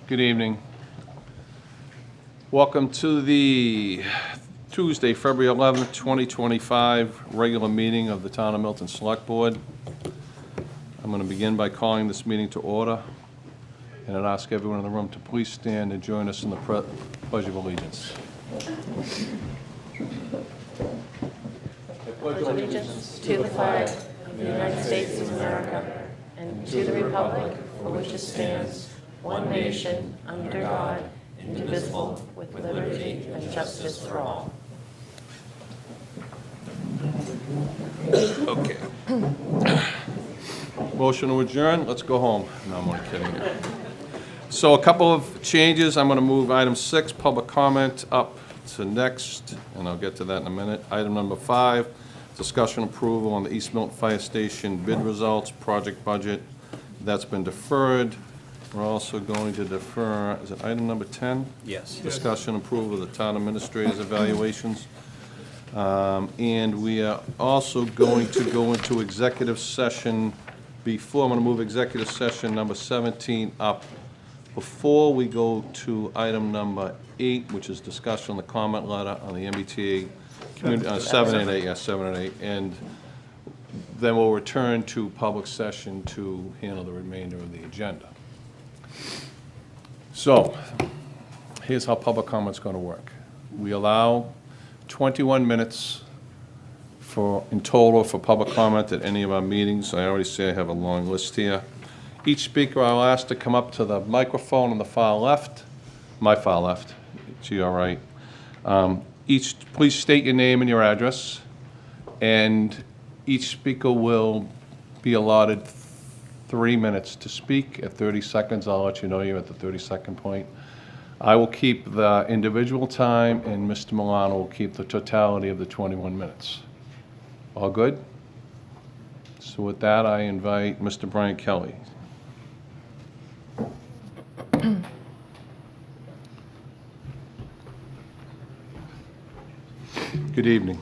Good evening. Welcome to the Tuesday, February 11th, 2025 regular meeting of the Town of Milton Select Board. I'm going to begin by calling this meeting to order, and I'd ask everyone in the room to please stand and join us in the Pledge of Allegiance. Pledge allegiance to the flag of the United States of America and to the republic for which it stands, one nation, under God, indivisible, with liberty and justice for all. Okay. Motion to adjourn. Let's go home. No, I'm only kidding you. So a couple of changes. I'm going to move item 6, public comment, up to next, and I'll get to that in a minute. Item number 5, discussion approval on the East Milton Fire Station bid results, project budget. That's been deferred. We're also going to defer, is it item number 10? Yes. Discussion approval of the town administrator's evaluations. And we are also going to go into executive session before, I'm going to move executive session number 17 up. Before we go to item number 8, which is discussion on the comment letter on the MBTA, 7 and 8, yes, 7 and 8. And then we'll return to public session to handle the remainder of the agenda. So, here's how public comment's going to work. We allow 21 minutes in total for public comment at any of our meetings. I already say I have a long list here. Each speaker I'll ask to come up to the microphone on the far left, my far left, to your right. Please state your name and your address, and each speaker will be allotted 3 minutes to speak. At 30 seconds, I'll let you know you're at the 30-second point. I will keep the individual time, and Mr. Milano will keep the totality of the 21 minutes. All good? So with that, I invite Mr. Brian Kelly. Good evening.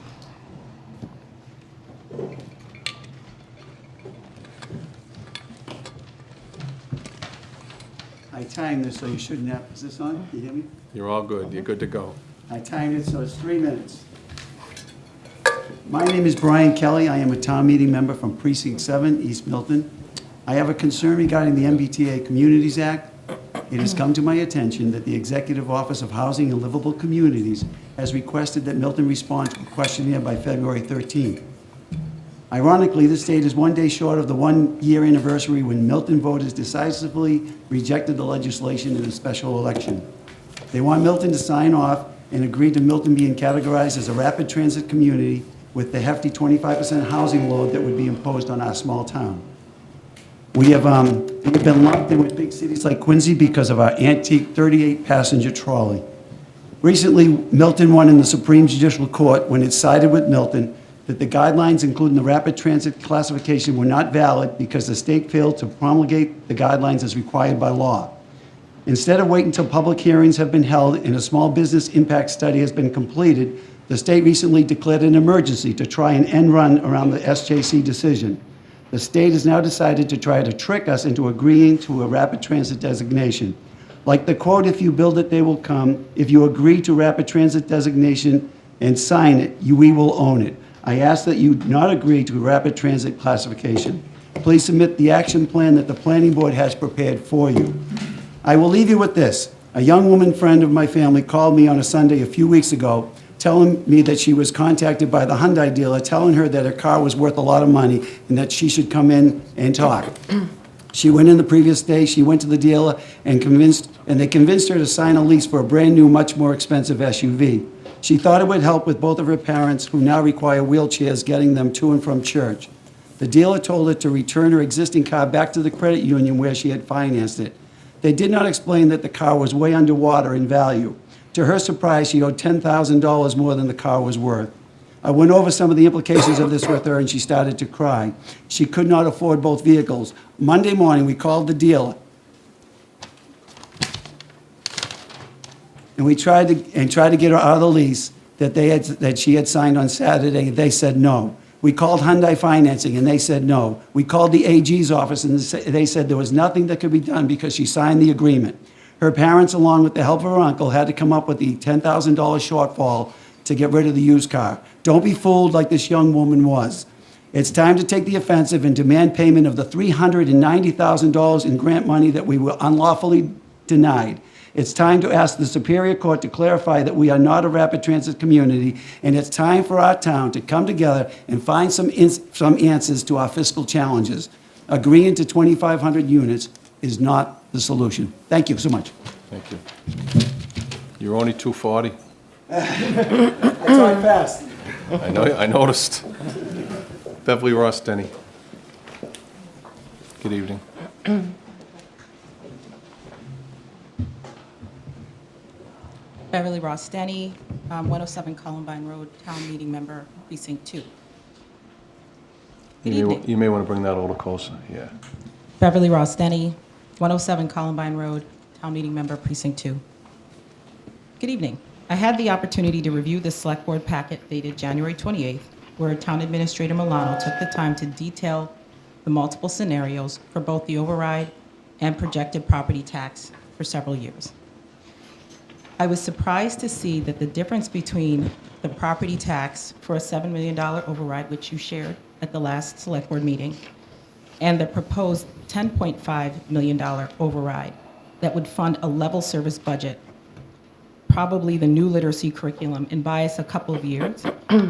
I timed this, so you shouldn't have, is this on? Can you hear me? You're all good. You're good to go. I timed it, so it's 3 minutes. My name is Brian Kelly. I am a town meeting member from Precinct 7, East Milton. I have a concern regarding the MBTA Communities Act. It has come to my attention that the Executive Office of Housing and Livable Communities has requested that Milton respond to a questionnaire by February 13th. Ironically, this date is 1 day short of the 1-year anniversary when Milton voters decisively rejected the legislation in a special election. They want Milton to sign off and agree to Milton being categorized as a rapid transit community with the hefty 25% housing load that would be imposed on our small town. We have been lumped in with big cities like Quincy because of our antique 38-passenger trolley. Recently, Milton won in the Supreme Judicial Court when it sided with Milton that the guidelines, including the rapid transit classification, were not valid because the state failed to promulgate the guidelines as required by law. Instead of waiting until public hearings have been held and a small business impact study has been completed, the state recently declared an emergency to try and end run around the SJC decision. The state has now decided to try to trick us into agreeing to a rapid transit designation. Like the quote, "If you build it, they will come. If you agree to rapid transit designation and sign it, we will own it." I ask that you not agree to rapid transit classification. Please submit the action plan that the planning board has prepared for you. I will leave you with this. A young woman friend of my family called me on a Sunday a few weeks ago telling me that she was contacted by the Hyundai dealer telling her that her car was worth a lot of money and that she should come in and talk. She went in the previous day, she went to the dealer and they convinced her to sign a lease for a brand new, much more expensive SUV. She thought it would help with both of her parents, who now require wheelchairs, getting them to and from church. The dealer told her to return her existing car back to the credit union where she had financed it. They did not explain that the car was way underwater in value. To her surprise, she owed $10,000 more than the car was worth. I went over some of the implications of this with her, and she started to cry. She could not afford both vehicles. Monday morning, we called the dealer, and we tried to get her out of the lease that she had signed on Saturday. They said no. We called Hyundai Financing, and they said no. We called the AG's office, and they said there was nothing that could be done because she signed the agreement. Her parents, along with the help of her uncle, had to come up with the $10,000 shortfall to get rid of the used car. Don't be fooled like this young woman was. It's time to take the offensive and demand payment of the $390,000 in grant money that we were unlawfully denied. It's time to ask the Superior Court to clarify that we are not a rapid transit community, and it's time for our town to come together and find some answers to our fiscal challenges. Agreeing to 2,500 units is not the solution. Thank you so much. Thank you. You're only 240. I talk fast. I know, I noticed. Beverly Ross Denny. Good evening. Beverly Ross Denny, 107 Columbine Road, Town Meeting Member, Precinct 2. Good evening. You may want to bring that a little closer, yeah. Beverly Ross Denny, 107 Columbine Road, Town Meeting Member, Precinct 2. Good evening. I had the opportunity to review the Select Board packet dated January 28th, where Town Administrator Milano took the time to detail the multiple scenarios for both the override and projected property tax for several years. I was surprised to see that the difference between the property tax for a $7 million override, which you shared at the last Select Board meeting, and the proposed $10.5 million override that would fund a level service budget, probably the new literacy curriculum, and buy us a couple of years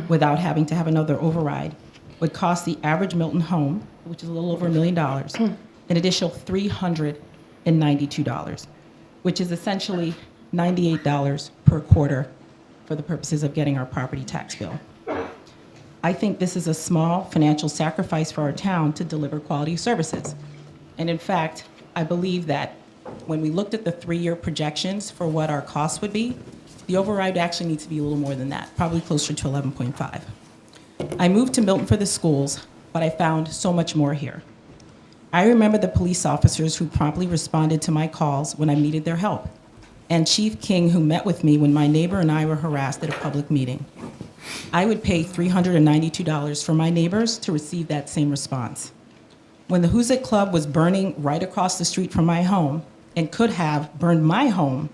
without having to have another override, would cost the average Milton home, which is a little over $1 million, an additional $392, which is essentially $98 per quarter for the purposes of getting our property tax bill. I think this is a small financial sacrifice for our town to deliver quality services. And in fact, I believe that when we looked at the 3-year projections for what our costs would be, the override actually needs to be a little more than that, probably closer to 11.5. I moved to Milton for the schools, but I found so much more here. I remember the police officers who promptly responded to my calls when I needed their help, and Chief King, who met with me when my neighbor and I were harassed at a public meeting. I would pay $392 for my neighbors to receive that same response. When the Who's It Club was burning right across the street from my home and could have burned my home,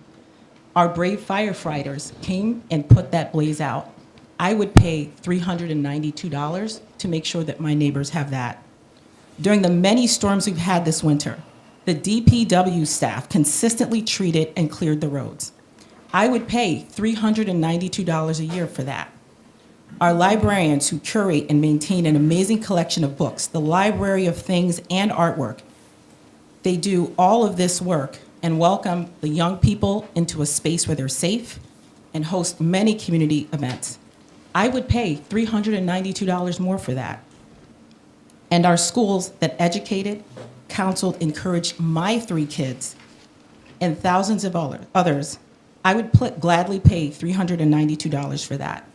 our brave firefighters came and put that blaze out. I would pay $392 to make sure that my neighbors have that. During the many storms we've had this winter, the DPW staff consistently treated and cleared the roads. I would pay $392 a year for that. Our librarians who curate and maintain an amazing collection of books, the library of things and artwork, they do all of this work and welcome the young people into a space where they're safe and host many community events. I would pay $392 more for that. And our schools that educated, counseled, encouraged my 3 kids and thousands of others, I would gladly pay $392 for that.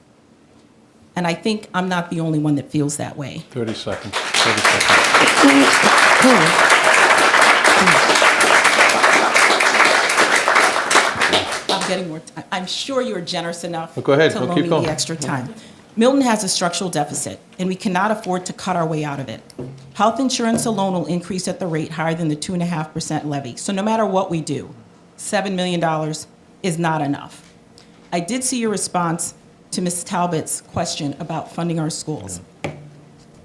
And I think I'm not the only one that feels that way. 30 seconds, 30 seconds. I'm getting more time. I'm sure you're generous enough Well, go ahead. to We'll loan keep me going. the extra time. Milton has a structural deficit, and we cannot afford to cut our way out of it. Health insurance alone will increase at the rate higher than the 2.5% levy. So no matter what we do, $7 million is not enough. I did see your response to Ms. Talbot's question about funding our schools.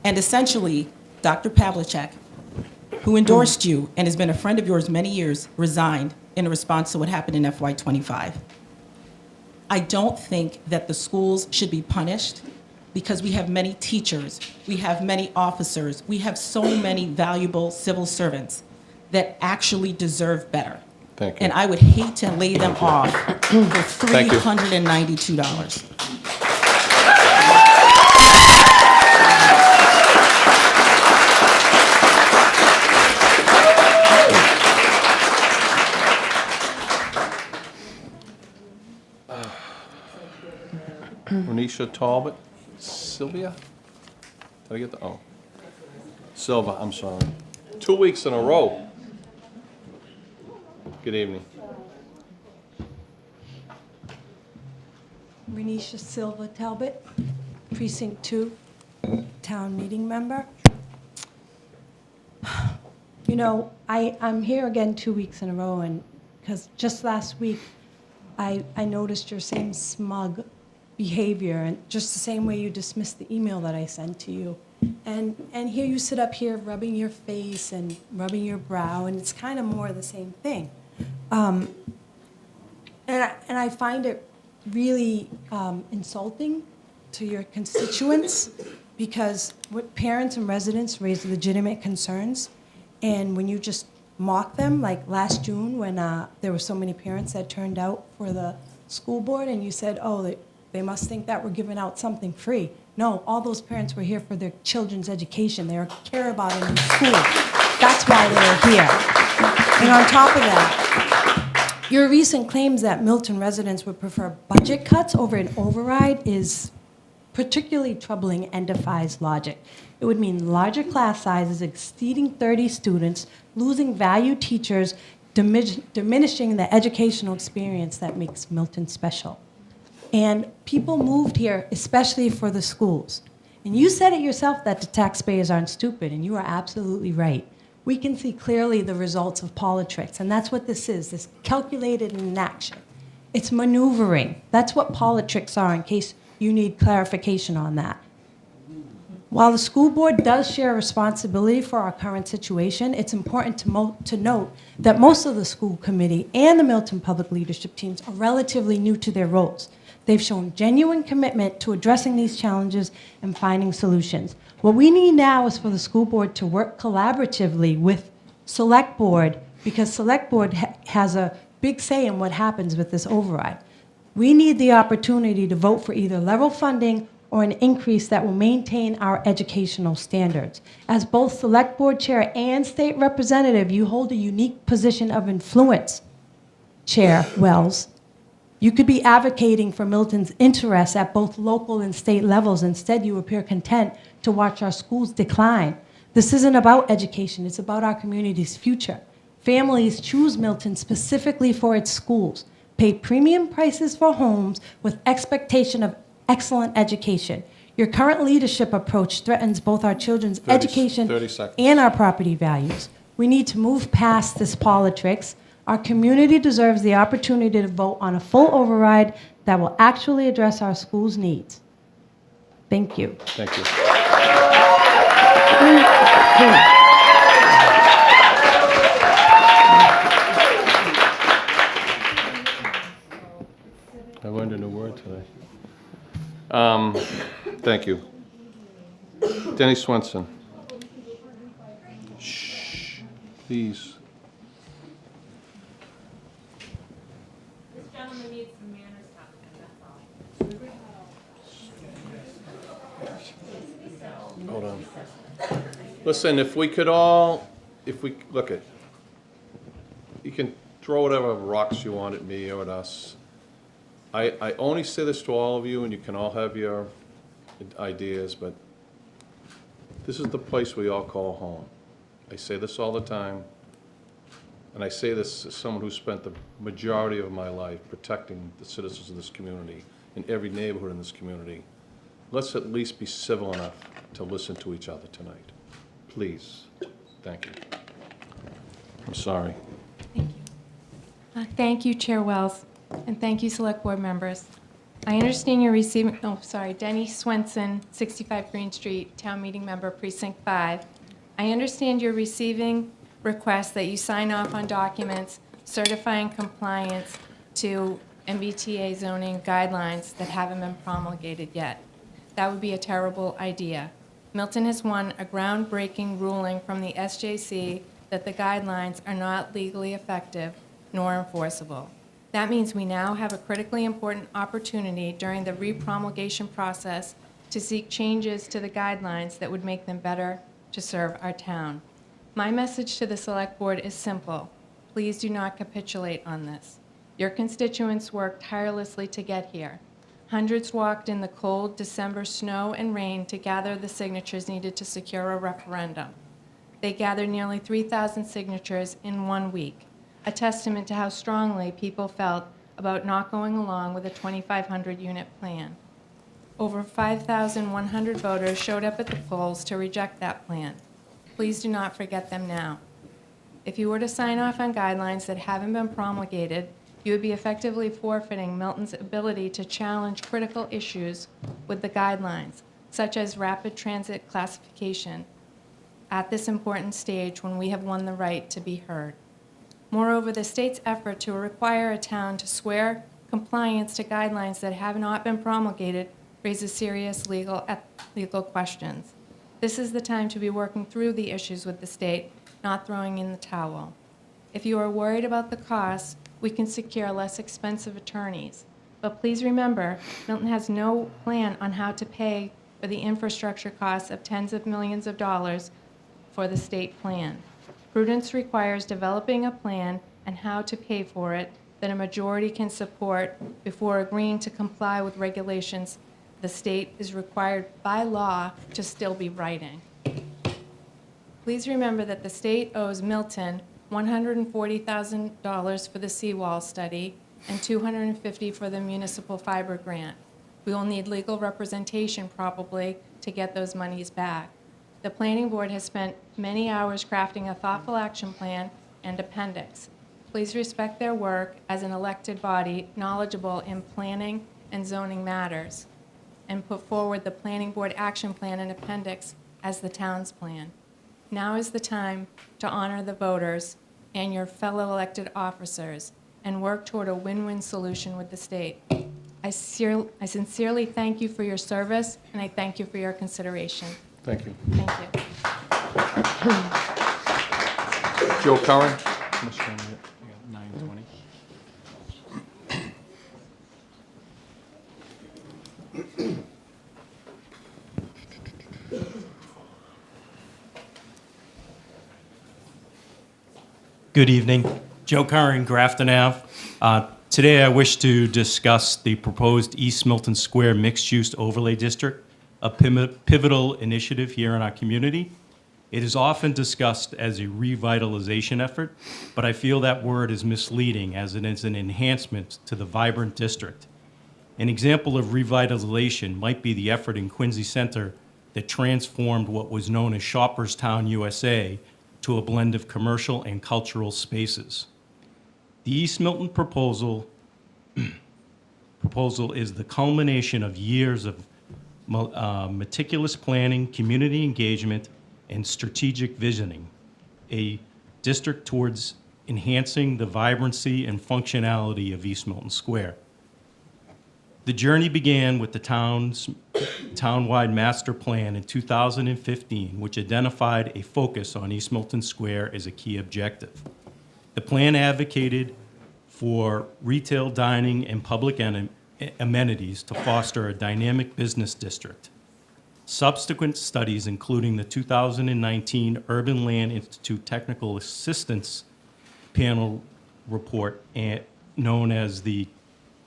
And essentially, Dr. Pavlicek, who endorsed you and has been a friend of yours many years, resigned in response to what happened in FY25. I don't think that the schools should be punished because we have many teachers, we have many officers, we have so many valuable civil servants that actually deserve better. Thank you. And I would hate to lay them off for Thank you. $392. Renisha Talbot, Sylvia? Did I get the, oh. Silva, I'm sorry. 2 weeks in a row. Good evening. Renisha Silva Talbot, Precinct 2, Town Meeting Member. You know, I'm here again 2 weeks in a row, and because just last week, I noticed your same smug behavior, and just the same way you dismissed the email that I sent to you. And here you sit up here rubbing your face and rubbing your brow, and it's kind of more of the same thing. And I find it really insulting to your constituents, because what parents and residents raise legitimate concerns, and when you just mock them, like last June when there were so many parents that turned out for the school board, and you said, oh, they must think that we're giving out something free. No, all those parents were here for their children's education. They care about them in school. That's why they were here. And on top of that, your recent claims that Milton residents would prefer budget cuts over an override is particularly troubling and defies logic. It would mean larger class sizes, exceeding 30 students, losing valued teachers, diminishing the educational experience that makes Milton special. And people moved here especially for the schools. And you said it yourself that the taxpayers aren't stupid, and you are absolutely right. We can see clearly the results of politics, and that's what this is, this calculated inaction. It's maneuvering. That's what politics are, in case you need clarification on that. While the school board does share responsibility for our current situation, it's important to note that most of the school committee and the Milton Public leadership teams are relatively new to their roles. They've shown genuine commitment to addressing these challenges and finding solutions. What we need now is for the school board to work collaboratively with Select Board, because Select Board has a big say in what happens with this override. We need the opportunity to vote for either level funding or an increase that will maintain our educational standards. As both Select Board Chair and State Representative, you hold a unique position of influence, Chair Wells. You could be advocating for Milton's interests at both local and state levels. Instead, you appear content to watch our schools decline. This isn't about education, it's about our community's future. Families choose Milton specifically for its schools, pay premium prices for homes with expectation of excellent education. Your current leadership approach threatens both our children's 30 education seconds. and our property values. We need to move past this politics. Our community deserves the opportunity to vote on a full override that will actually address our schools' needs. Thank you. Thank you. I learned a new word today. Thank you. Denny Swenson. Shh, please. This gentleman needs some manners talking, that's all. Hold on. Listen, if we could all, look at, you can throw whatever rocks you want at me or at us. I only say this to all of you, and you can all have your ideas, but this is the place we all call home. I say this all the time, and I say this as someone who spent the majority of my life protecting the citizens of this community, in every neighborhood in this community. Let's at least be civil enough to listen to each other tonight. Please. Thank you. I'm sorry. Thank you, Chair Wells, and thank you, Select Board members. I understand you're receiving, Denny Swenson, 65 Green Street, Town Meeting Member, Precinct 5. I understand you're receiving requests that you sign off on documents certifying compliance to MBTA zoning guidelines that haven't been promulgated yet. That would be a terrible idea. Milton has won a groundbreaking ruling from the SJC that the guidelines are not legally effective nor enforceable. That means we now have a critically important opportunity during the repromulgation process to seek changes to the guidelines that would make them better to serve our town. My message to the Select Board is simple. Please do not capitulate on this. Your constituents worked tirelessly to get here. Hundreds walked in the cold December snow and rain to gather the signatures needed to secure a referendum. They gathered nearly 3,000 signatures in 1 week, a testament to how strongly people felt about not going along with a 2,500-unit plan. Over 5,100 voters showed up at the polls to reject that plan. Please do not forget them now. If you were to sign off on guidelines that haven't been promulgated, you would be effectively forfeiting Milton's ability to challenge critical issues with the guidelines, such as rapid transit classification, at this important stage when we have won the right to be heard. Moreover, the state's effort to require a town to swear compliance to guidelines that have not been promulgated raises serious legal questions. This is the time to be working through the issues with the state, not throwing in the towel. If you are worried about the costs, we can secure less expensive attorneys. But please remember, Milton has no plan on how to pay for the infrastructure costs of tens of millions of dollars for the state plan. Prudence requires developing a plan and how to pay for it that a majority can support before agreeing to comply with regulations the state is required by law to still be writing. Please remember that the state owes Milton $140,000 for the seawall study and $250,000 for the municipal fiber grant. We will need legal representation probably to get those monies back. The planning board has spent many hours crafting a thoughtful action plan and appendix. Please respect their work as an elected body knowledgeable in planning and zoning matters, and put forward the planning board action plan and appendix as the town's plan. Now is the time to honor the voters and your fellow elected officers and work toward a win-win solution with the state. I sincerely thank you for your service, and I thank you for your consideration. Thank you. Thank you. Joe Curran? 9:20. Good evening. Joe Curran, Grafton Ave. Today I wish to discuss the proposed East Milton Square mixed-use overlay district, a pivotal initiative here in our community. It is often discussed as a revitalization effort, but I feel that word is misleading as it is an enhancement to the vibrant district. An example of revitalization might be the effort in Quincy Center that transformed what was known as Shopperstown, USA, to a blend of commercial and cultural spaces. The East Milton proposal is the culmination of years of meticulous planning, community engagement, and strategic visioning, a district towards enhancing the vibrancy and functionality of East Milton Square. The journey began with the town's townwide master plan in 2015, which identified a focus on East Milton Square as a key objective. The plan advocated for retail, dining, and public amenities to foster a dynamic business district. Subsequent studies, including the 2019 Urban Land Institute Technical Assistance Panel report, known as the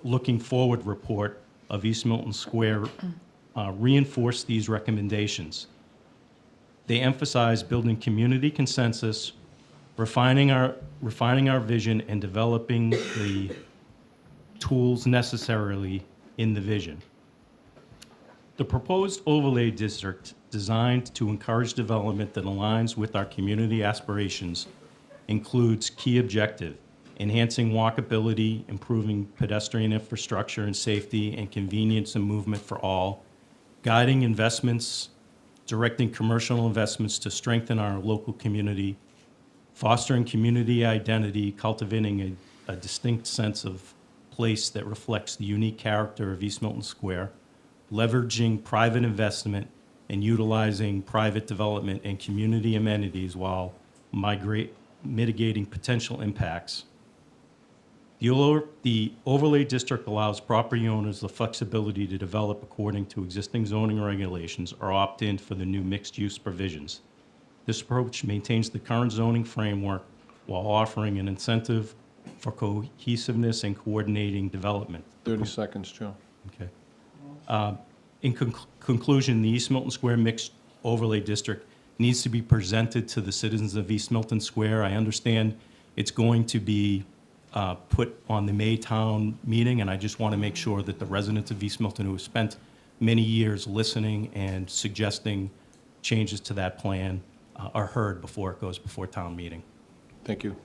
Looking Forward report of East Milton Square, reinforced these recommendations. They emphasize building community consensus, refining our vision, and developing the tools necessarily in the vision. The proposed overlay district, designed to encourage development that aligns with our community aspirations, includes key objectives: enhancing walkability, improving pedestrian infrastructure and safety and convenience and movement for all, guiding investments, directing commercial investments to strengthen our local community, fostering community identity, cultivating a distinct sense of place that reflects the unique character of East Milton Square, leveraging private investment and utilizing private development and community amenities while mitigating potential impacts. The overlay district allows property owners the flexibility to develop according to existing zoning regulations or opt in for the new mixed-use provisions. This approach maintains the current zoning framework while offering an incentive for cohesiveness and coordinating development. 30 seconds, Joe. Okay. In conclusion, the East Milton Square Mixed Overlay District needs to be presented to the citizens of East Milton Square. I understand it's going to be put on the May town meeting, and I just want to make sure that the residents of East Milton who have spent many years listening and suggesting changes to that plan are heard before it goes before town meeting. Thank you.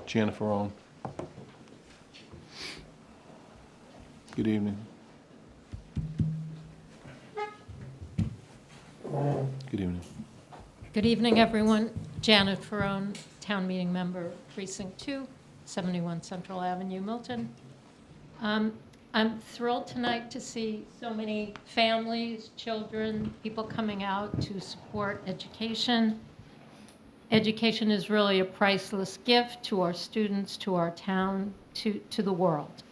Jennifer Owen. Good evening. Good evening. Good evening, everyone. Janet Ferrone, Town Meeting Member, Precinct 2, 71 Central Avenue, Milton. I'm thrilled tonight to see so many families, children, people coming out to support education. Education is really a priceless gift to our students, to our town, to the world.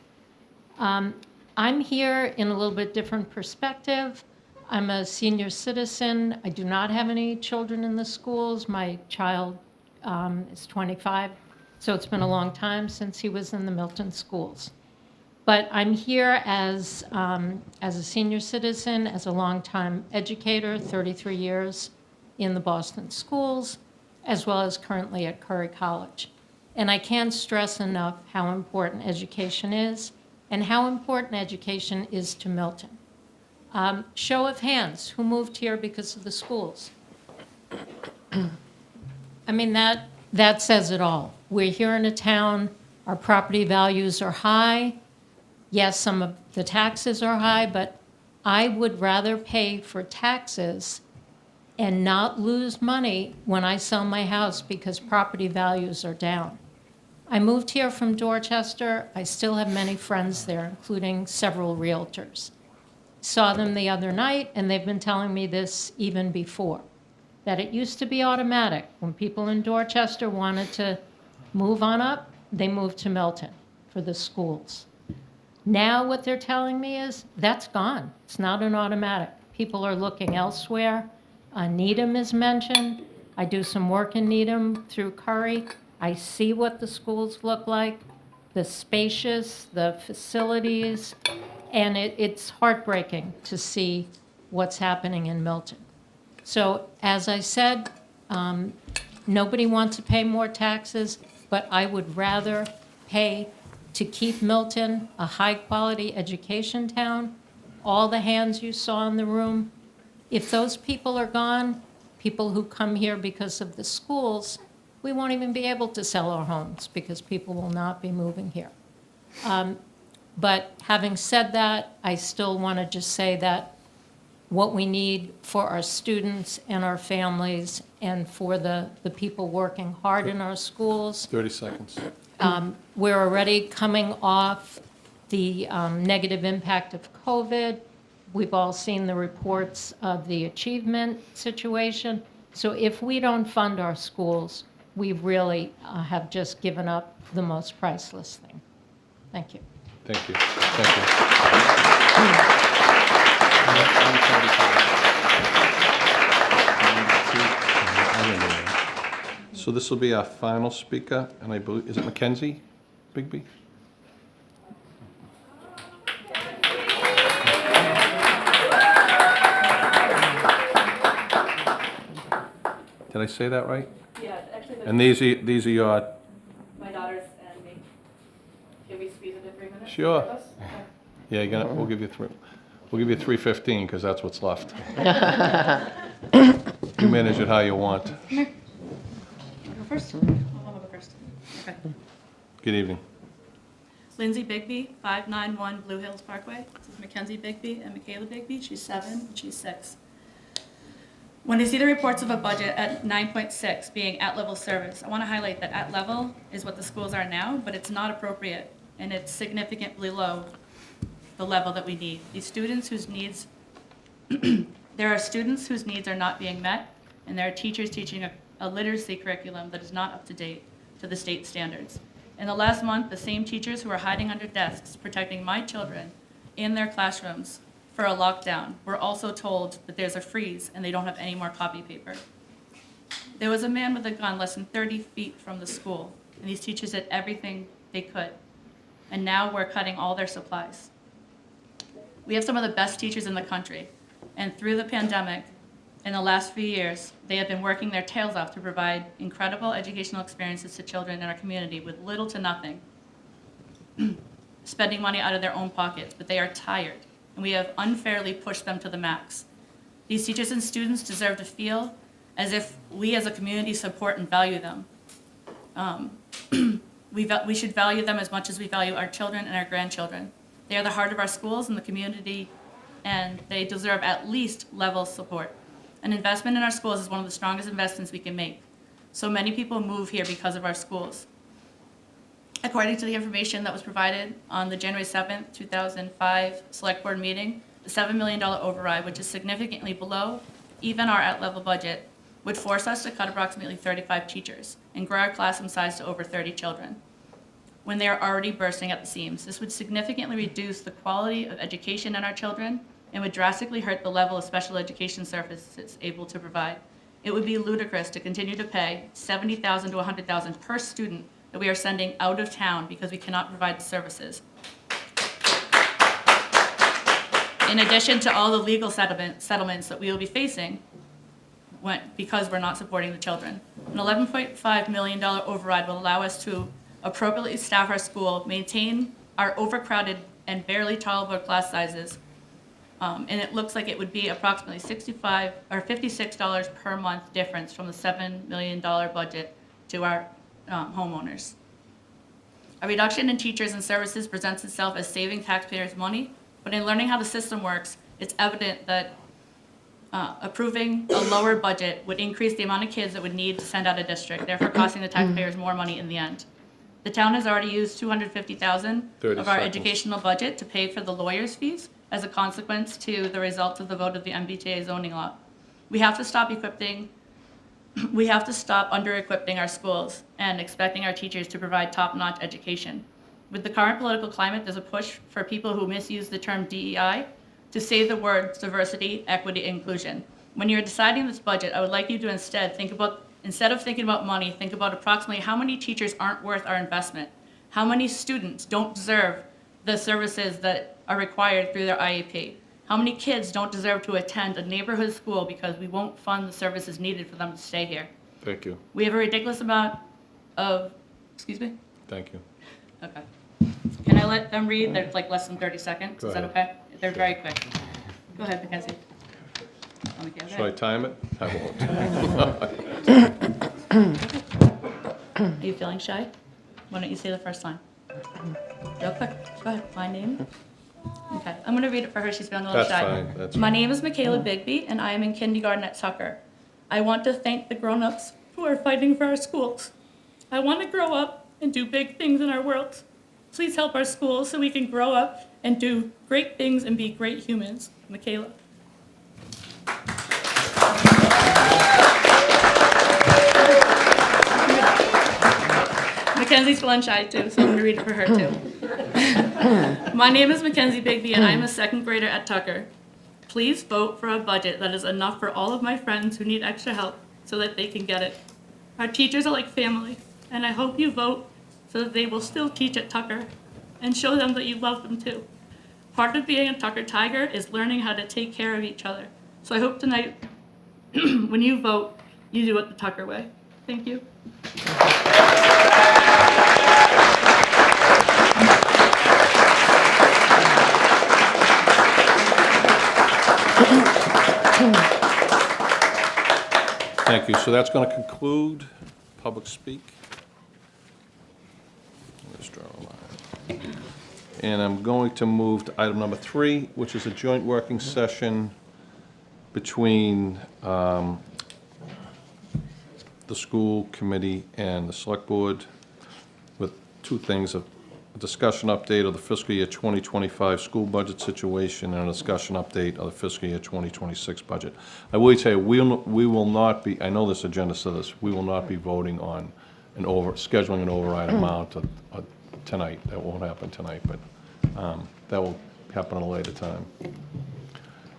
I'm here in a little bit different perspective. I'm a senior citizen. I do not have any children in the schools. My child is 25, so it's been a long time since he was in the Milton schools. But I'm here as a senior citizen, as a longtime educator, 33 years in the Boston schools, as well as currently at Curry College. And I can't stress enough how important education is and how important education is to Milton. Show of hands, who moved here because of the schools? I mean, that says it all. We're here in a town, our property values are high. Yes, some of the taxes are high, but I would rather pay for taxes and not lose money when I sell my house because property values are down. I moved here from Dorchester. I still have many friends there, including several realtors. Saw them the other night, and they've been telling me this even before, that it used to be automatic. When people in Dorchester wanted to move on up, they moved to Milton for the schools. Now what they're telling me is that's gone. It's not an automatic. People are looking elsewhere. Needham is mentioned. I do some work in Needham through Curry. I see what the schools look like, the spacious, the facilities, and it's heartbreaking to see what's happening in Milton. So as I said, nobody wants to pay more taxes, but I would rather pay to keep Milton a high-quality education town. All the hands you saw in the room, if those people are gone, people who come here because of the schools, we won't even be able to sell our homes because people will not be moving here. But having said that, I still want to just say that what we need for our students and our families and for the people working hard in our schools, 30 seconds. we're already coming off the negative impact of COVID. We've all seen the reports of the achievement situation. So if we don't fund our schools, we really have just given up the most priceless thing. Thank you. Thank you. Thank you. So this will be our final speaker, and I believe, is it Mackenzie Bigby? Did I say that right? Yeah, actually, And these are your, my daughters and me. Can we squeeze into 3 minutes? Sure. Both of us? Okay. yeah, we'll give you 3:15 because that's what's left. You manage it how you want. I'll go first? I'll go first. Okay. Good evening. Lindsay Bigby, 591 Blue Hills Parkway. This is Mackenzie Bigby and Michaela Bigby. She's 7 and she's 6. When I see the reports of a budget at 9.6 being at-level service, I want to highlight that at-level is what the schools are now, but it's not appropriate, and it's significantly below the level that we need. These students whose needs, there are students whose needs are not being met, and there are teachers teaching a literacy curriculum that is not up to date to the state standards. In the last month, the same teachers who are hiding under desks protecting my children in their classrooms for a lockdown were also told that there's a freeze and they don't have any more copy paper. There was a man with a gun less than 30 feet from the school, and these teachers did everything they could. And now we're cutting all their supplies. We have some of the best teachers in the country, and through the pandemic, in the last few years, they have been working their tails off to provide incredible educational experiences to children in our community with little to nothing. spending money out of their own pockets, but they are tired, and we have unfairly pushed them to the max. These teachers and students deserve to feel as if we as a community support and value them. We should value them as much as we value our children and our grandchildren. They are the heart of our schools and the community, and they deserve at least level support. An investment in our schools is one of the strongest investments we can make. So many people move here because of our schools. According to the information that was provided on the January 7th, 2005 Select Board meeting, the $7 million override, which is significantly below even our at-level budget, would force us to cut approximately 35 teachers and grow our classroom size to over 30 children when they are already bursting at the seams. This would significantly reduce the quality of education in our children and would drastically hurt the level of special education services able to provide. It would be ludicrous to continue to pay $70,000 to $100,000 per student that we are sending out of town because we cannot provide the services. In addition to all the legal settlements that we will be facing because we're not supporting the children. An $11.5 million override will allow us to appropriately staff our school, maintain our overcrowded and barely tolerable class sizes, and it looks like it would be approximately $65 or $56 per month difference from the $7 million budget to our homeowners. A reduction in teachers and services presents itself as saving taxpayers money, but in learning how the system works, it's evident that approving a lower budget would increase the amount of kids that would need to send out a district, therefore costing the taxpayers more money in the end. The town has already used $250,000 of our educational budget to pay for the lawyers' fees as a consequence to the results of the vote of the MBTA zoning law. We have to stop under-equipping our schools and expecting our teachers to provide top-notch education. With the current political climate, there's a push for people who misuse the term DEI to say the words diversity, equity, inclusion. When you're deciding this budget, I would like you to instead of thinking about money, think about approximately how many teachers aren't worth our investment, how many students don't deserve the services that are required through their IEP, how many kids don't deserve to attend a neighborhood school because we won't fund the services needed for them to stay here. Thank you. We have a ridiculous amount of, excuse me? Thank you. Okay. Can I let them read? They're like less than 30 seconds. Go Is that ahead. okay? They're very quick. Go ahead, Mackenzie. Should I time it? I won't. Are you feeling shy? Why don't you say the first line? Real quick. Go ahead. My name? Okay. I'm going to read it for her. She's feeling a little That's shy. fine. That's My fine. name is Michaela Bigby, and I am in kindergarten at Tucker. I want to thank the grown-ups who are fighting for our schools. I want to grow up and do big things in our world. Please help our schools so we can grow up and do great things and be great humans. Michaela. Mackenzie's feeling shy too, so I'm going to read it for her too. My name is Mackenzie Bigby, and I'm a second grader at Tucker. Please vote for a budget that is enough for all of my friends who need extra help so that they can get it. Our teachers are like family, and I hope you vote so that they will still teach at Tucker and show them that you love them too. Part of being a Tucker Tiger is learning how to take care of each other. So I hope tonight, when you vote, you do it the Tucker way. Thank you. Thank you. So that's going to conclude public speak. Let's draw a line. And I'm going to move to item number 3, which is a joint working session between the school committee and the select board with two things, a discussion update of the fiscal year 2025 school budget situation and a discussion update of the fiscal year 2026 budget. I will tell you, we will not be, I know this agenda says this, we will not be voting on scheduling an override amount tonight. That won't happen tonight, but that will happen at a later time.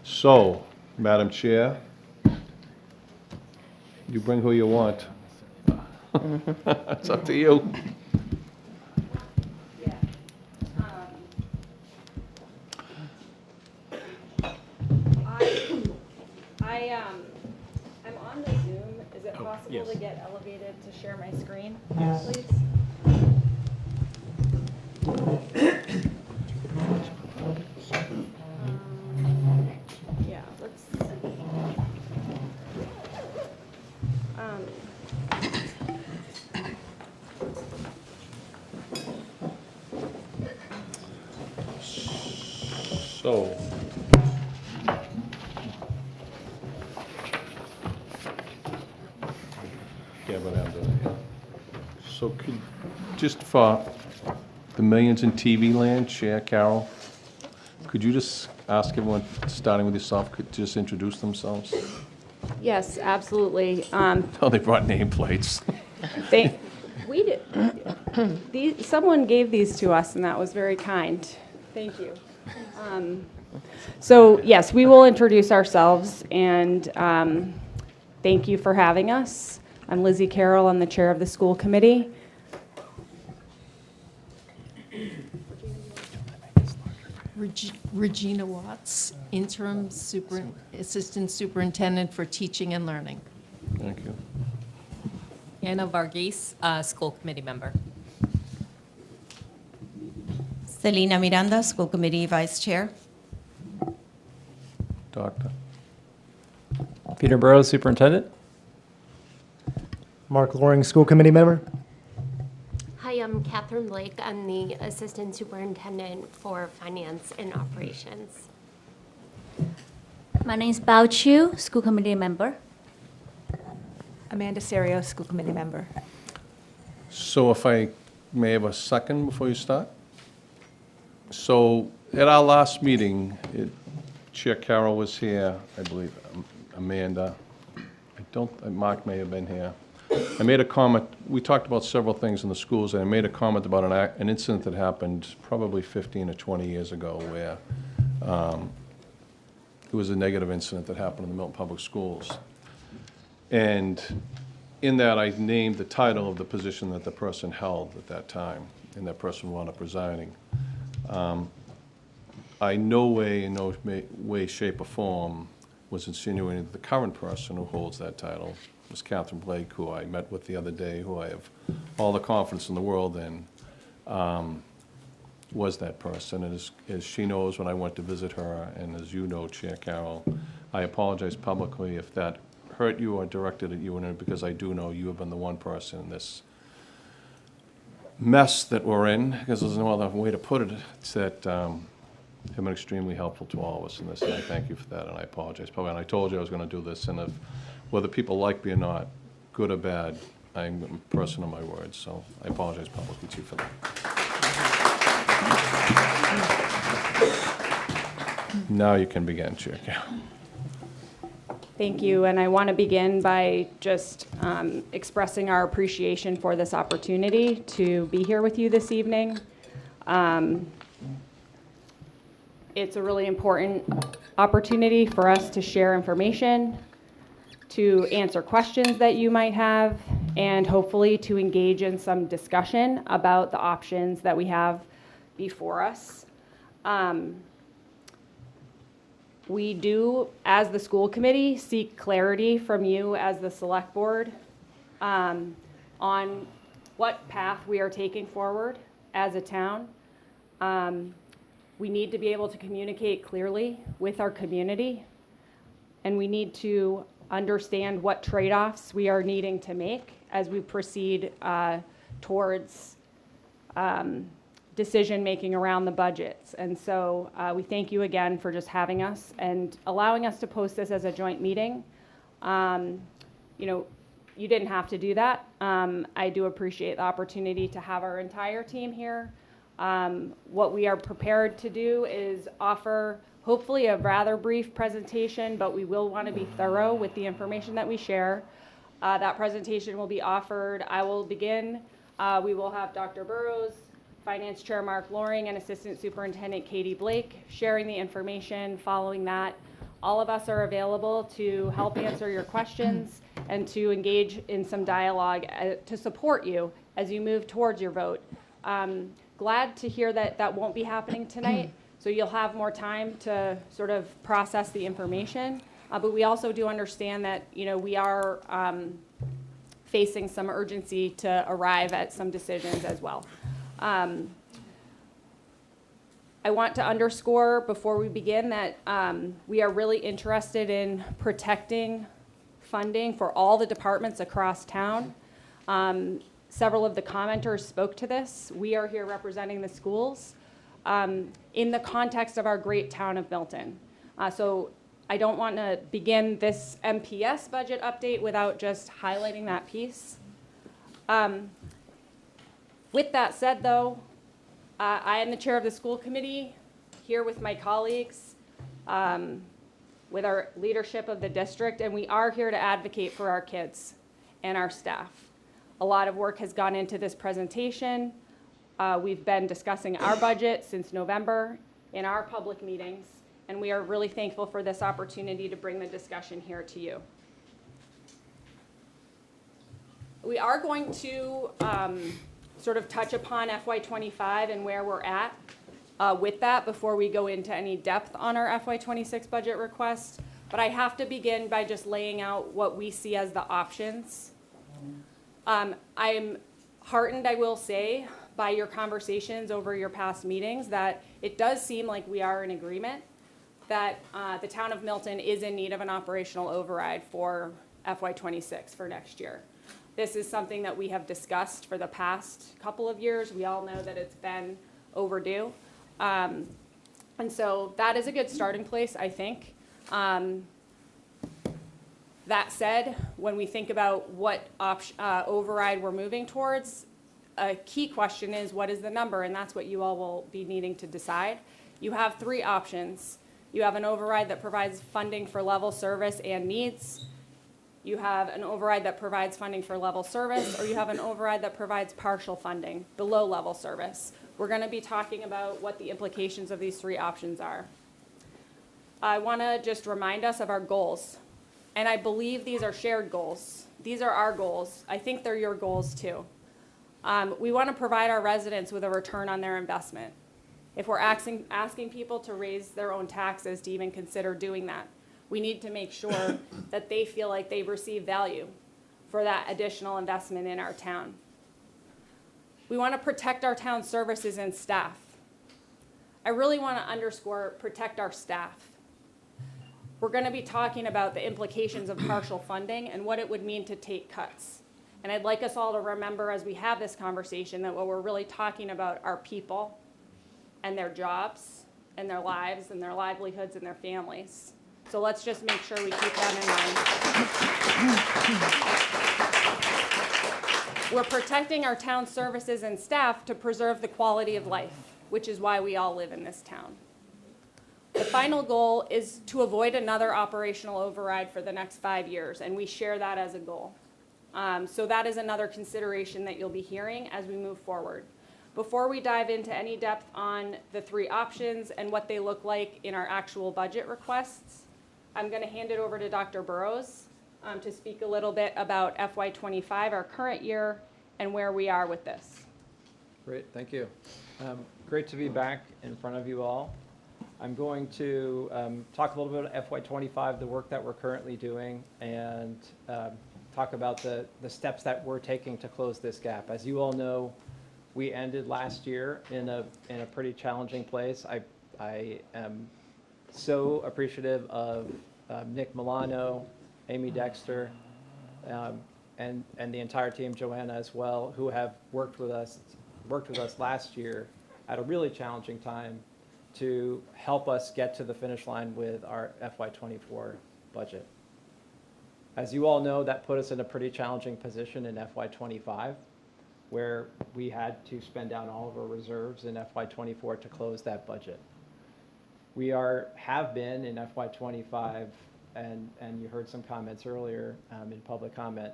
So, Madam Chair, you bring who you want. It's up to you. I'm on the Zoom. Is it possible yes. to get elevated to share my screen, please? So, yeah, but I'm doing it, yeah. So could, just for the millions in TV land, Chair Carol, could you just ask everyone, starting with yourself, could just introduce themselves? Yes, absolutely. Oh, they brought nameplates. We did, someone gave these to us, and that was very kind. Thank you. So, yes, we will introduce ourselves, and thank you for having us. I'm Lizzie Carroll. I'm the chair of the school committee. Regina Watts, interim assistant superintendent for teaching and learning. Thank you. Anna Varghese, school committee member. Selena Miranda, School Committee Vice Chair. Doctor. Peter Burrows, Superintendent. Mark Loring, School Committee Member. Hi, I'm Catherine Blake. I'm the Assistant Superintendent for Finance and Operations. My name is Bao Chu, School Committee Member. Amanda Serio, School Committee Member. So if I may have a second before you start? So at our last meeting, Chair Carroll was here, I believe, Amanda. Mark may have been here. I made a comment, we talked about several things in the schools, and I made a comment about an incident that happened probably 15 or 20 years ago where it was a negative incident that happened in the Milton Public Schools. And in that, I named the title of the position that the person held at that time, and that person wound up resigning. I no way, in no way, shape, or form was insinuating that the current person who holds that title, Ms. Catherine Blake, who I met with the other day, who I have all the confidence in the world in, was that person. And as she knows, when I went to visit her, and as you know, Chair Carroll, I apologize publicly if that hurt you or directed at you, and because I do know you have been the one person in this mess that we're in, because there's no other way to put it, it's that have been extremely helpful to all of us in this, and I thank you for that, and I apologize publicly. And I told you I was going to do this, and if, whether people like me or not, good or bad, I'm a person of my words, so I apologize publicly to you for that. Now you can begin, Chair Carroll. Thank you, and I want to begin by just expressing our appreciation for this opportunity to be here with you this evening. It's a really important opportunity for us to share information, to answer questions that you might have, and hopefully to engage in some discussion about the options that we have before us. We do, as the school committee, seek clarity from you as the select board on what path we are taking forward as a town. We need to be able to communicate clearly with our community, and we need to understand what trade-offs we are needing to make as we proceed towards decision-making around the budgets. And so we thank you again for just having us and allowing us to post this as a joint meeting. You know, you didn't have to do that. I do appreciate the opportunity to have our entire team here. What we are prepared to do is offer hopefully a rather brief presentation, but we will want to be thorough with the information that we share. That presentation will be offered. I will begin. We will have Dr. Burrows, Finance Chair Mark Loring, and Assistant Superintendent Katie Blake sharing the information. Following that, all of us are available to help answer your questions and to engage in some dialogue to support you as you move towards your vote. Glad to hear that that won't be happening tonight, so you'll have more time to sort of process the information. But we also do understand that, you know, we are facing some urgency to arrive at some decisions as well. I want to underscore before we begin that we are really interested in protecting funding for all the departments across town. Several of the commenters spoke to this. We are here representing the schools. in the context of our great town of Milton. So I don't want to begin this MPS budget update without just highlighting that piece. With that said, though, I am the chair of the school committee, here with my colleagues, with our leadership of the district, and we are here to advocate for our kids and our staff. A lot of work has gone into this presentation. We've been discussing our budget since November in our public meetings, and we are really thankful for this opportunity to bring the discussion here to you. We are going to sort of touch upon FY25 and where we're at with that before we go into any depth on our FY26 budget request. But I have to begin by just laying out what we see as the options. I'm heartened, I will say, by your conversations over your past meetings that it does seem like we are in agreement that the town of Milton is in need of an operational override for FY26 for next year. This is something that we have discussed for the past couple of years. We all know that it's been overdue. And so that is a good starting place, I think. That said, when we think about what override we're moving towards, a key question is what is the number, and that's what you all will be needing to decide. You have three options. You have an override that provides funding for level service and needs. You have an override that provides funding for level service, or you have an override that provides partial funding below level service. We're going to be talking about what the implications of these three options are. I want to just remind us of our goals, and I believe these are shared goals. These are our goals. I think they're your goals too. We want to provide our residents with a return on their investment. If we're asking people to raise their own taxes to even consider doing that, we need to make sure that they feel like they've received value for that additional investment in our town. We want to protect our town services and staff. I really want to underscore protect our staff. We're going to be talking about the implications of partial funding and what it would mean to take cuts. And I'd like us all to remember as we have this conversation that what we're really talking about are people and their jobs and their lives and their livelihoods and their families. So let's just make sure we keep that in mind. We're protecting our town services and staff to preserve the quality of life, which is why we all live in this town. The final goal is to avoid another operational override for the next 5 years, and we share that as a goal. So that is another consideration that you'll be hearing as we move forward. Before we dive into any depth on the three options and what they look like in our actual budget requests, I'm going to hand it over to Dr. Burrows to speak a little bit about FY25, our current year, and where we are with this. Great, thank you. Great to be back in front of you all. I'm going to talk a little bit about FY25, the work that we're currently doing, and talk about the steps that we're taking to close this gap. As you all know, we ended last year in a pretty challenging place. I am so appreciative of Nick Milano, Amy Dexter, and the entire team, Joanna as well, who have worked with us last year at a really challenging time to help us get to the finish line with our FY24 budget. As you all know, that put us in a pretty challenging position in FY25, where we had to spend down all of our reserves in FY24 to close that budget. We have been in FY25, and you heard some comments earlier in public comment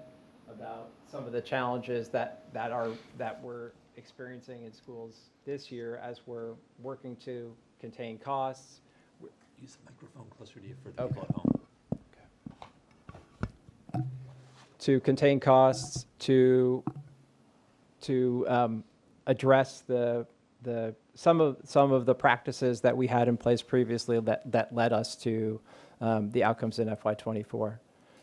about some of the challenges that we're experiencing in schools this year as we're working to contain costs. Use the microphone closer to you for the people at home. To contain costs, to address some of the practices that we had in place previously that led us to the outcomes in FY24.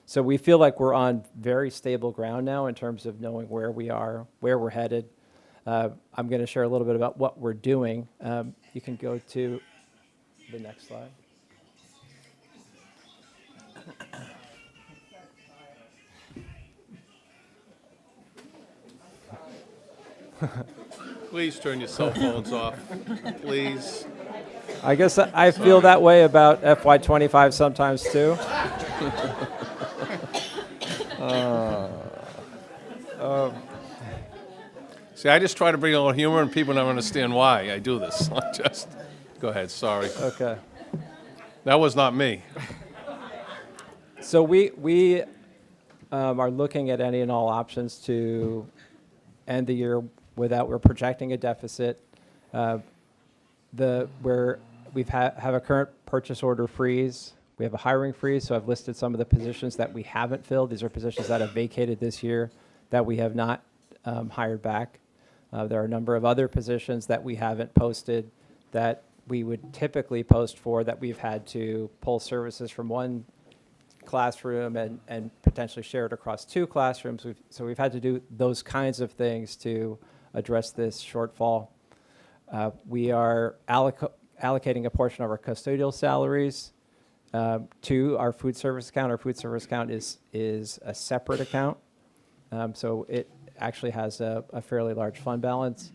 So we feel like we're on very stable ground now in terms of knowing where we are, where we're headed. I'm going to share a little bit about what we're doing. You can go to the next slide. Please turn your cell phones off, please. I guess I feel that way about FY25 sometimes too. See, I just try to bring a little humor, and people don't understand why I do this. Just, go ahead, sorry. Okay. That was not me. So we are looking at any and all options to end the year without, we're projecting a deficit. We've have a current purchase order freeze. We have a hiring freeze, so I've listed some of the positions that we haven't filled. These are positions that have vacated this year that we have not hired back. There are a number of other positions that we haven't posted that we would typically post for, that we've had to pull services from one classroom and potentially share it across two classrooms. So we've had to do those kinds of things to address this shortfall. We are allocating a portion of our custodial salaries to our food service account. Our food service account is a separate account, so it actually has a fairly large fund balance.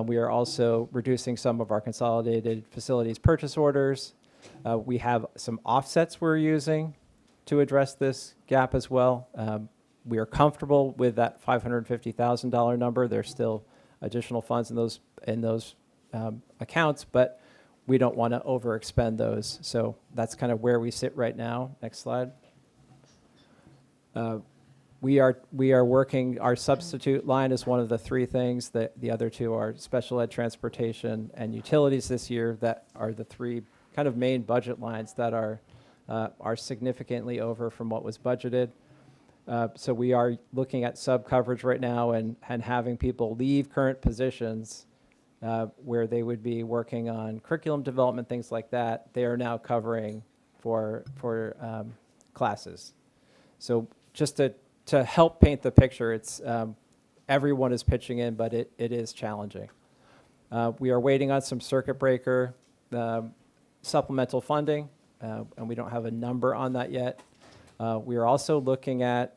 We are also reducing some of our consolidated facilities purchase orders. We have some offsets we're using to address this gap as well. We are comfortable with that $550,000 number. There's still additional funds in those accounts, but we don't want to overexpend those. So that's kind of where we sit right now. Next slide. We are working, our substitute line is one of the three things. That the other two are special ed, transportation, and utilities this year. That are the three kind of main budget lines that are significantly over from what was budgeted. So we are looking at sub-coverage right now and having people leave current positions where they would be working on curriculum development, things like that. They are now covering for classes. So just to help paint the picture, it's everyone is pitching in, but it is challenging. We are waiting on some circuit breaker supplemental funding, and we don't have a number on that yet. We are also looking at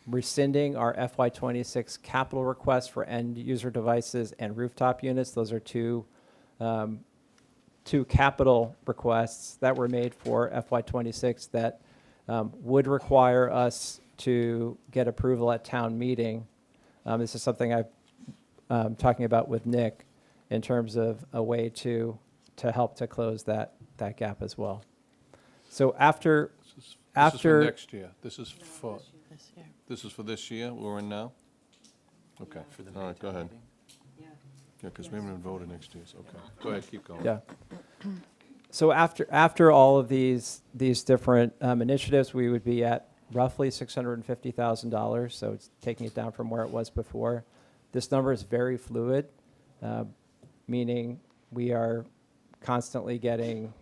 rescinding our FY26 capital requests for end user devices and rooftop units. Those are two capital requests that were made for FY26 that would require us to get approval at town meeting. This is something I'm talking about with Nick in terms of a way to help to close that gap as well. So after This is for next year. This is for this year we're in now? Okay. All right, go ahead. Yeah, because we haven't even voted next year, so okay. Go ahead, keep going. Yeah. So after all of these different initiatives, we would be at roughly $650,000. So it's taking it down from where it was before. This number is very fluid, meaning we are constantly getting,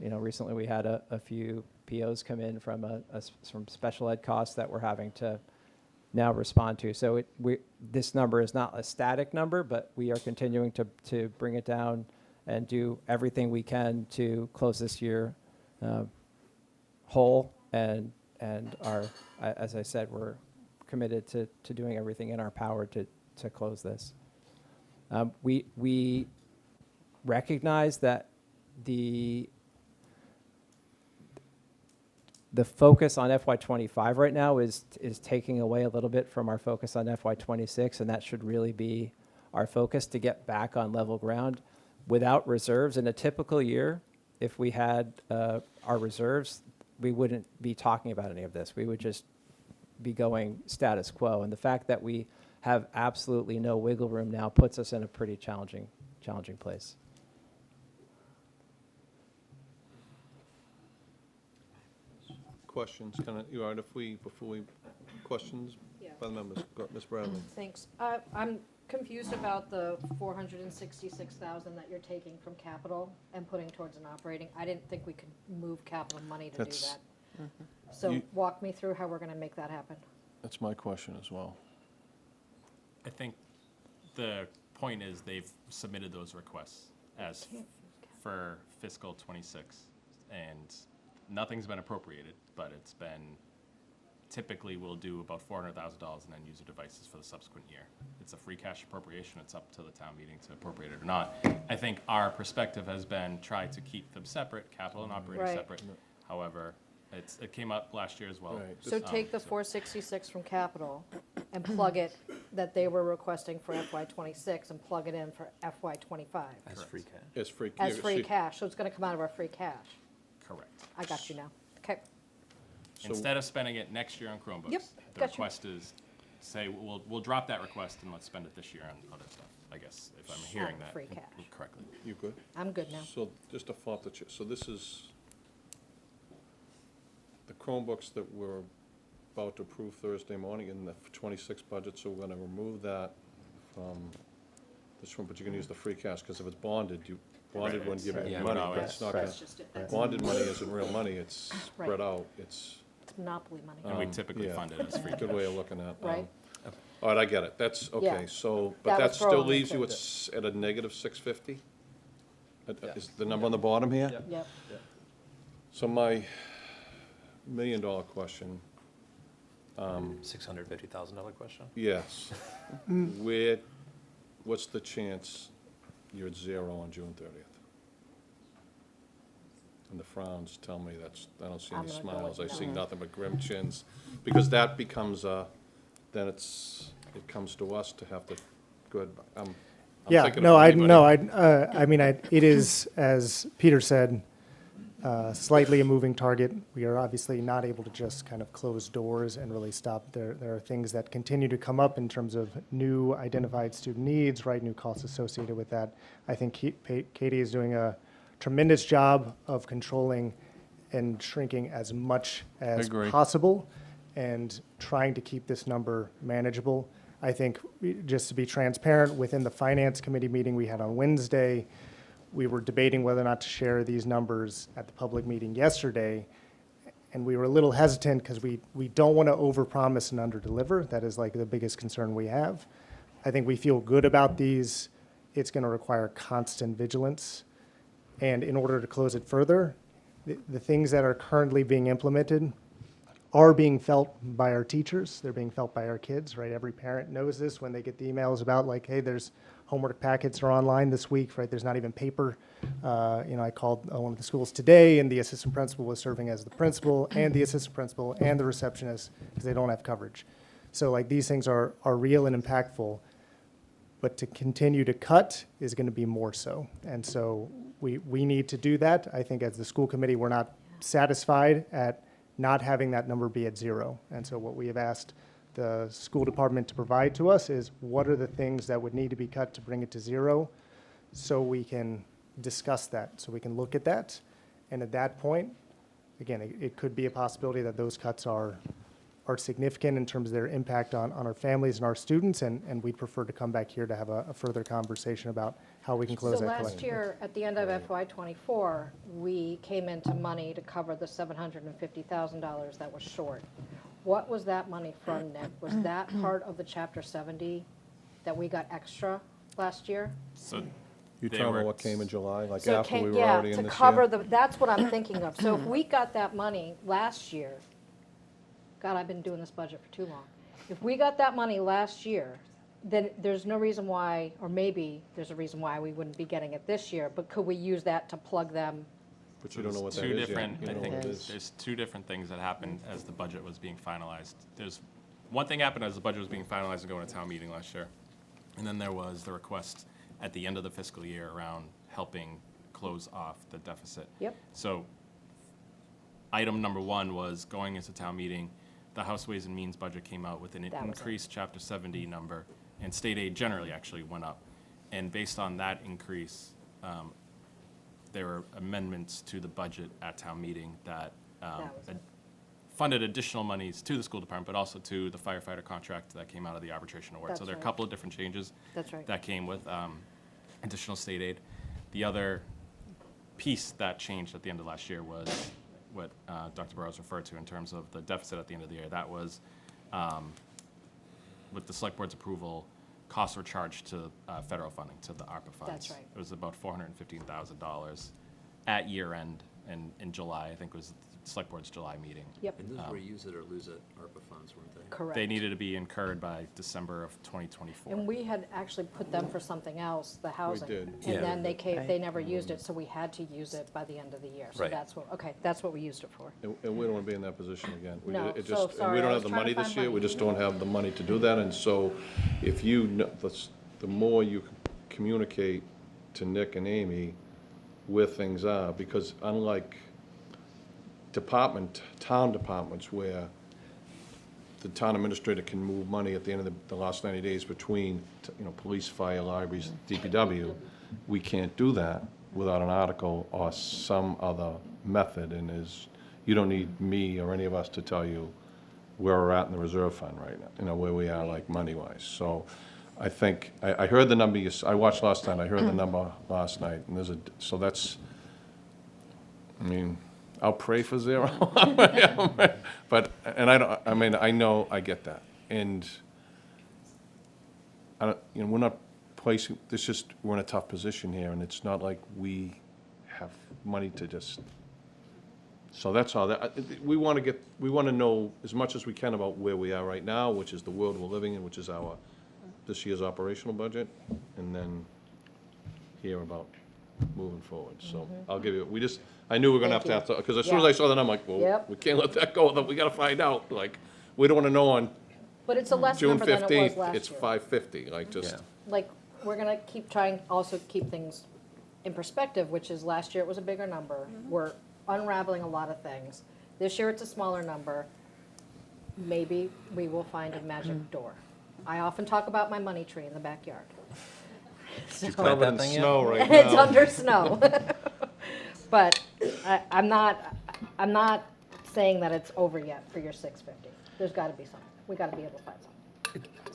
recently we had a few POs come in from some special ed costs that we're having to now respond to. So this number is not a static number, but we are continuing to bring it down and do everything we can to close this year whole. And as I said, we're committed to doing everything in our power to close this. We recognize that the focus on FY25 right now is taking away a little bit from our focus on FY26, and that should really be our focus to get back on level ground. Without reserves in a typical year, if we had our reserves, we wouldn't be talking about any of this. We would just be going status quo. And the fact that we have absolutely no wiggle room now puts us in a pretty challenging place. Questions? You all right before we questions by the members? Go, Ms. Bradley. Thanks. I'm confused about the $466,000 that you're taking from capital and putting towards an operating. I didn't think we could move capital money to do that. So walk me through how we're going to make that happen. That's my question as well. I think the point is they've submitted those requests as for fiscal 26, and nothing's been appropriated, but it's been typically will do about $400,000 in end user devices for the subsequent year. It's a free cash appropriation. It's up to the town meeting to appropriate it or not. I think our perspective has been try to keep them separate, capital and operating Right. separate. However, it came up last year as well. So take the 466 from capital and plug it, that they were requesting for FY '26, and plug it in for FY '25. As free cash. It's free. As you free see- cash, so it's gonna come out of our free cash. Correct. I got you now. Okay. Instead of spending it next year on Chromebooks, Yep, the gotcha. request is, say, we'll drop that request and let's spend it this year on other stuff, I guess, if I'm hearing that free cash. correctly. You good? I'm good now. So just to follow up the, so this is the Chromebooks that we're about to approve Thursday morning in the 26 budget, so we're gonna remove that from this one, but you're gonna use the free cash, because if it's bonded, bonded Right, wouldn't give it's- you yeah, money, no, but it's not it's- gonna, bonded money isn't real money, it's Right. spread out, it's. It's monopoly money. And we typically fund it as free Good way of looking at. Right. All right, I get it, that's, Yeah. okay, so, That but that was still throwing me leaves you at a negative 650? Is the number on the bottom here? Yep. So my million-dollar question, $650,000 question? yes, what's the chance you're at zero on June 30th? And the frowns tell me I don't see I'm any gonna go smiles, I with see no. nothing but grim chins, because that becomes, then it comes to us to have to, good, I'm Yeah, thinking no, of I, anybody. no, I mean, it is, as Peter said, slightly a moving target. We are obviously not able to just kind of close doors and really stop. There are things that continue to come up in terms of new identified student needs, right, new costs associated with that. I think Katie is doing a tremendous job of controlling and shrinking as much as agree. possible and trying to keep this number manageable. I think, just to be transparent, within the Finance Committee meeting we had on Wednesday, we were debating whether or not to share these numbers at the public meeting yesterday, and we were a little hesitant because we don't want to overpromise and underdeliver. That is like the biggest concern we have. I think we feel good about these. It's going to require constant vigilance. And in order to close it further, the things that are currently being implemented are being felt by our teachers. They're being felt by our kids, right? Every parent knows this when they get the emails about like, hey, there's homework packets are online this week, right? There's not even paper. I called one of the schools today, and the assistant principal was serving as the principal and the assistant principal and the receptionist because they don't have coverage. So like these things are real and impactful, but to continue to cut is going to be more so. And so we need to do that. I think as the school committee, we're not satisfied at not having that number be at zero. And so what we have asked the school department to provide to us is what are the things that would need to be cut to bring it to zero, so we can discuss that, so we can look at that. And at that point, again, it could be a possibility that those cuts are significant in terms of their impact on our families and our students, and we'd prefer to come back here to have a further conversation about how we can close So that last collection. year, at the end of FY '24, we came into money to cover the $750,000 that was short. What was that money from, Nick? Was that part of the Chapter 70 that we got extra last year? So You they talking were- about what came in July, like So it after came- we were already in to this cover year? the, that's what I'm thinking of. So if we got that money last year, God, I've been doing this budget for too long. If we got that money last year, then there's no reason why, or maybe there's a reason why we wouldn't be getting it this year, but could we use that to plug them? But you don't know what There's that two is yet. different- You I don't know think what it is. there's two different things that happened as the budget was being finalized. There's one thing happened as the budget was being finalized and going to town meeting last year. And then there was the request at the end of the fiscal year around helping close off the deficit. Yep. So item number one was going into town meeting, the House Ways and Means budget came out with an That was it. increased Chapter 70 number, and state aid generally actually went up. And based on that increase, there were amendments to the budget at town meeting that was it. funded additional monies to the school department, but also to the firefighter contract that came out of the arbitration award. So That's there are a right. couple of different changes That's right. that came with additional state aid. The other piece that changed at the end of last year was what Dr. Burrows referred to in terms of the deficit at the end of the year. That was, with the select board's approval, costs were charged to federal funding, to the ARPA funds. That's right. It was about $415,000 at year end, and in July, I think was Select Board's July meeting. Yep. And those were use it or lose it ARPA funds, weren't they? Correct. They needed to be incurred by December of 2024. And we had actually put them for something else, the housing. did. And Yeah. then they never used it, so we had to use it by the end of the year. So Right. that's what we used it for. And we don't want to be in that position again. No, It so just- and sorry, we I don't was have the trying to money this find year, money. we just don't have the money to do that, and so if you, the more you communicate to Nick and Amy where things are, because unlike town departments where the town administrator can move money at the end of the last 90 days between, police, fire, libraries, DPW, we can't do that without an article or some other method, and you don't need me or any of us to tell you where we're at in the reserve fund right now, where we are, like, money-wise. So I think, I heard the number, I watched last night, I heard the number last night, and so that's, I'll pray for zero. But, and I know, I get that. And, we're not placing, we're in a tough position here, and it's not like we have money to just, so that's all. We want to know as much as we can about where we are right now, which is the world we're living in, which is this year's operational budget, and then hear about moving forward. So I'll give you, I knew we were going to have to, because as soon as I saw that, I'm like, well, Yep. we can't let that go, we got to find out. Like, we don't want to know on But it's a less June number than it was 15th, last year. it's 550, like, just, Like, we're gonna also keep things in perspective, which is last year it was a bigger number. We're unraveling a lot of things. This year it's a smaller number. Maybe we will find a magic door. I often talk about my money tree in the backyard. So- it's covered in snow right now. It's under snow. But I'm not saying that it's over yet for your 650. There's gotta be something. We gotta be able to find something.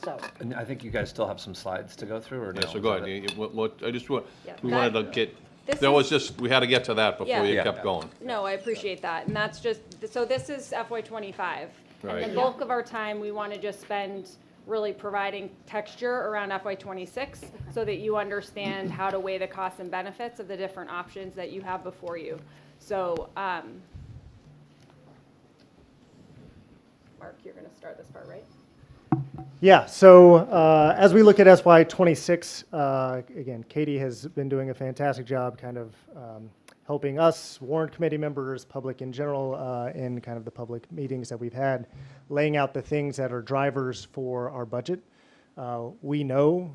So, And I think you guys still have some slides to go through, or no? Yeah, so Is go that ahead. it? We wanted to get, This there was is- just, we had to get to that before you Yeah. kept going. No, I appreciate that, and that's just, so this is FY '25. And Right. the bulk of our time, we want to just spend really providing texture around FY '26, so that you understand how to weigh the costs and benefits of the different options that you have before you. So, Mark, you're going to start this part, right? Yeah, so as we look at SY '26, again, Katie has been doing a fantastic job kind of helping us, warrant committee members, public in general, in kind of the public meetings that we've had, laying out the things that are drivers for our budget. We know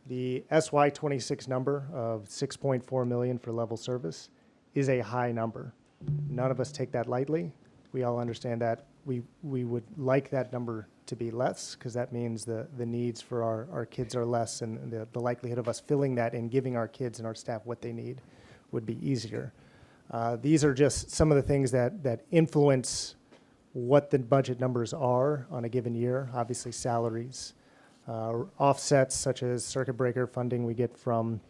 the SY '26 number of 6.4 million for level service is a high number. None of us take that lightly. We all understand that. We would like that number to be less, because that means the needs for our kids are less, and the likelihood of us filling that and giving our kids and our staff what they need would be easier. These are just some of the things that influence what the budget numbers are on a given year. Obviously, salaries, offsets such as circuit breaker funding we get from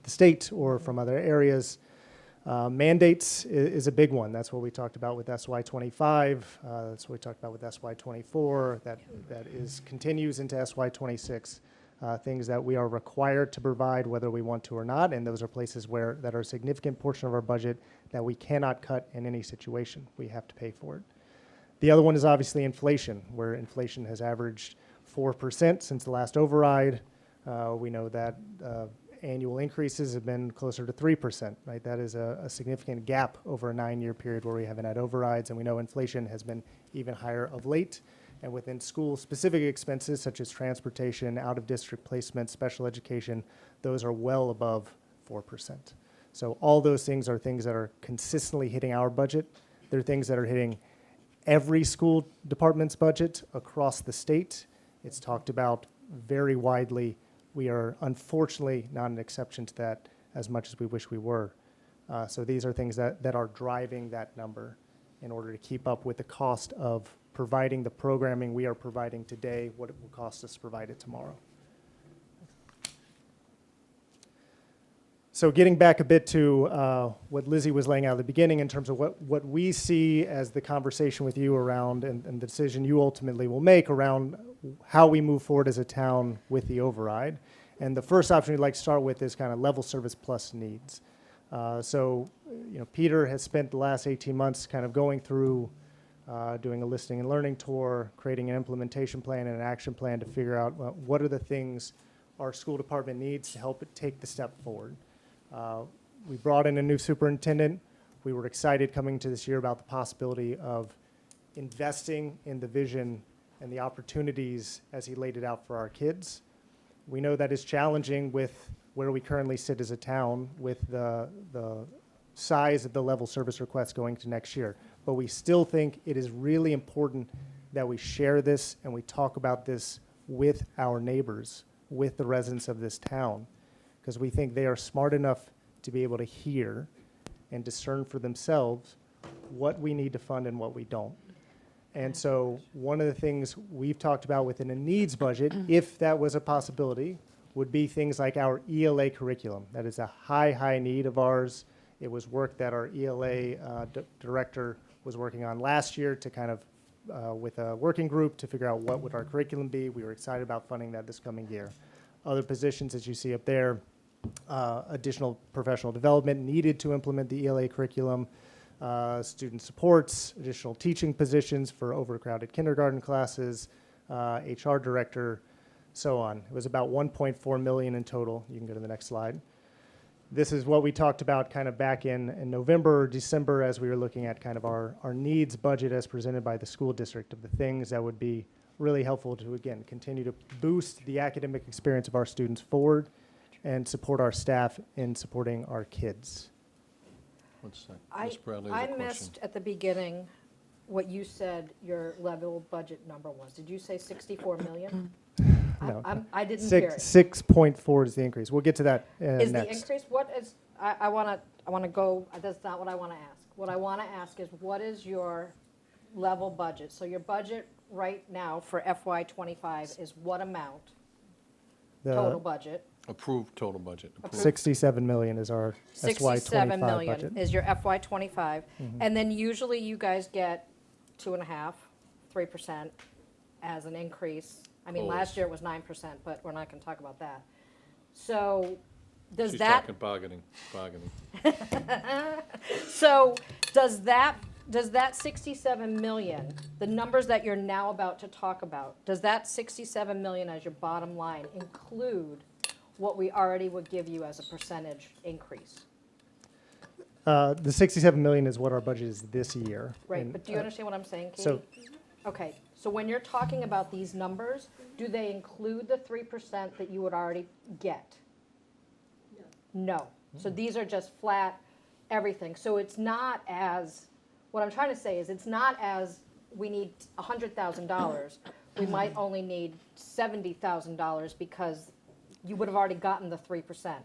the state or from other areas. Mandates is a big one. That's what we talked about with SY '25. That's what we talked about with SY '24. That continues into SY '26. Things that we are required to provide whether we want to or not, and those are places that are a significant portion of our budget that we cannot cut in any situation. We have to pay for it. The other one is obviously inflation, where inflation has averaged 4% since the last override. We know that annual increases have been closer to 3%, right? That is a significant gap over a 9-year period where we haven't had overrides, and we know inflation has been even higher of late. And within school-specific expenses such as transportation, out-of-district placement, special education, those are well above 4%. So all those things are things that are consistently hitting our budget. They're things that are hitting every school department's budget across the state. It's talked about very widely. We are unfortunately not an exception to that as much as we wish we were. So these are things that are driving that number in order to keep up with the cost of providing the programming we are providing today, what it will cost us to provide it tomorrow. So getting back a bit to what Lizzie was laying out at the beginning in terms of what we see as the conversation with you around and the decision you ultimately will make around how we move forward as a town with the override. And the first option we'd like to start with is kind of level service plus needs. So, Peter has spent the last 18 months kind of going through, doing a listening and learning tour, creating an implementation plan and an action plan to figure out what are the things our school department needs to help it take the step forward. We brought in a new superintendent. We were excited coming to this year about the possibility of investing in the vision and the opportunities as he laid it out for our kids. We know that is challenging with where we currently sit as a town with the size of the level service requests going to next year. But we still think it is really important that we share this and we talk about this with our neighbors, with the residents of this town, because we think they are smart enough to be able to hear and discern for themselves what we need to fund and what we don't. And so one of the things we've talked about within a needs budget, if that was a possibility, would be things like our ELA curriculum. That is a high need of ours. It was work that our ELA director was working on last year to kind of, with a working group, to figure out what would our curriculum be. We were excited about funding that this coming year. Other positions, as you see up there, additional professional development needed to implement the ELA curriculum, student supports, additional teaching positions for overcrowded kindergarten classes, HR director, so on. It was about 1.4 million in total. You can go to the next slide. This is what we talked about kind of back in November or December as we were looking at kind of our needs budget as presented by the school district of the things that would be really helpful to, again, continue to boost the academic experience of our students forward and support our staff in supporting our kids. One sec. I Ms. Bradley has a question. missed at the beginning what you said your level budget number was. Did you say 64 million? No. I didn't hear it. 6.4 is the increase. We'll get to that Is next. the increase, what is, I want to go, that's not what I want to ask. What I want to ask is, what is your level budget? So your budget right now for FY '25 is what amount? The Total budget? Approved total budget. Approved. 67 million is our SY 67 25 million budget. is your FY '25. And then usually you guys get 2.5%, 3% as an increase. I mean, last year it was 9%, but we're not going to talk about that. So does She's that? talking bargaining. So does that 67 million, the numbers that you're now about to talk about, does that 67 million as your bottom line include what we already would give you as a percentage increase? The 67 million is what our budget is this year. Right, And, but do you understand what I'm saying, Katie? so- Okay, so when you're talking about these numbers, do they include the 3% that you would already get? No. So these are just flat everything. So it's not as, what I'm trying to say is, it's not as we need $100,000. We might only need $70,000 because you would have already gotten the 3%.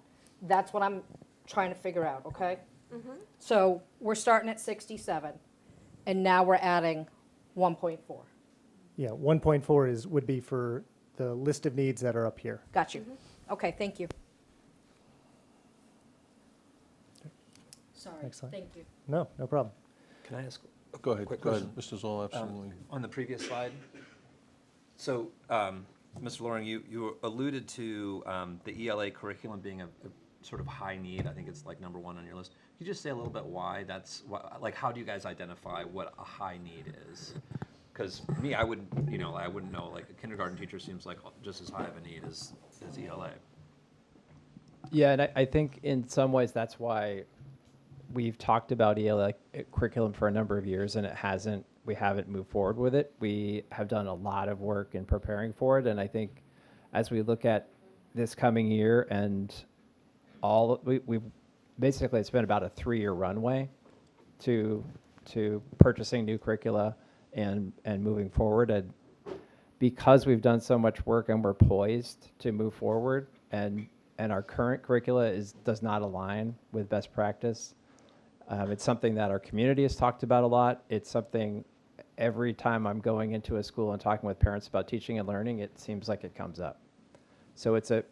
That's what I'm trying to figure out, okay? So we're starting at 67, and now we're adding 1.4. Yeah, 1.4 would be for the list of needs that are up here. Got you. Okay, thank you. Sorry, Next slide. thank you. No problem. Can I ask Go ahead, quick go ahead, question? Mr. Zoll, absolutely. On the previous slide, so, Mr. Loring, you alluded to the ELA curriculum being a sort of high need. I think it's like number one on your list. Could you just say a little bit why that's, like, how do you guys identify what a high need is? Because me, I wouldn't know, like, a kindergarten teacher seems like just as high of a need as ELA. Yeah, and I think in some ways that's why we've talked about ELA curriculum for a number of years, and we haven't moved forward with it. We have done a lot of work in preparing for it, and I think as we look at this coming year and we've basically, it's been about a 3-year runway to purchasing new curricula and moving forward. And because we've done so much work and we're poised to move forward, and our current curricula does not align with best practice. It's something that our community has talked about a lot. It's something every time I'm going into a school and talking with parents about teaching and learning, it seems like it comes up. So it's a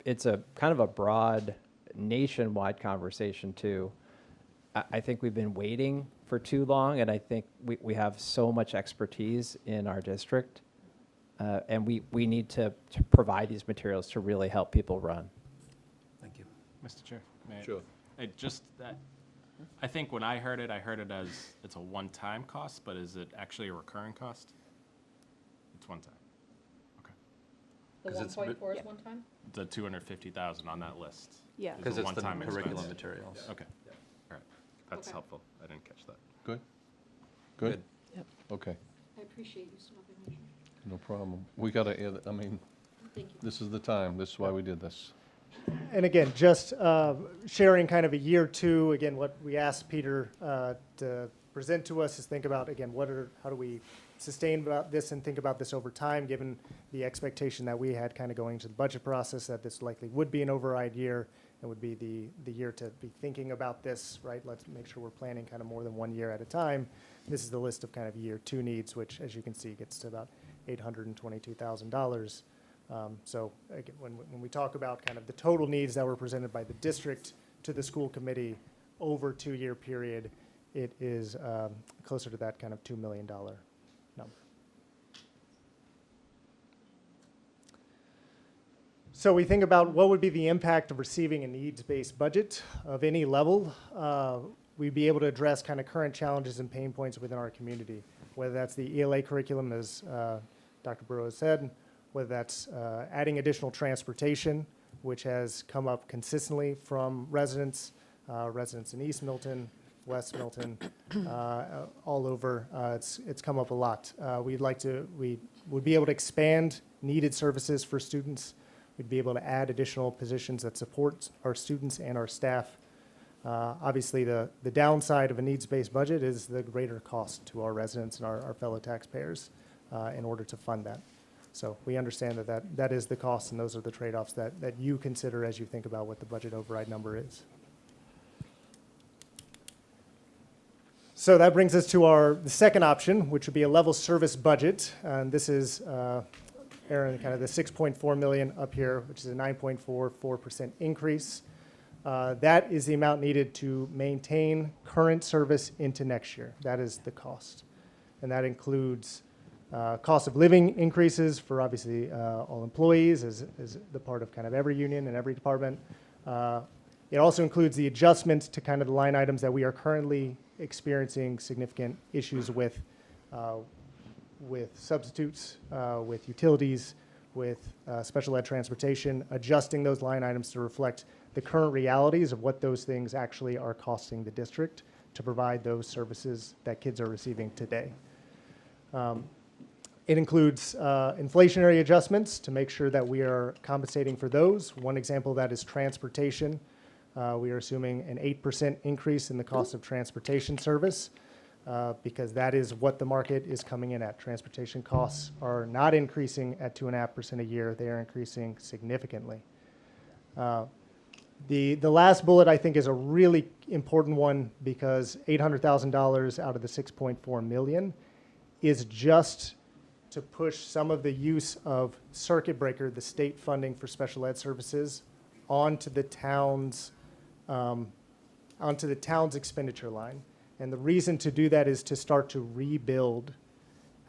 kind of a broad nationwide conversation too. I think we've been waiting for too long, and I think we have so much expertise in our district, and we need to provide these materials to really help people run. Thank you. Mr. Chair, may I? Sure. Just that, I think when I heard it as it's a one-time cost, but is it actually a recurring cost? It's one time. The 'Cause it's 1.4 is yeah. one time? The 250,000 on that list. Yeah. is a Because it's the one-time curriculum expense. materials. Okay, all right, that's Okay. helpful. I didn't catch that. Good? Good? Yep. Okay, I appreciate you stopping me. no problem. We gotta, I mean, Thank you. this is the time, this is why we did this. And again, just sharing kind of a year two, again, what we asked Peter to present to us is think about, again, how do we sustain about this and think about this over time, given the expectation that we had kind of going to the budget process, that this likely would be an override year and would be the year to be thinking about this, right? Let's make sure we're planning kind of more than 1 year at a time. This is the list of kind of year two needs, which, as you can see, gets to about $822,000. So again, when we talk about kind of the total needs that were presented by the district to the school committee over a 2-year period, it is closer to that kind of $2 million number. So we think about what would be the impact of receiving a needs-based budget of any level. We'd be able to address kind of current challenges and pain points within our community, whether that's the ELA curriculum, as Dr. Burrows said, whether that's adding additional transportation, which has come up consistently from residents in East Milton, West Milton, all over. It's come up a lot. We would be able to expand needed services for students. We'd be able to add additional positions that support our students and our staff. Obviously, the downside of a needs-based budget is the greater cost to our residents and our fellow taxpayers in order to fund that. So we understand that is the cost, and those are the trade-offs that you consider as you think about what the budget override number is. So that brings us to the second option, which would be a level service budget. And this is, Aaron, kind of the $6.4 million up here, which is a 9.44% increase. That is the amount needed to maintain current service into next year. That is the cost. And that includes cost of living increases for obviously all employees as the part of kind of every union and every department. It also includes the adjustments to kind of the line items that we are currently experiencing significant issues with substitutes, with utilities, with special ed transportation, adjusting those line items to reflect the current realities of what those things actually are costing the district to provide those services that kids are receiving today. It includes inflationary adjustments to make sure that we are compensating for those. One example of that is transportation. We are assuming an 8% increase in the cost of transportation service because that is what the market is coming in at. Transportation costs are not increasing at 2.5% a year. They are increasing significantly. The last bullet, I think, is a really important one because $800,000 out of the $6.4 million is just to push some of the use of circuit breaker, the state funding for special ed services, onto the town's expenditure line. And the reason to do that is to start to rebuild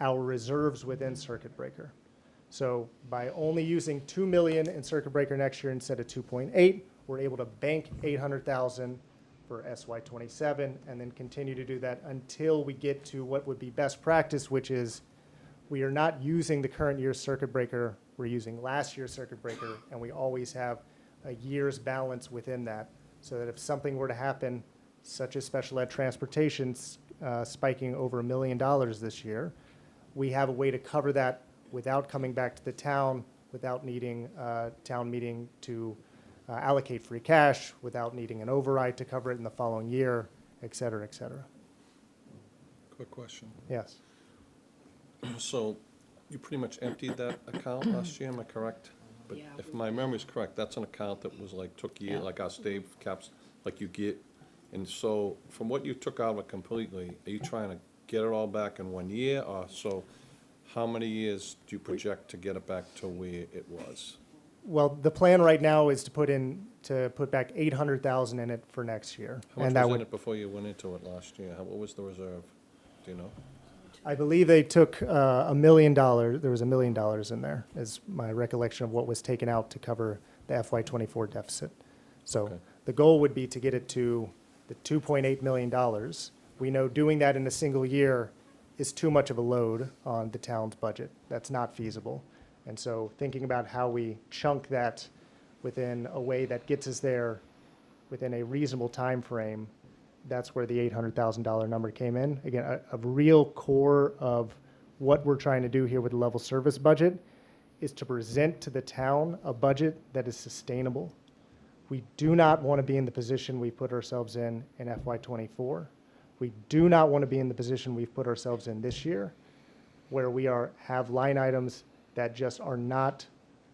our reserves within circuit breaker. So by only using $2 million in circuit breaker next year instead of 2.8, we're able to bank $800,000 for SY27 and then continue to do that until we get to what would be best practice, which is we are not using the current year's circuit breaker, we're using last year's circuit breaker, and we always have a year's balance within that, so that if something were to happen, such as special ed transportation spiking over $1 million this year, we have a way to cover that without coming back to the town, without needing town meeting to allocate free cash, without needing an override to cover it in the following year, et cetera, et cetera. Quick question. Yes. So you pretty much emptied that account last year, am I correct? But if my memory's correct, that's an account that was like, took years, like our stave caps, like you get. And so from what you took out of it completely, are you trying to get it all back in 1 year? Or so how many years do you project to get it back to where it was? Well, the plan right now is to put back $800,000 in it for next year. How much and that was in would, it before you went into it last year? What was the reserve? Do you know? I believe they took $1 million. There was $1 million in there, is my recollection of what was taken out to cover the FY24 deficit. So Okay. the goal would be to get it to the $2.8 million. We know doing that in a single year is too much of a load on the town's budget. That's not feasible. And so thinking about how we chunk that within a way that gets us there within a reasonable time frame, that's where the $800,000 number came in. Again, a real core of what we're trying to do here with the level service budget is to present to the town a budget that is sustainable. We do not want to be in the position we put ourselves in FY24. We do not want to be in the position we've put ourselves in this year, where we have line items that just are not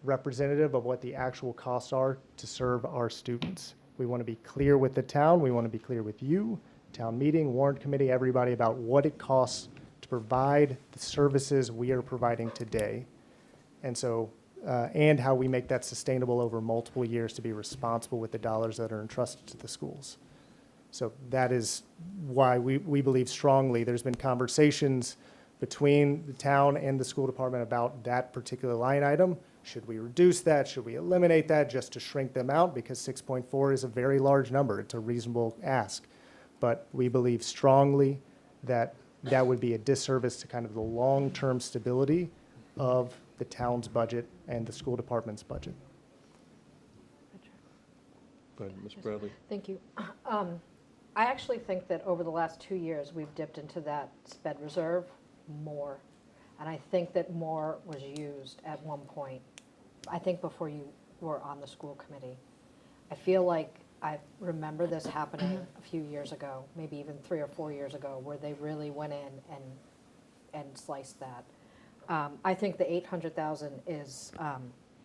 representative of what the actual costs are to serve our students. We want to be clear with the town. We want to be clear with you, town meeting, warrant committee, everybody about what it costs to provide the services we are providing today. And so, and how we make that sustainable over multiple years to be responsible with the dollars that are entrusted to the schools. So that is why we believe strongly there's been conversations between the town and the school department about that particular line item. Should we reduce that? Should we eliminate that just to shrink them out? Because 6.4 is a very large number. It's a reasonable ask. But we believe strongly that that would be a disservice to kind of the long-term stability of the town's budget and the school department's budget. Go ahead, Ms. Bradley. Thank you. I actually think that over the last 2 years, we've dipped into that sped reserve more. And I think that more was used at one point. I think before you were on the school committee. I feel like I remember this happening a few years ago, maybe even 3 or 4 years ago, where they really went in and sliced that. I think the 800,000 is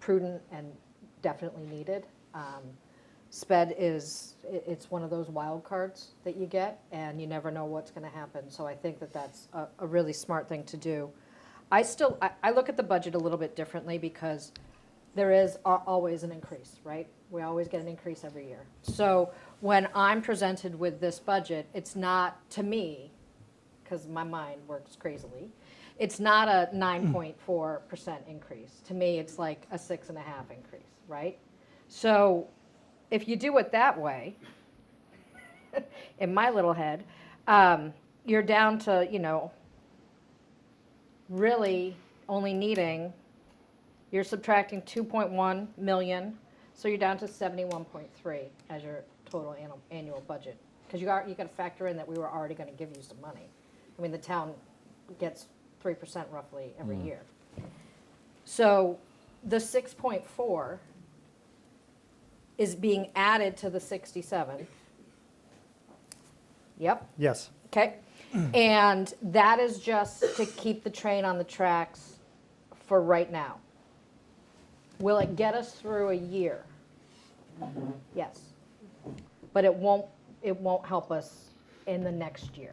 prudent and definitely needed. SPED it's one of those wild cards that you get, and you never know what's going to happen. So I think that that's a really smart thing to do. I look at the budget a little bit differently because there is always an increase, right? We always get an increase every year. So when I'm presented with this budget, it's not, to me, because my mind works crazily, it's not a 9.4% increase. To me, it's like a 6.5% increase, right? So if you do it that way, in my little head, you're down to, really only needing, you're subtracting 2.1 million, so you're down to 71.3 as your total annual budget. Because you got to factor in that we were already going to give you some money. I mean, the town gets 3% roughly every year. So the 6.4 is being added to the 67. Yep. Yes. Okay. And that is just to keep the train on the tracks for right now. Will it get us through a year? Yes. But it won't help us in the next year.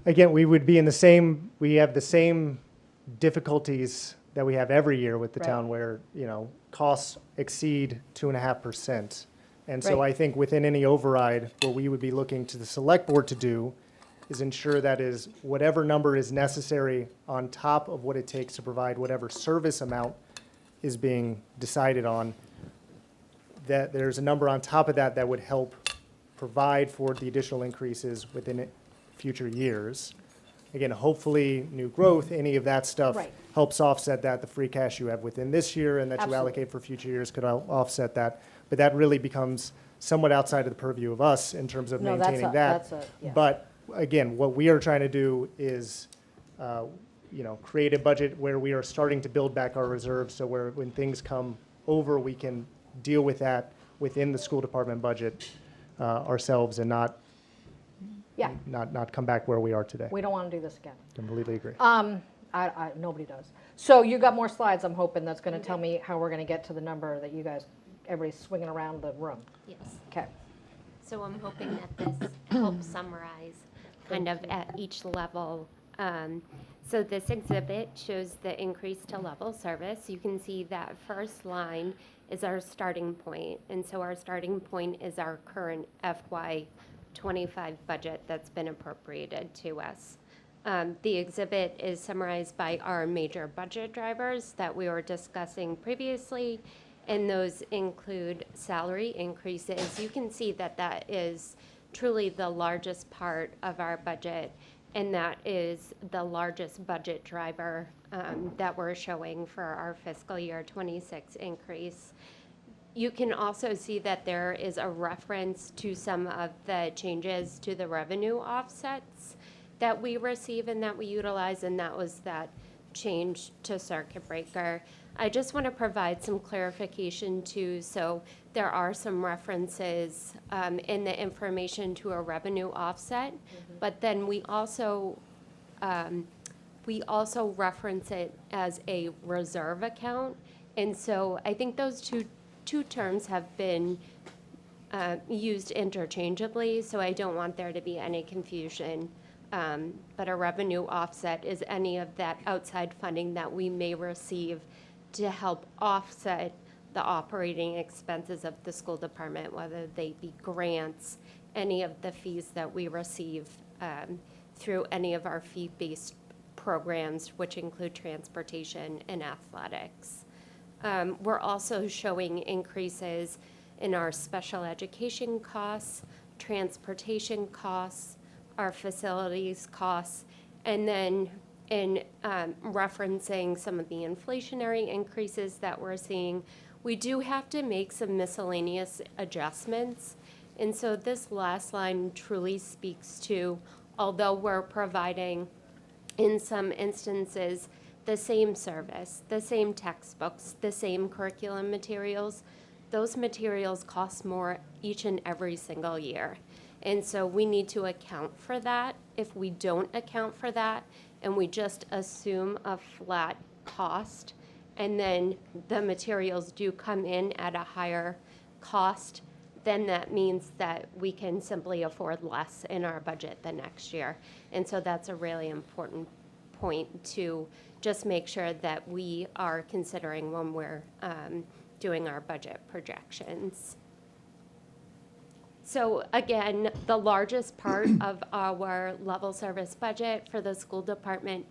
Again, we have the same difficulties that we have every year with the Right. town where, costs exceed 2.5%. And so Right. I think within any override, what we would be looking to the select board to do is ensure that is whatever number is necessary on top of what it takes to provide whatever service amount is being decided on, that there's a number on top of that that would help provide for the additional increases within future years. Again, hopefully, new growth, any of that stuff Right. helps offset that. The free cash you have within this year and that you Absolutely. allocate for future years could offset that. But that really becomes somewhat outside of the purview of us in terms of No, that's maintaining a- that. that's a- yeah. But again, what we are trying to do is, create a budget where we are starting to build back our reserves, so where when things come over, we can deal with that within the school department budget ourselves and not Yeah. not come back where we are today. We don't want to do this again. Completely agree. Nobody does. So you got more slides, I'm hoping, that's going to tell me how we're going to get to the number that you guys, everybody's swinging around the room. Yes. Okay. So I'm hoping that this helps summarize kind of at each level. So this exhibit shows the increase to level service. You can see that first line is our starting point. And so our starting point is our current FY25 budget that's been appropriated to us. The exhibit is summarized by our major budget drivers that we were discussing previously. and those include salary increases. You can see that that is truly the largest part of our budget, and that is the largest budget driver that we're showing for our fiscal year 26 increase. You can also see that there is a reference to some of the changes to the revenue offsets that we receive and that we utilize, and that was that change to circuit breaker. I just want to provide some clarification too. So there are some references in the information to a revenue offset, but then we also reference it as a reserve account. And so I think those two terms have been used interchangeably, so I don't want there to be any confusion. But a revenue offset is any of that outside funding that we may receive to help offset the operating expenses of the school department, whether they be grants, any of the fees that we receive through any of our fee-based programs, which include transportation and athletics. We're also showing increases in our special education costs, transportation costs, our facilities costs, and then in referencing some of the inflationary increases that we're seeing, we do have to make some miscellaneous adjustments. And so this last line truly speaks to, although we're providing, in some instances, the same service, the same textbooks, the same curriculum materials, those materials cost more each and every single year. And so we need to account for that. If we don't account for that and we just assume a flat cost, and then the materials do come in at a higher cost, then that means that we can simply afford less in our budget the next year. And so that's a really important point to just make sure that we are considering when we're doing our budget projections. So again, the largest part of our level service budget for the school department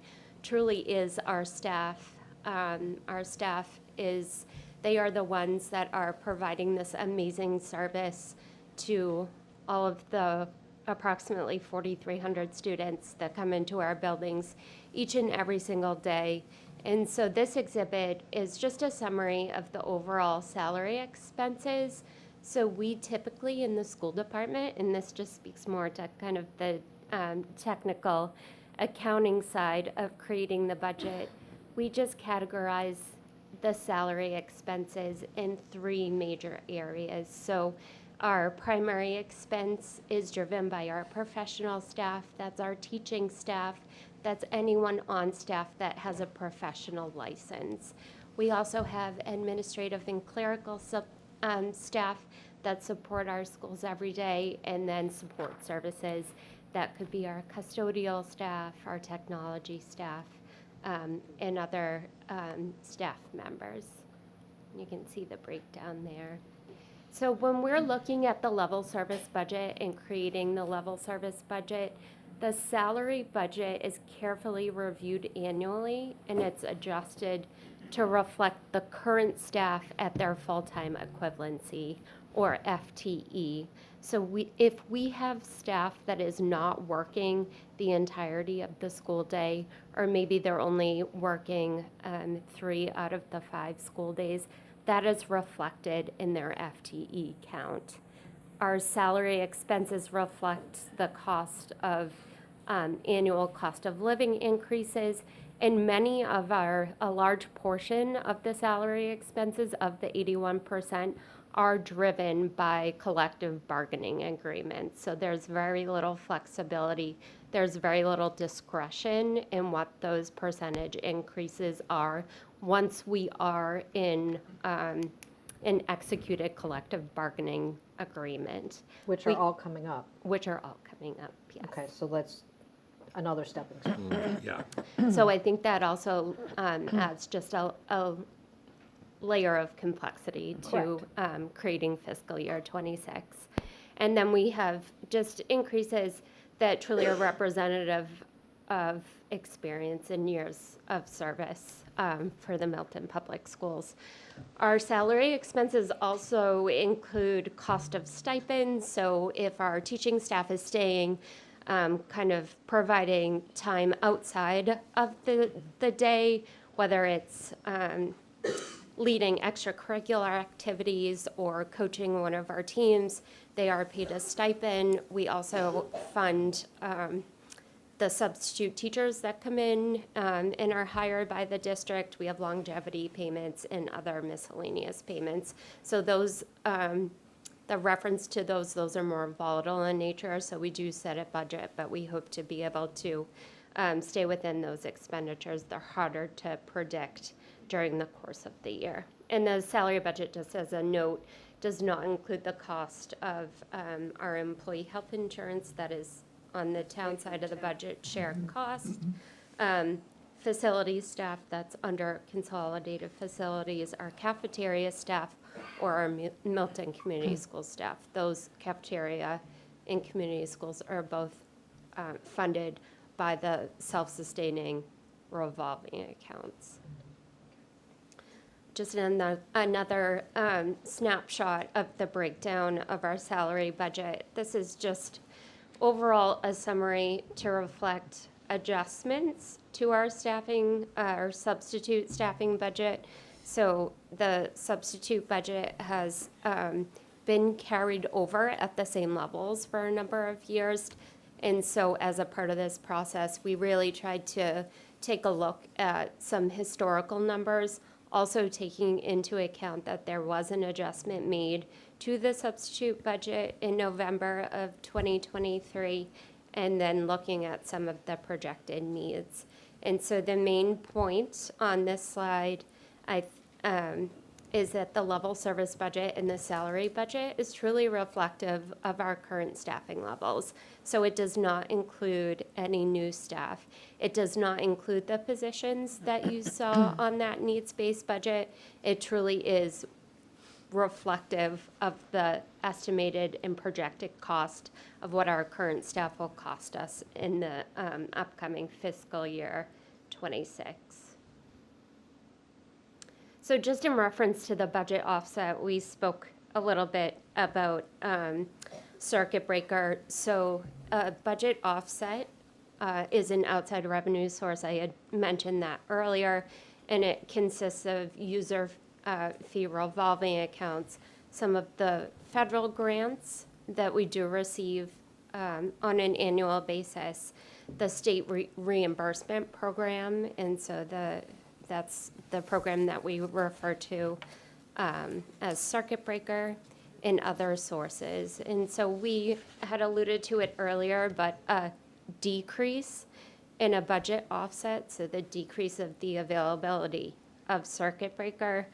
truly is our staff. Our staff they are the ones that are providing this amazing service to all of the approximately 4,300 students that come into our buildings each and every single day. And so this exhibit is just a summary of the overall salary expenses. So we typically in the school department, and this just speaks more to kind of the technical accounting side of creating the budget, we just categorize the salary expenses in three major areas. So our primary expense is driven by our professional staff. That's our teaching staff. That's anyone on staff that has a professional license. We also have administrative and clerical staff that support our schools every day, and then support services. That could be our custodial staff, our technology staff, and other staff members. You can see the breakdown there. So when we're looking at the level service budget and creating the level service budget, the salary budget is carefully reviewed annually, and it's adjusted to reflect the current staff at their full-time equivalency, or FTE. So if we have staff that is not working the entirety of the school day, or maybe they're only working 3 out of the 5 school days, that is reflected in their FTE count. Our salary expenses reflect the cost of annual cost of living increases, and a large portion of the salary expenses of the 81% are driven by collective bargaining agreements. So there's very little flexibility. There's very little discretion in what those percentage increases are once we are in an executed collective bargaining agreement. Which are all coming up. Which are all coming up, yes. Okay, so that's another stepping stone. Yeah. So I think that also adds just a layer of complexity to creating fiscal year 26. And then we have just increases that truly are representative of experience and years of service for the Milton Public Schools. Our salary expenses also include cost of stipends, so if our teaching staff is staying, kind of providing time outside of the day, whether it's leading extracurricular activities or coaching one of our teams, they are paid a stipend. We also fund the substitute teachers that come in and are hired by the district. We have longevity payments and other miscellaneous payments. So those, the reference to those are more volatile in nature, so we do set a budget, but we hope to be able to stay within those expenditures. They're harder to predict during the course of the year. And the salary budget, just as a note, does not include the cost of our employee health insurance that is on the town side of the budget share cost. Facility staff, that's under consolidated facilities, our cafeteria staff, or our Milton Community School staff. Those cafeteria and community schools are both funded by the self-sustaining revolving accounts. Just another snapshot of the breakdown of our salary budget. This is just overall a summary to reflect adjustments to our staffing, our substitute staffing budget. So the substitute budget has been carried over at the same levels for a number of years. And so as a part of this process, we really tried to take a look at some historical numbers, also taking into account that there was an adjustment made to the substitute budget in November of 2023, and then looking at some of the projected needs. And so the main point on this slide is that the level service budget and the salary budget is truly reflective of our current staffing levels. So it does not include any new staff. It does not include the positions that you saw on that needs-based budget. It truly is reflective of the estimated and projected cost of what our current staff will cost us in the upcoming fiscal year 26. So just in reference to the budget offset, we spoke a little bit about circuit breaker. So budget offset is an outside revenue source. I had mentioned that earlier, and it consists of user fee revolving accounts, some of the federal grants that we do receive on an annual basis, the state reimbursement program, and so that's the program that we refer to as circuit breaker, and other sources. And so we had alluded to it earlier, but a decrease in a budget offset, so the decrease of the availability of circuit breaker,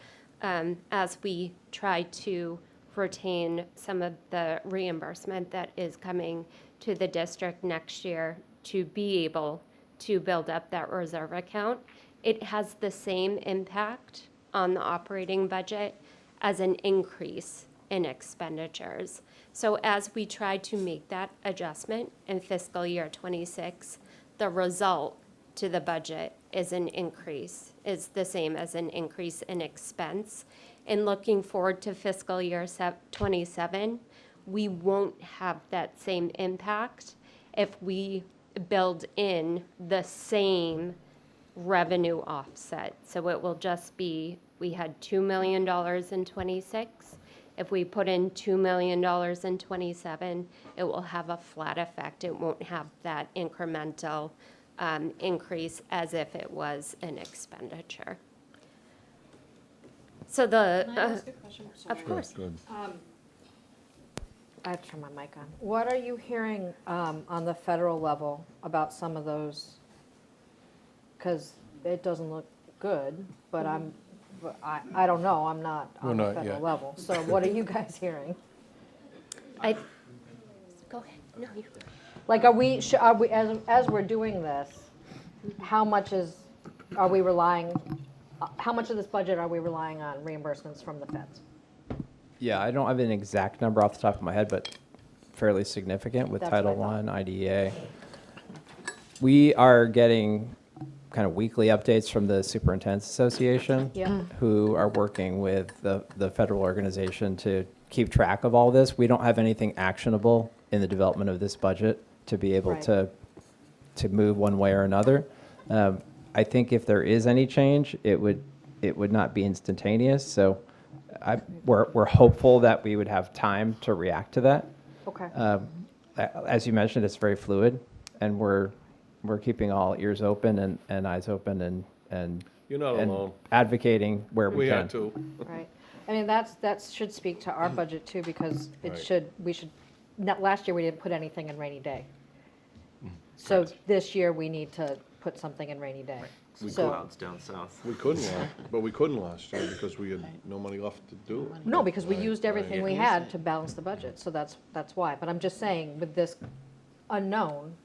as we try to retain some of the reimbursement that is coming to the district next year to be able to build up that reserve account. It has the same impact on the operating budget as an increase in expenditures. So as we try to make that adjustment in fiscal year 26, the result to the budget is an increase, is the same as an increase in expense. And looking forward to fiscal year 27, we won't have that same impact if we build in the same revenue offset. So it will just be, we had $2 million in 26. If we put in $2 million in 27, it will have a flat effect. It won't have that incremental increase as if it was an expenditure. So the, Can I ask a question? of course. I have to turn my mic on. What are you hearing on the federal level about some of those? Because it doesn't look good, but I don't know, I'm not on the federal level. So what are you guys hearing? Go ahead. No, you. Like, are we, as we're doing this, how much are we relying, how much of this budget are we relying on reimbursements from the feds? Yeah, I don't have an exact number off the top of my head, but fairly significant with That's what I Title I, IDEA. We are getting kind of weekly updates from the Superintendent's Association, Yeah. who are working with the federal organization to keep track of all this. We don't have anything actionable in the development of this budget to be able Right. to move one way or another. I think if there is any change, it would not be instantaneous. So we're hopeful that we would have time to react to that. Okay. As you mentioned, it's very fluid, and we're keeping all ears open and eyes open and You're not and alone. advocating where we We can. had to. Right. I mean, that should speak to our budget too, because Right. last year we didn't put anything in rainy day. So this year we need to put something in rainy day. So, Clouds down south. We couldn't but we couldn't last year because we had no money left to do it. no, because we Right, used everything right. we had to balance the budget, so that's why. But I'm just saying, with this unknown,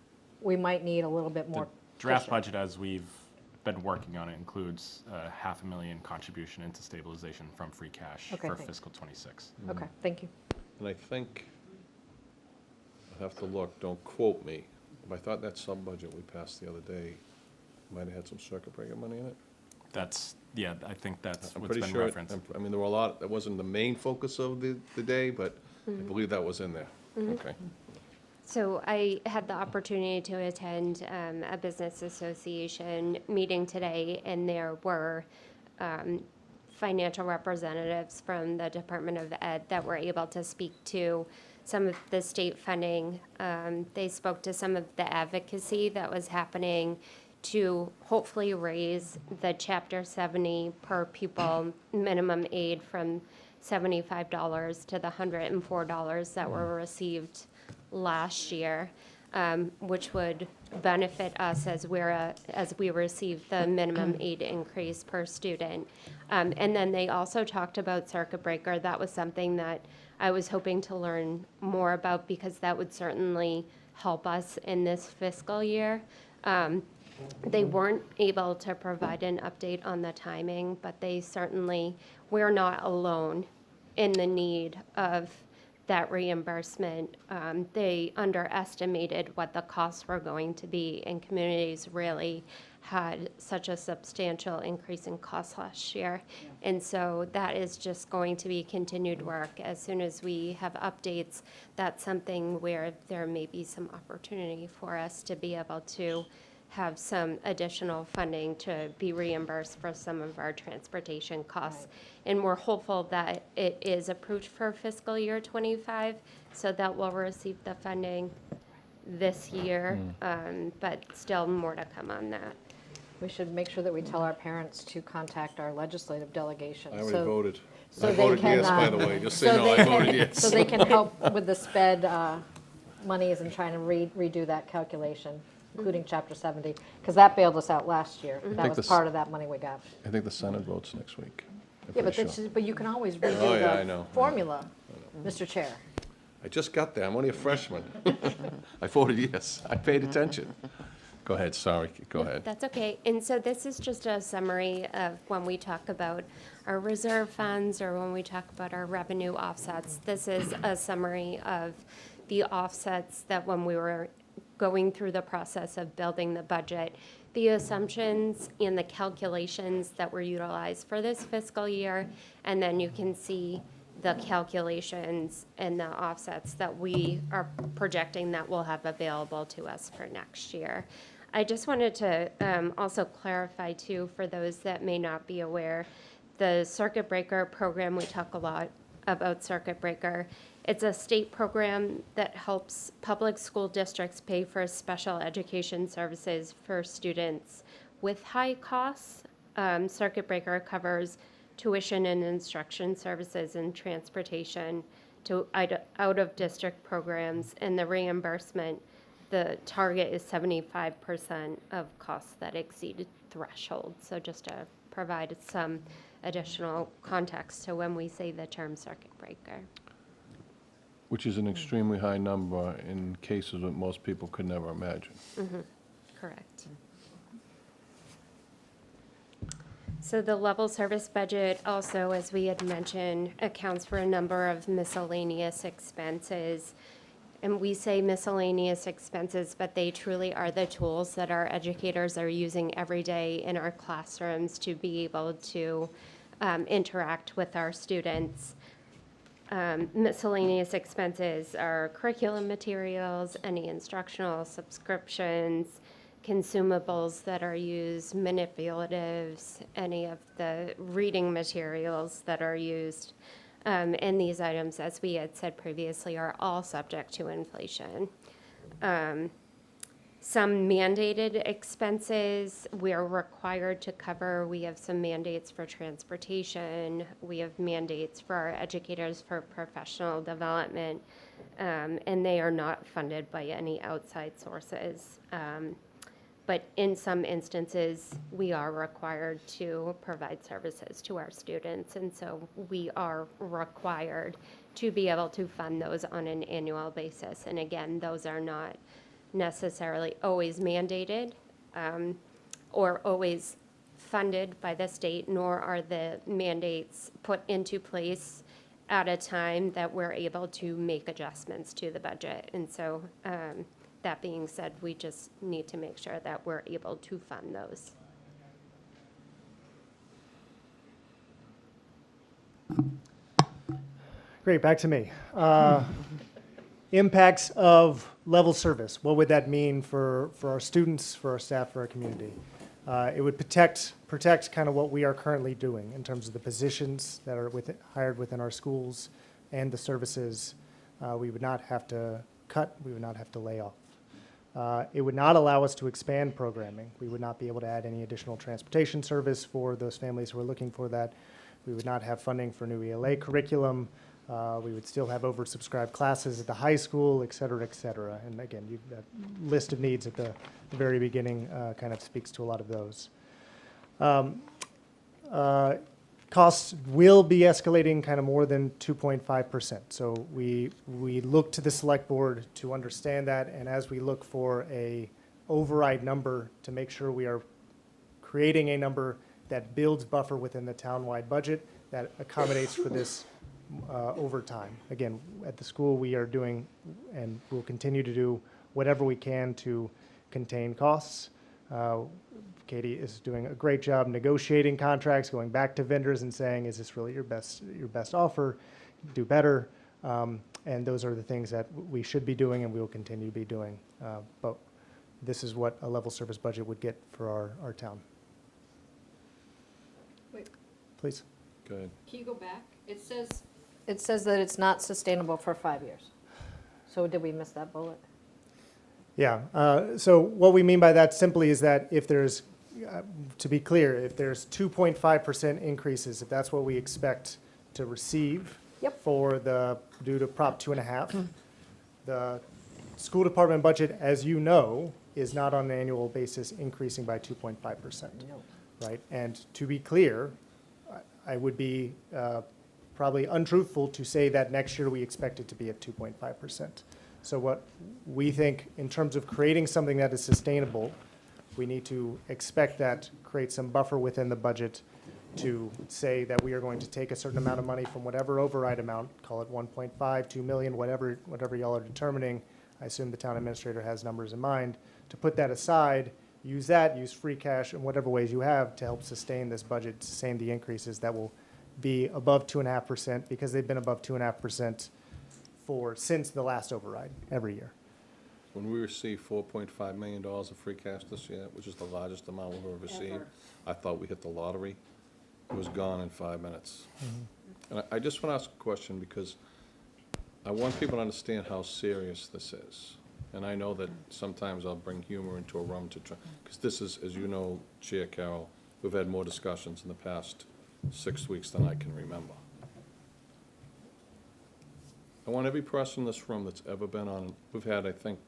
we might need a little bit more. Draft cushion. budget, as we've been working on it, includes a $500,000 contribution into stabilization from free cash Okay, for thank you. fiscal '26. Okay, thank you. And I think, I have to look, don't quote me, but I thought that sub-budget we passed the other day might have had some circuit breaker money in it. I think that's I'm what's pretty been sure, referenced. I mean, there were a lot, that wasn't the main focus of the day, but I believe that was in there. Okay. So I had the opportunity to attend a business association meeting today, and there were financial representatives from the Department of Ed that were able to speak to some of the state funding. They spoke to some of the advocacy that was happening to hopefully raise the Chapter 70 per pupil minimum aid from $75 to the $104 that were received last year, which would benefit us as we receive the minimum aid increase per student. And then they also talked about circuit breaker. That was something that I was hoping to learn more about, because that would certainly help us in this fiscal year. They weren't able to provide an update on the timing, but we're not alone in the need of that reimbursement. They underestimated what the costs were going to be, and communities really had such a substantial increase in costs last year. And so that is just going to be continued work. As soon as we have updates, that's something where there may be some opportunity for us to be able to have some additional funding to be reimbursed for some of our transportation costs. And we're hopeful that it is approved for fiscal year '25, so that we'll receive the funding this year, but still more to come on that. We should make sure that we tell our parents to contact our legislative delegation. I already voted. So I they voted can, yes, by the way, just so you know, I voted yes. So they can help with the sped monies and trying to redo that calculation, including Chapter 70, because that bailed us out last year. I That think was this- part of that money we got. I think the Senate votes next week. I'm Yeah, but pretty that's, sure. but you can always Oh, redo yeah, I the know. formula, Mr. Chair. I just got there, I'm only a freshman. I voted yes, I paid attention. Go ahead, sorry, go ahead. That's okay. And so this is just a summary of when we talk about our reserve funds or when we talk about our revenue offsets. This is a summary of the offsets that when we were going through the process of building the budget, the assumptions and the calculations that were utilized for this fiscal year. And then you can see the calculations and the offsets that we are projecting that we'll have available to us for next year. I just wanted to also clarify too, for those that may not be aware, the circuit breaker program, we talk a lot about circuit breaker. It's a state program that helps public school districts pay for special education services for students with high costs. Circuit breaker covers tuition and instruction services and transportation to out-of-district programs, and the reimbursement, the target is 75% of costs that exceed threshold. So just to provide some additional context to when we say the term circuit breaker. Which is an extremely high number in cases that most people could never imagine. Correct. So the level service budget also, as we had mentioned, accounts for a number of miscellaneous expenses. And we say miscellaneous expenses, but they truly are the tools that our educators are using every day in our classrooms to be able to interact with our students. Miscellaneous expenses are curriculum materials, any instructional subscriptions, consumables that are used, manipulatives, any of the reading materials that are used. And these items, as we had said previously, are all subject to inflation. Some mandated expenses we're required to cover. We have some mandates for transportation. We have mandates for our educators for professional development, and they are not funded by any outside sources. But in some instances, we are required to provide services to our students, and so we are required to be able to fund those on an annual basis. And again, those are not necessarily always mandated or always funded by the state, nor are the mandates put into place at a time that we're able to make adjustments to the budget. And so that being said, we just need to make sure that we're able to fund those. Great, back to me. Impacts of level service. What would that mean for our students, for our staff, for our community? It would protect kind of what we are currently doing in terms of the positions that are hired within our schools and the services. We would not have to cut, we would not have to lay off. It would not allow us to expand programming. We would not be able to add any additional transportation service for those families who are looking for that. We would not have funding for new ELA curriculum. We would still have oversubscribed classes at the high school, et cetera, et cetera. And again, that list of needs at the very beginning kind of speaks to a lot of those. Costs will be escalating kind of more than 2.5%. So we look to the select board to understand that, and as we look for a override number to make sure we are creating a number that builds buffer within the town-wide budget that accommodates for this over time. Again, at the school we are doing and will continue to do whatever we can to contain costs. Katie is doing a great job negotiating contracts, going back to vendors and saying, is this really your best offer? Do better. And those are the things that we should be doing and we will continue to be doing. But this is what a level service budget would get for our town. Wait, Please. Go ahead. can you go back? It says that it's not sustainable for 5 years. So did we miss that bullet? Yeah, so what we mean by that simply is that if there's, to be clear, if there's 2.5% increases, if that's what we expect to receive for due to Prop 2.5, the school department budget, as you know, is not on an annual basis increasing by 2.5%, right? And to be clear, I would be probably untruthful to say that next year we expect it to be at 2.5%. So what we think in terms of creating something that is sustainable, we need to expect that, create some buffer within the budget to say that we are going to take a certain amount of money from whatever override amount, call it 1.5, 2 million, whatever y'all are determining. I assume the town administrator has numbers in mind, to put that aside, use free cash in whatever ways you have to help sustain this budget, sustain the increases that will be above 2.5% because they've been above 2.5% since the last override every year. When we received $4.5 million of free cash this year, which is the largest amount we've ever received, I thought we hit the lottery. It was gone in 5 minutes. And I just want to ask a question because I want people to understand how serious this is. And I know that sometimes I'll bring humor into a room to try, because this is, as you know, Chair Carroll, we've had more discussions in the past 6 weeks than I can remember. I want every person in this room that's ever been on, we've had, I think,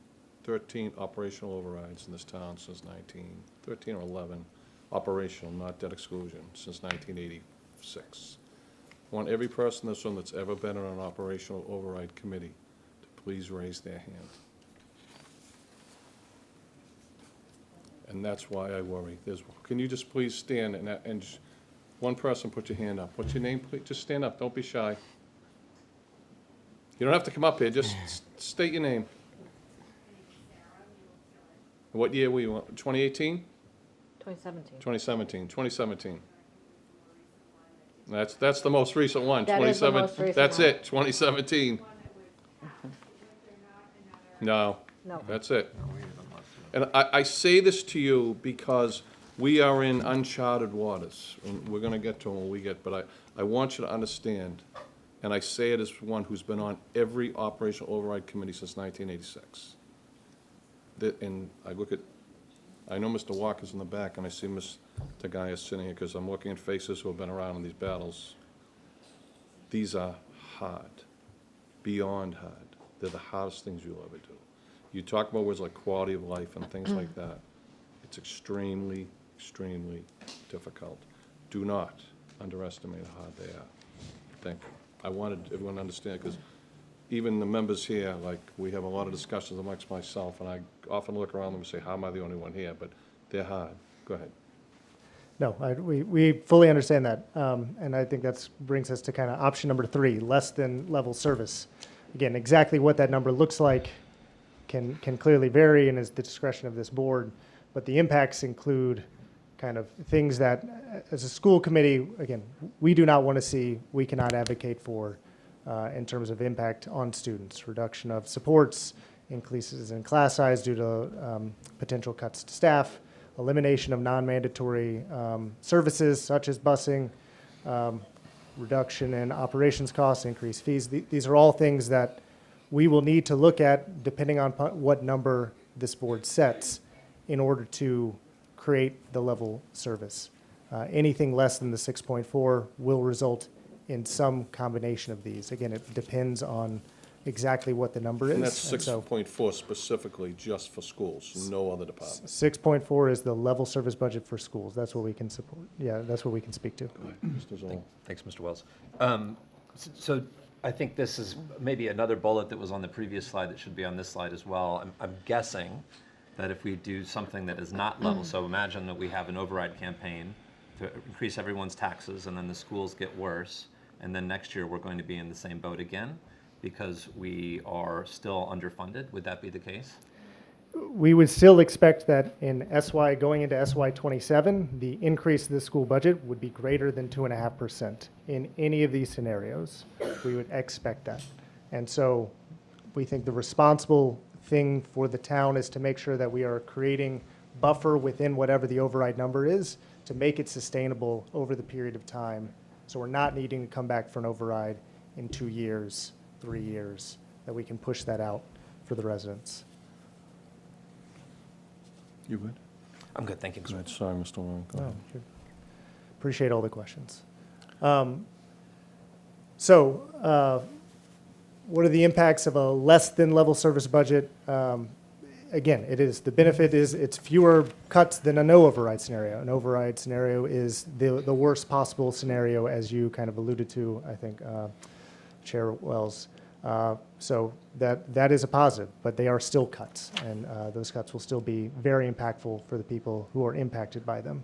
13 operational overrides in this town since 13 or 11, operational, not debt exclusion, since 1986. I want every person in this room that's ever been on an operational override committee to please raise their hand. And that's why I worry. Can you just please stand and one person put your hand up. What's your name, please? Just stand up, don't be shy. You don't have to come up here, just state your name. What year were you on, 2018? 2017. 2017. That's the most recent one, That is the 27. most recent That's one. it, 2017. No. No. That's it. And I say this to you because we are in uncharted waters, and we're gonna get to them when we get, but I want you to understand, and I say it as one who's been on every operational override committee since 1986. And I know Mr. Walker's in the back, and I see Mr. Guy is sitting here, because I'm looking at faces who have been around in these battles. These are hard, beyond hard. They're the hardest things you'll ever do. You talk about words like quality of life and things like that. It's extremely, extremely difficult. Do not underestimate how hard they are. Thank you. I wanted everyone to understand, because even the members here, like, we have a lot of discussions amongst myself, and I often look around them and say, how am I the only one here? But they're hard. Go ahead. No, we fully understand that. And I think that brings us to kind of option number 3, less than level service. Again, exactly what that number looks like can clearly vary and is the discretion of this board. But the impacts include kind of things that, as a school committee, again, we do not want to see, we cannot advocate for in terms of impact on students, reduction of supports, increases in class size due to potential cuts to staff, elimination of non-mandatory services such as busing, reduction in operations costs, increased fees. These are all things that we will need to look at depending on what number this board sets in order to create the level service. Anything less than the 6.4 will result in some combination of these. Again, it depends on exactly what the number is. And that's And so 6.4 specifically just for schools, no other department. 6.4 is the level service budget for schools. That's what we can support. Yeah, that's what we can speak to. Mr. Zoll. Thanks, Mr. Wells. So I think this is maybe another bullet that was on the previous slide that should be on this slide as well. I'm guessing that if we do something that is not level, so imagine that we have an override campaign to increase everyone's taxes, and then the schools get worse, and then next year we're going to be in the same boat again because we are still underfunded. Would that be the case? We would still expect that in SY, going into SY 27, the increase of the school budget would be greater than 2.5% in any of these scenarios. We would expect that. And so we think the responsible thing for the town is to make sure that we are creating buffer within whatever the override number is to make it sustainable over the period of time. So we're not needing to come back for an override in 2 years, 3 years, that we can push that out for the residents. You good? I'm good, thank you. Go ahead. Sorry, Mr. Warren. Go ahead. Sure. Appreciate all the questions. What are the impacts of a less than level service budget? Again, the benefit is it's fewer cuts than a no override scenario. An override scenario is the worst possible scenario, as you kind of alluded to, I think, Chair Wells. So that is a positive, but they are still cuts, and those cuts will still be very impactful for the people who are impacted by them.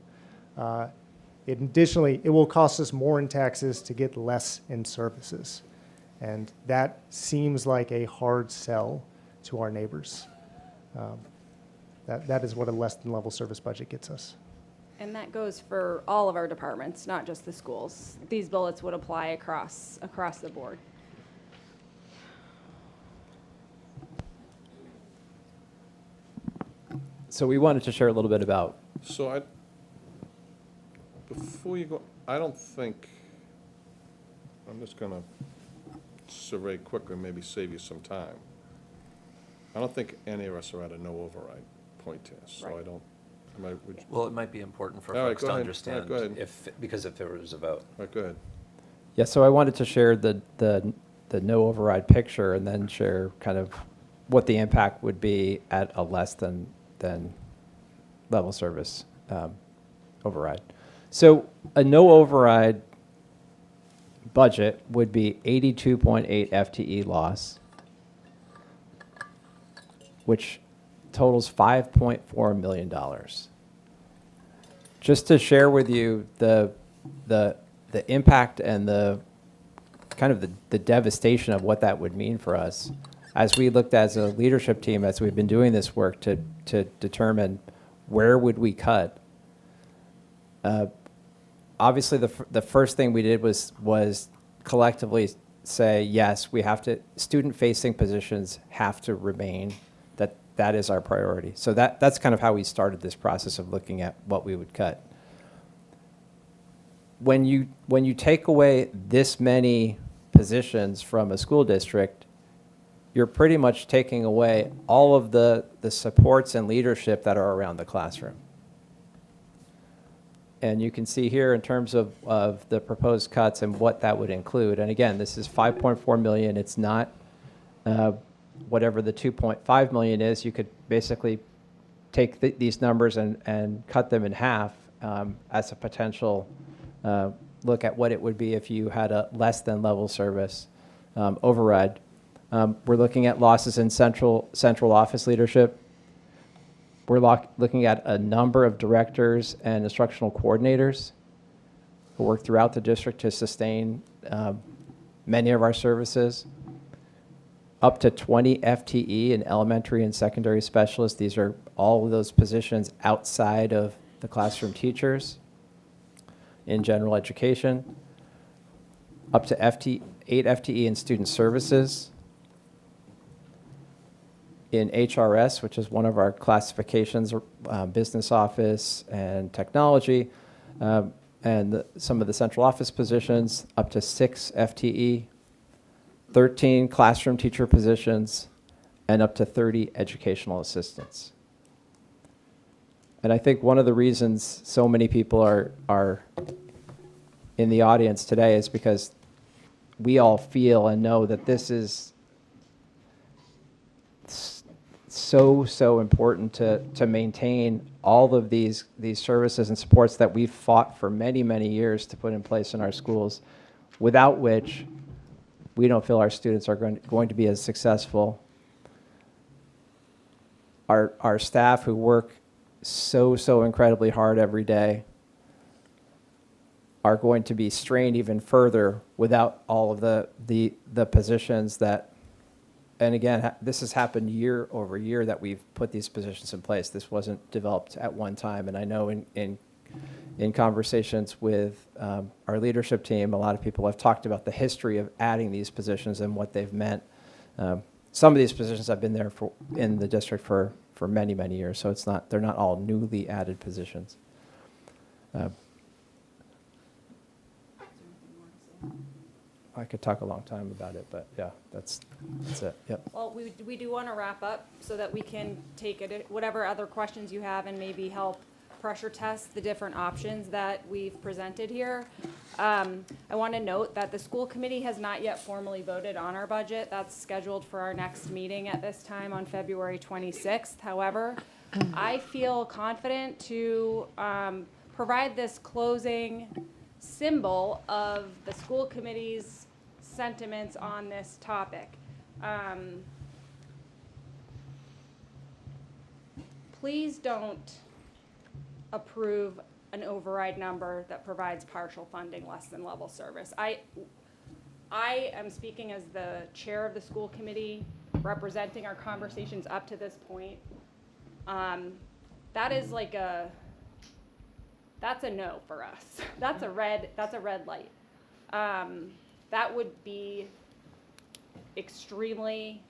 Additionally, it will cost us more in taxes to get less in services, and that seems like a hard sell to our neighbors. That is what a less than level service budget gets us. And that goes for all of our departments, not just the schools. These bullets would apply across the board. So we wanted to share a little bit about. So before you go, I don't think, I'm just gonna survey quickly, maybe save you some time. I don't think any of us are at a no override point here, so I don't, Well, it might be important for All right, folks go to ahead. understand All right, go ahead. because if there was a vote. All right, go ahead. Yeah, so I wanted to share the no override picture and then share kind of what the impact would be at a less than level service override. So a no override budget would be 82.8 FTE loss, which totals $5.4 million. Just to share with you the impact and the kind of the devastation of what that would mean for us. As we looked as a leadership team, as we've been doing this work to determine where would we cut, obviously the first thing we did was collectively say, yes, we have to, student-facing positions have to remain, that is our priority. So that's kind of how we started this process of looking at what we would cut. When you take away this many positions from a school district, you're pretty much taking away all of the supports and leadership that are around the classroom. And you can see here in terms of the proposed cuts and what that would include. And again, this is 5.4 million. It's not whatever the 2.5 million is. You could basically take these numbers and cut them in half as a potential look at what it would be if you had a less than level service override. We're looking at losses in central office leadership. We're looking at a number of directors and instructional coordinators who work throughout the district to sustain many of our services. Up to 20 FTE in elementary and secondary specialists. These are all of those positions outside of the classroom teachers in general education. Up to 8 FTE in student services. In HRS, which is one of our classifications, business office and technology, and some of the central office positions, up to 6 FTE, 13 classroom teacher positions, and up to 30 educational assistants. And I think one of the reasons so many people are in the audience today is because we all feel and know that this is so important to maintain all of these services and supports that we've fought for many years to put in place in our schools, without which we don't feel our students are going to be as successful. Our staff who work so incredibly hard every day are going to be strained even further without all of the positions that. And again, this has happened year over year that we've put these positions in place. This wasn't developed at one time. And I know in conversations with our leadership team, a lot of people have talked about the history of adding these positions and what they've meant. Some of these positions have been there in the district for many years, so they're not all newly added positions. I could talk a long time about it, but yeah, that's it. Yep. Well, we do want to wrap up so that we can take it, whatever other questions you have and maybe help pressure test the different options that we've presented here. I want to note that the school committee has not yet formally voted on our budget. That's scheduled for our next meeting at this time on February 26th. However, I feel confident to provide this closing symbol of the school committee's sentiments on this topic. Please don't approve an override number that provides partial funding less than level service. I am speaking as the chair of the school committee, representing our conversations up to this point. That is like that's a no for us. That's a red light. That would be extremely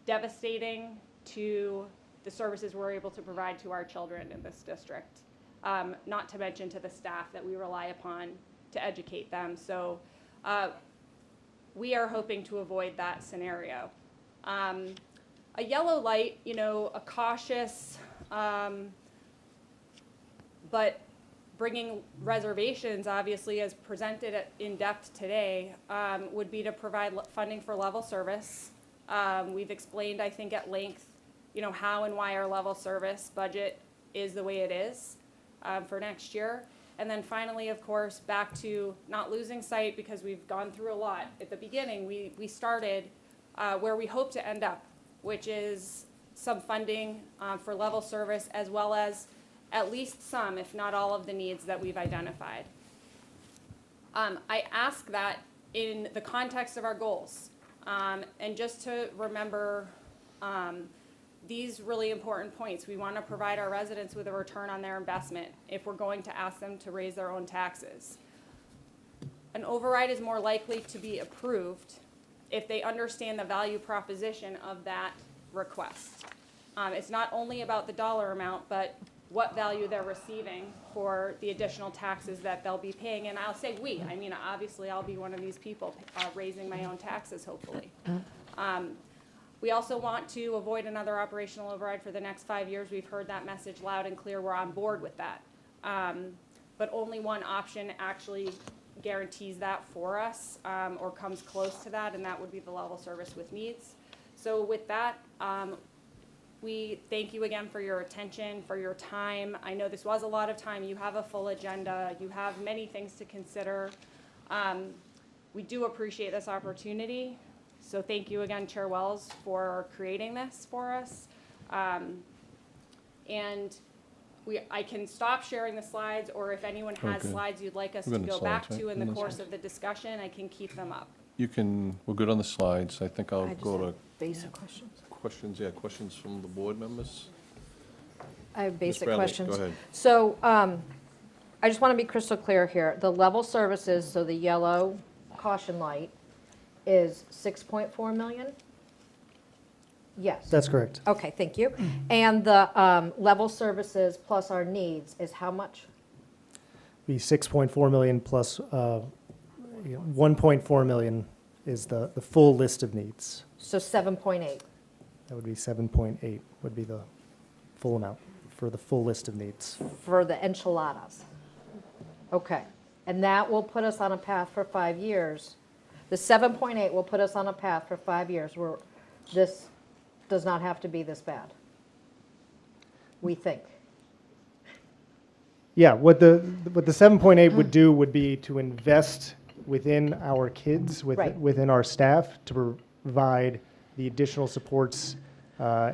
devastating to the services we're able to provide to our children in this district, not to mention to the staff that we rely upon to educate them. So we are hoping to avoid that scenario. A yellow light, a cautious, but bringing reservations, obviously, as presented in depth today, would be to provide funding for level service. We've explained, I think, at length, how and why our level service budget is the way it is for next year. And then finally, of course, back to not losing sight, because we've gone through a lot. At the beginning, we started where we hope to end up, which is some funding for level service, as well as at least some, if not all, of the needs that we've identified. I ask that in the context of our goals. And just to remember these really important points, we want to provide our residents with a return on their investment if we're going to ask them to raise their own taxes. An override is more likely to be approved if they understand the value proposition of that request. It's not only about the dollar amount, but what value they're receiving for the additional taxes that they'll be paying. And I'll say we, I mean, obviously I'll be one of these people raising my own taxes, hopefully. We also want to avoid another operational override for the next 5 years. We've heard that message loud and clear. We're on board with that. But only one option actually guarantees that for us, or comes close to that, and that would be the level service with needs. So with that, we thank you again for your attention, for your time. I know this was a lot of time. You have a full agenda. You have many things to consider. We do appreciate this opportunity. So thank you again, Chair Wells, for creating this for us. And I can stop sharing the slides, or if anyone has Okay. slides you'd like us We're to in the go back slides, to right? in the In the course slides. of the discussion, I can keep them up. We're good on the slides. I think I'll I just go have to basic questions. questions from the board members. I have basic Bradley, questions. go ahead. So I just want to be crystal clear here. The level services, so the yellow caution light, is 6.4 million? Yes. That's correct. Okay, thank you. And the level services plus our needs is how much? Be 6.4 million plus 1.4 million is the full list of needs. So 7.8. That would be 7.8 would be the full amount for the full list of needs. For the enchiladas. Okay. And that will put us on a path for 5 years. The 7.8 will put us on a path for 5 years where this does not have to be this bad. We think. Yeah, what the 7.8 would do would be to invest within our kids, Right. within our staff, to provide the additional supports,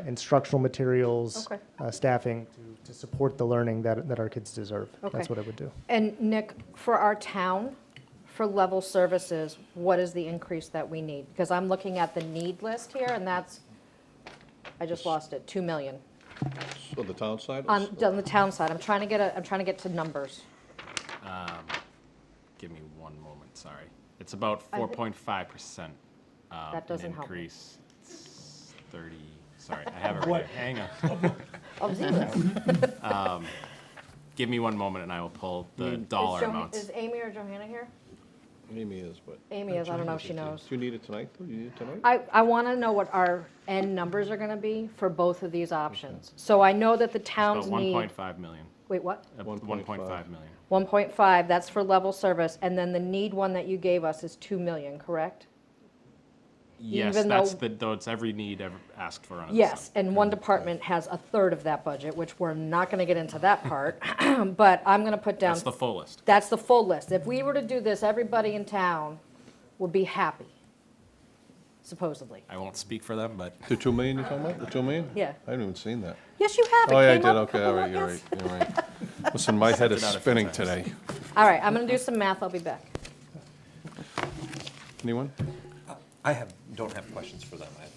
instructional materials, Okay. staffing to support the learning that our kids deserve. Okay. That's what it would do. And Nick, for our town, for level services, what is the increase that we need? Because I'm looking at the need list here, and that's, I just lost it, 2 million. So the town side? On the town side, I'm trying to get to numbers. Give me one moment, sorry. It's about I thi- 4.5%. That doesn't help me. Increase. It's 30, sorry, I have it right here. Hang on. Oh, zero. Give me one moment and I will pull the dollar amounts. Is Amy or Johanna here? Amy is, but. Amy is, I don't know if she knows. Do you need it tonight? Do you need it tonight? I want to know what our end numbers are going to be for both of these options. So I know that the towns About need. 1.5 million. Wait, what? 1.5 million. 1.5, that's for level service, and then the need one that you gave us is 2 million, correct? Yes, Even that's though- though it's every need ever asked for under the Yes, sun. and one department has a third of that budget, which we're not going to get into that part, but I'm going to put down. That's the full list. That's the full list. If we were to do this, everybody in town would be happy, supposedly. I won't speak for them, but The 2 million you're talking about? The 2 million? Yeah. I haven't even seen that. Yes, you have. It Oh, yeah, I came did, up a okay, couple all right, of- you're yes. right, you're right. Listen, my head is Sent it out a few spinning times. today. All right, I'm going to do some math. I'll be back. Anyone? Don't have questions for them. I have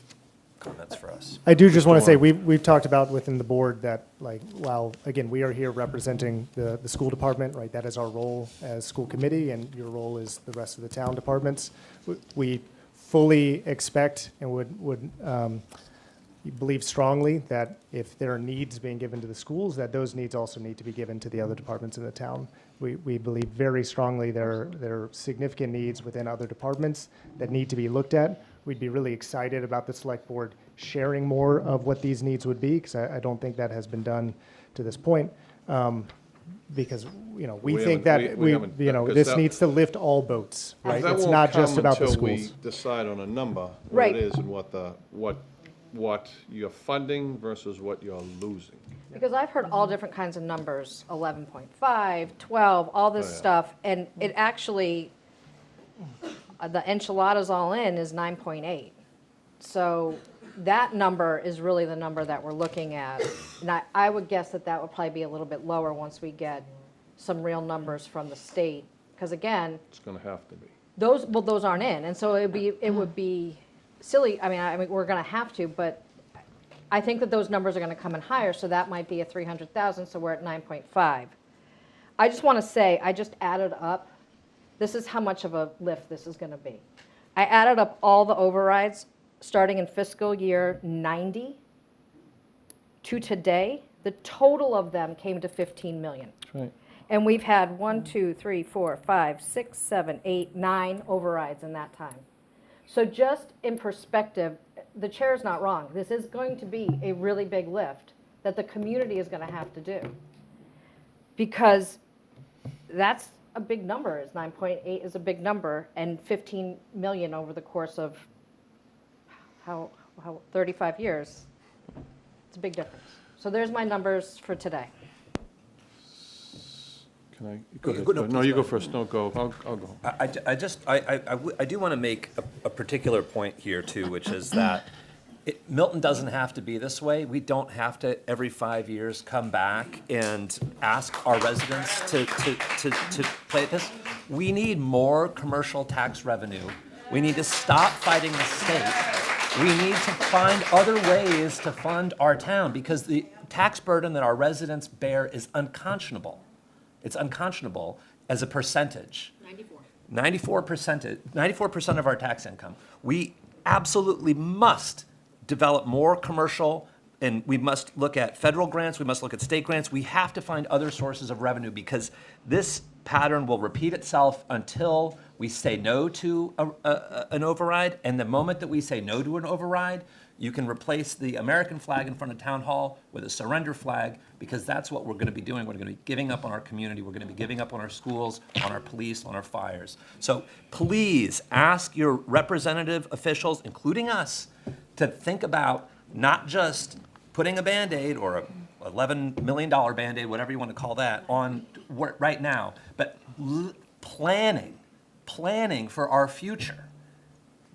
comments for us. I do just want to say, Warren. we've talked about within the board that, like, while, again, we are here representing the school department, right? That is our role as school committee, and your role is the rest of the town departments. We fully expect and would believe strongly that if there are needs being given to the schools, that those needs also need to be given to the other departments in the town. We believe very strongly there are significant needs within other departments that need to be looked at. We'd be really excited about the select board sharing more of what these needs would be, because I don't think that has been done to this point. Because, we We think haven't- that we haven't- because this that- needs to lift all boats, right? That It's won't not just come about the until we schools. decide on a number, what Right. it is and what you're funding versus what you're losing. Because I've heard all different kinds of numbers, 11.5, 12, all this Oh, yeah. stuff, and it actually, the enchiladas all in is 9.8. So that number is really the number that we're looking at. And I would guess that that would probably be a little bit lower once we get some real numbers from the state. Because again, It's gonna have to be. those aren't in, and so it would be silly, I mean, we're gonna have to, but I think that those numbers are gonna come in higher, so that might be a 300,000, so we're at 9.5. I just wanna say, I just added up, this is how much of a lift this is gonna be. I added up all the overrides, starting in fiscal year 90 to today. The total of them came to 15 million. That's right. And we've had 1, 2, 3, 4, 5, 6, 7, 8, 9 overrides in that time. So just in perspective, the chair's not wrong. This is going to be a really big lift that the community is going to have to do. Because that's a big number, is 9.8 is a big number, and 15 million over the course of how 35 years. It's a big difference. So there's my numbers for today. Can I? Go ahead. No, you go first. No, go. I'll go. I do want to make a particular point here too, which is that Milton doesn't have to be this way. We don't have to every 5 years come back and ask our residents to play this. We need more commercial tax revenue. We need to stop fighting the state. We need to find other ways to fund our town because the tax burden that our residents bear is unconscionable. It's unconscionable as a percentage. 94% of our tax income. We absolutely must develop more commercial, and we must look at federal grants, we must look at state grants. We have to find other sources of revenue because this pattern will repeat itself until we say no to an override. And the moment that we say no to an override, you can replace the American flag in front of Town Hall with a surrender flag, because that's what we're going to be doing. We're going to be giving up on our community. We're going to be giving up on our schools, on our police, on our fires. So please ask your representative officials, including us, to think about not just putting a Band-Aid or a $11 million Band-Aid, whatever you want to call that, on right now, but planning for our future.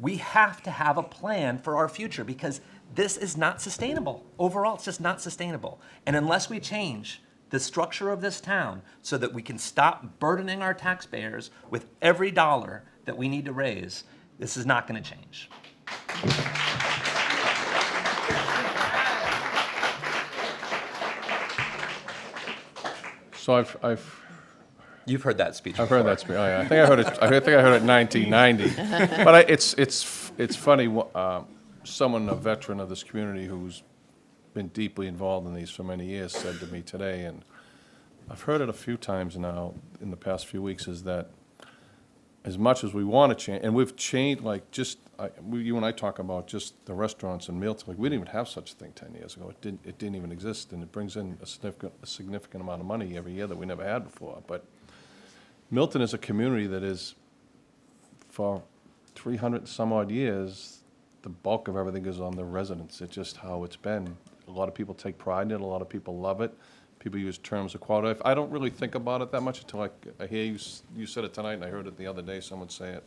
We have to have a plan for our future because this is not sustainable. Overall, it's just not sustainable. And unless we change the structure of this town so that we can stop burdening our taxpayers with every dollar that we need to raise, this is not going to change. So You've heard that speech. I've heard that speech. Oh, yeah. I think I heard it. I think I heard it in 1990. But it's funny. Someone, a veteran of this community who's been deeply involved in these for many years, said to me today, and I've heard it a few times now in the past few weeks, is that as much as we want to change, and we've changed, like you and I talk about just the restaurants in Milton. Like we didn't even have such a thing 10 years ago. It didn't even exist, and it brings in a significant amount of money every year that we never had before. But Milton is a community that is, for 300 some odd years, the bulk of everything is on the residents. It's just how it's been. A lot of people take pride in it. A lot of people love it. People use terms of quality. I don't really think about it that much until I hear you said it tonight, and I heard it the other day, someone say it.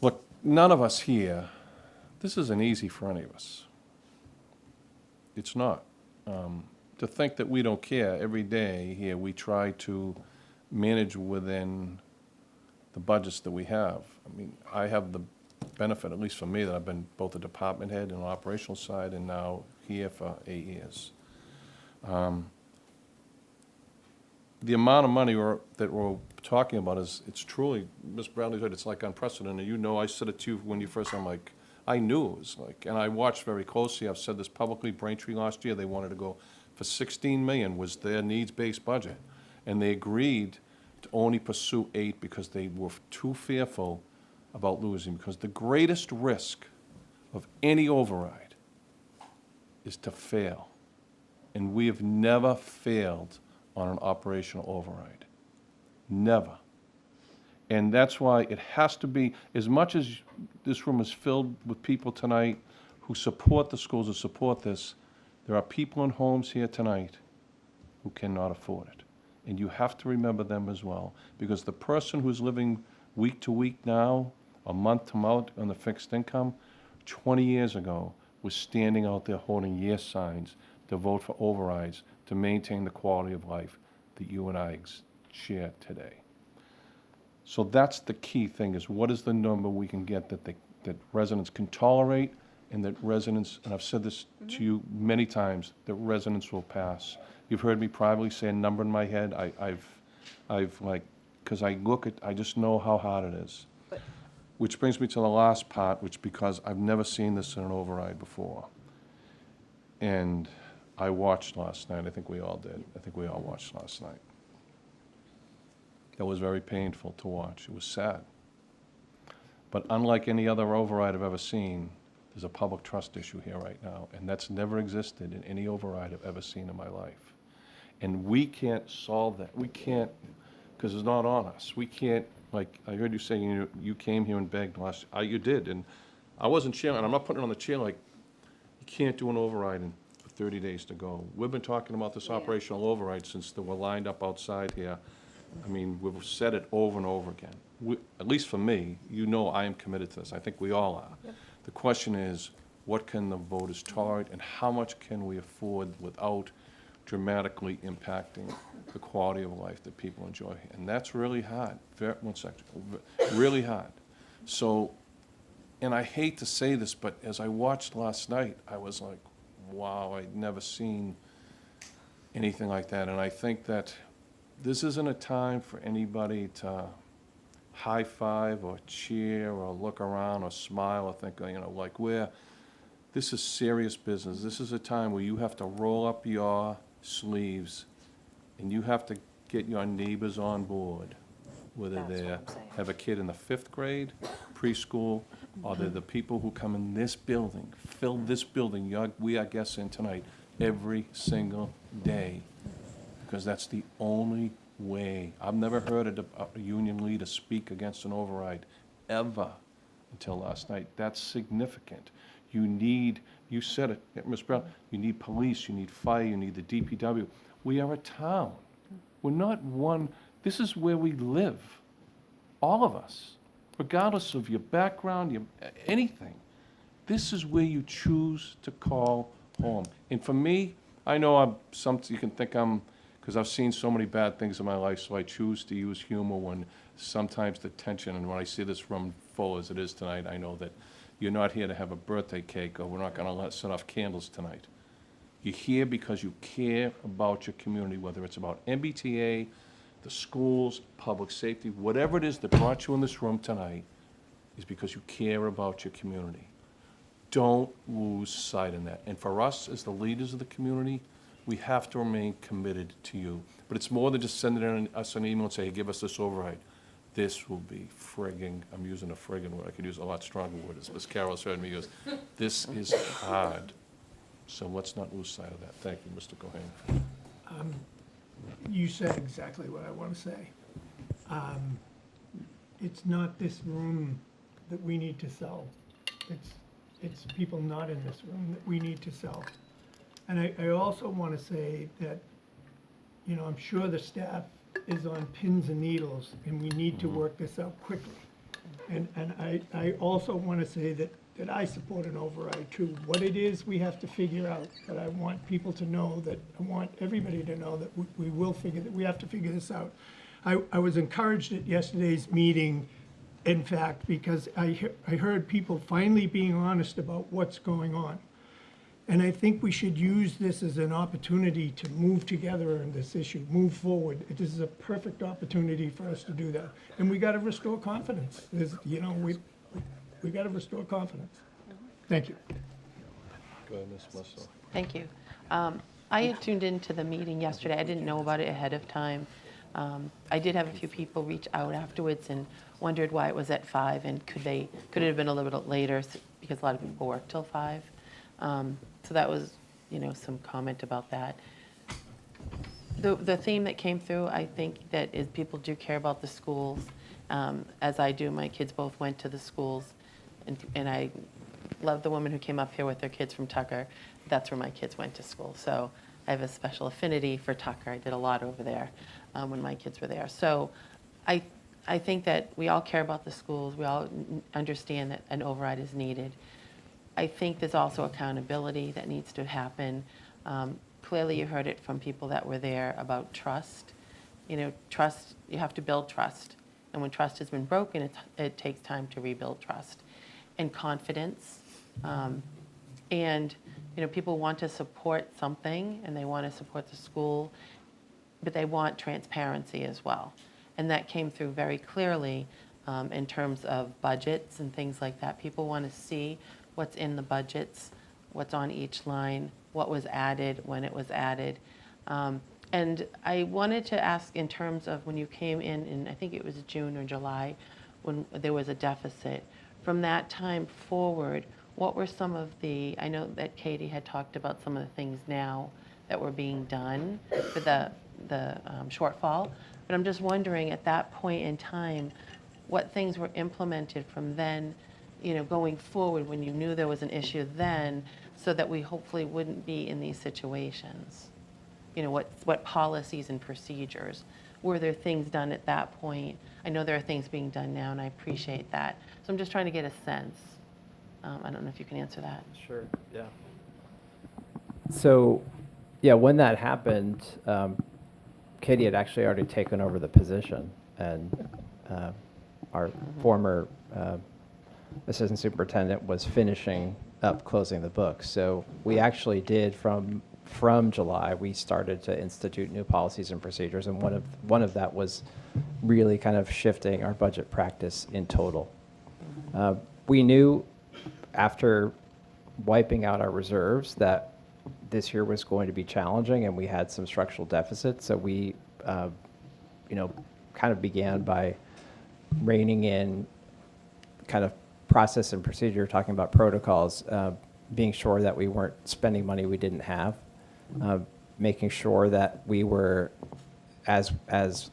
Look, none of us here, this isn't easy for any of us. It's not. To think that we don't care, every day here we try to manage within the budgets that we have. I mean, I have the benefit, at least for me, that I've been both a department head and an operational side and now here for 8 years. The amount of money that we're talking about it's truly, Ms. Bradley's right, it's like unprecedented. You know, I said it to you when you first, I'm like, I knew it was like, and I watched very closely. I've said this publicly. Braintree last year, they wanted to go for 16 million was their needs-based budget. And they agreed to only pursue 8 because they were too fearful about losing. Because the greatest risk of any override is to fail. And we have never failed on an operational override. Never. And that's why it has to be, as much as this room is filled with people tonight who support the schools, who support this, there are people in homes here tonight who cannot afford it. And you have to remember them as well. Because the person who's living week to week now, or month to month on the fixed income, 20 years ago was standing out there holding yes signs to vote for overrides to maintain the quality of life that you and I share today. So that's the key thing, is what is the number we can get that that residents can tolerate, and that residents, and I've said this to you many times, that residents will pass. You've heard me privately say a number in my head. I've like, because I just know how hard it is. Which brings me to the last part, which, because I've never seen this in an override before. And I watched last night. I think we all did. I think we all watched last night. That was very painful to watch. It was sad. But unlike any other override I've ever seen, there's a public trust issue here right now, and that's never existed in any override I've ever seen in my life. And we can't solve that. We can't, because it's not on us. We can't, like, I heard you saying you came here and begged last, you did, and I wasn't cheering, and I'm not putting it on the chair like, you can't do an override in 30 days to go. We've been talking about this operational override since they were lined up outside here. I mean, we've said it over and over again. At least for me, I am committed to this. I think we all are. Yep. The question is, what can the voters tolerate, and how much can we afford without dramatically impacting the quality of life that people enjoy? And that's really hard. One second. Really hard. So, and I hate to say this, but as I watched last night, I was like, wow, I'd never seen anything like that. And I think that this isn't a time for anybody to high five or cheer or look around or smile or think, like this is serious business. This is a time where you have to roll up your sleeves and you have to get your neighbors on board, whether they have a kid in the 5th grade, preschool, or they're the people who come in this building, fill this building, we are guests in tonight, every single day. Because that's the only way. I've never heard a union leader speak against an override, ever, until last night. That's significant. You said it, Ms. Brown, you need police, you need fire, you need the DPW. We are a town. We're not one, this is where we live, all of us, regardless of your background, anything. This is where you choose to call home. And for me, I know you can think because I've seen so many bad things in my life, so I choose to use humor when sometimes the tension, and when I see this room full as it is tonight, I know that you're not here to have a birthday cake, or we're not going to set off candles tonight. You're here because you care about your community, whether it's about MBTA, the schools, public safety, whatever it is that brought you in this room tonight is because you care about your community. Don't lose sight in that. And for us, as the leaders of the community, we have to remain committed to you. But it's more than just sending us an email and say, hey, give us this override. This will be frigging, I'm using a frigging word, I could use a lot stronger word, as Carol's heard me use. This is hard. So let's not lose sight of that. Thank you, Mr. Cohen. You said exactly what I want to say. It's not this room that we need to sell. It's people not in this room that we need to sell. And I also want to say that, I'm sure the staff is on pins and needles, and we need to work this out quickly. And I also want to say that I support an override too. What it is, we have to figure out, but I want people to know that, I want everybody to know that we have to figure this out. I was encouraged at yesterday's meeting, in fact, because I heard people finally being honest about what's going on. And I think we should use this as an opportunity to move together on this issue, move forward. This is a perfect opportunity for us to do that. And we got to restore confidence. We got to restore confidence. Thank you. Go ahead, Ms. Musso. Thank you. I had tuned into the meeting yesterday. I didn't know about it ahead of time. I did have a few people reach out afterwards and wondered why it was at 5, and could it have been a little bit later, because a lot of people work till 5. So that was, some comment about that. The theme that came through, I think, that is people do care about the schools, as I do. My kids both went to the schools, and I love the woman who came up here with their kids from Tucker. That's where my kids went to school. So I have a special affinity for Tucker. I did a lot over there when my kids were there. So I think that we all care about the schools. We all understand that an override is needed. I think there's also accountability that needs to happen. Clearly, you heard it from people that were there about trust. Trust, you have to build trust. And when trust has been broken, it takes time to rebuild trust and confidence. And, people want to support something, and they want to support the school, but they want transparency as well. And that came through very clearly in terms of budgets and things like that. People want to see what's in the budgets, what's on each line, what was added, when it was added. And I wanted to ask in terms of when you came in, I think it was June or July, when there was a deficit. From that time forward, what were some of I know that Katie had talked about some of the things now that were being done for the shortfall, but I'm just wondering at that point in time, what things were implemented from then, going forward when you knew there was an issue then, so that we hopefully wouldn't be in these situations? What policies and procedures? Were there things done at that point? I know there are things being done now, and I appreciate that. So I'm just trying to get a sense. I don't know if you can answer that. Sure, yeah. So, yeah, when that happened, Katie had actually already taken over the position, and our former assistant superintendent was finishing up closing the book. So we actually did from July, we started to institute new policies and procedures, and one of that was really kind of shifting our budget practice in total. We knew after wiping out our reserves that this year was going to be challenging, and we had some structural deficits. So we, kind of began by reining in kind of process and procedure, talking about protocols, being sure that we weren't spending money we didn't have, making sure that we were, as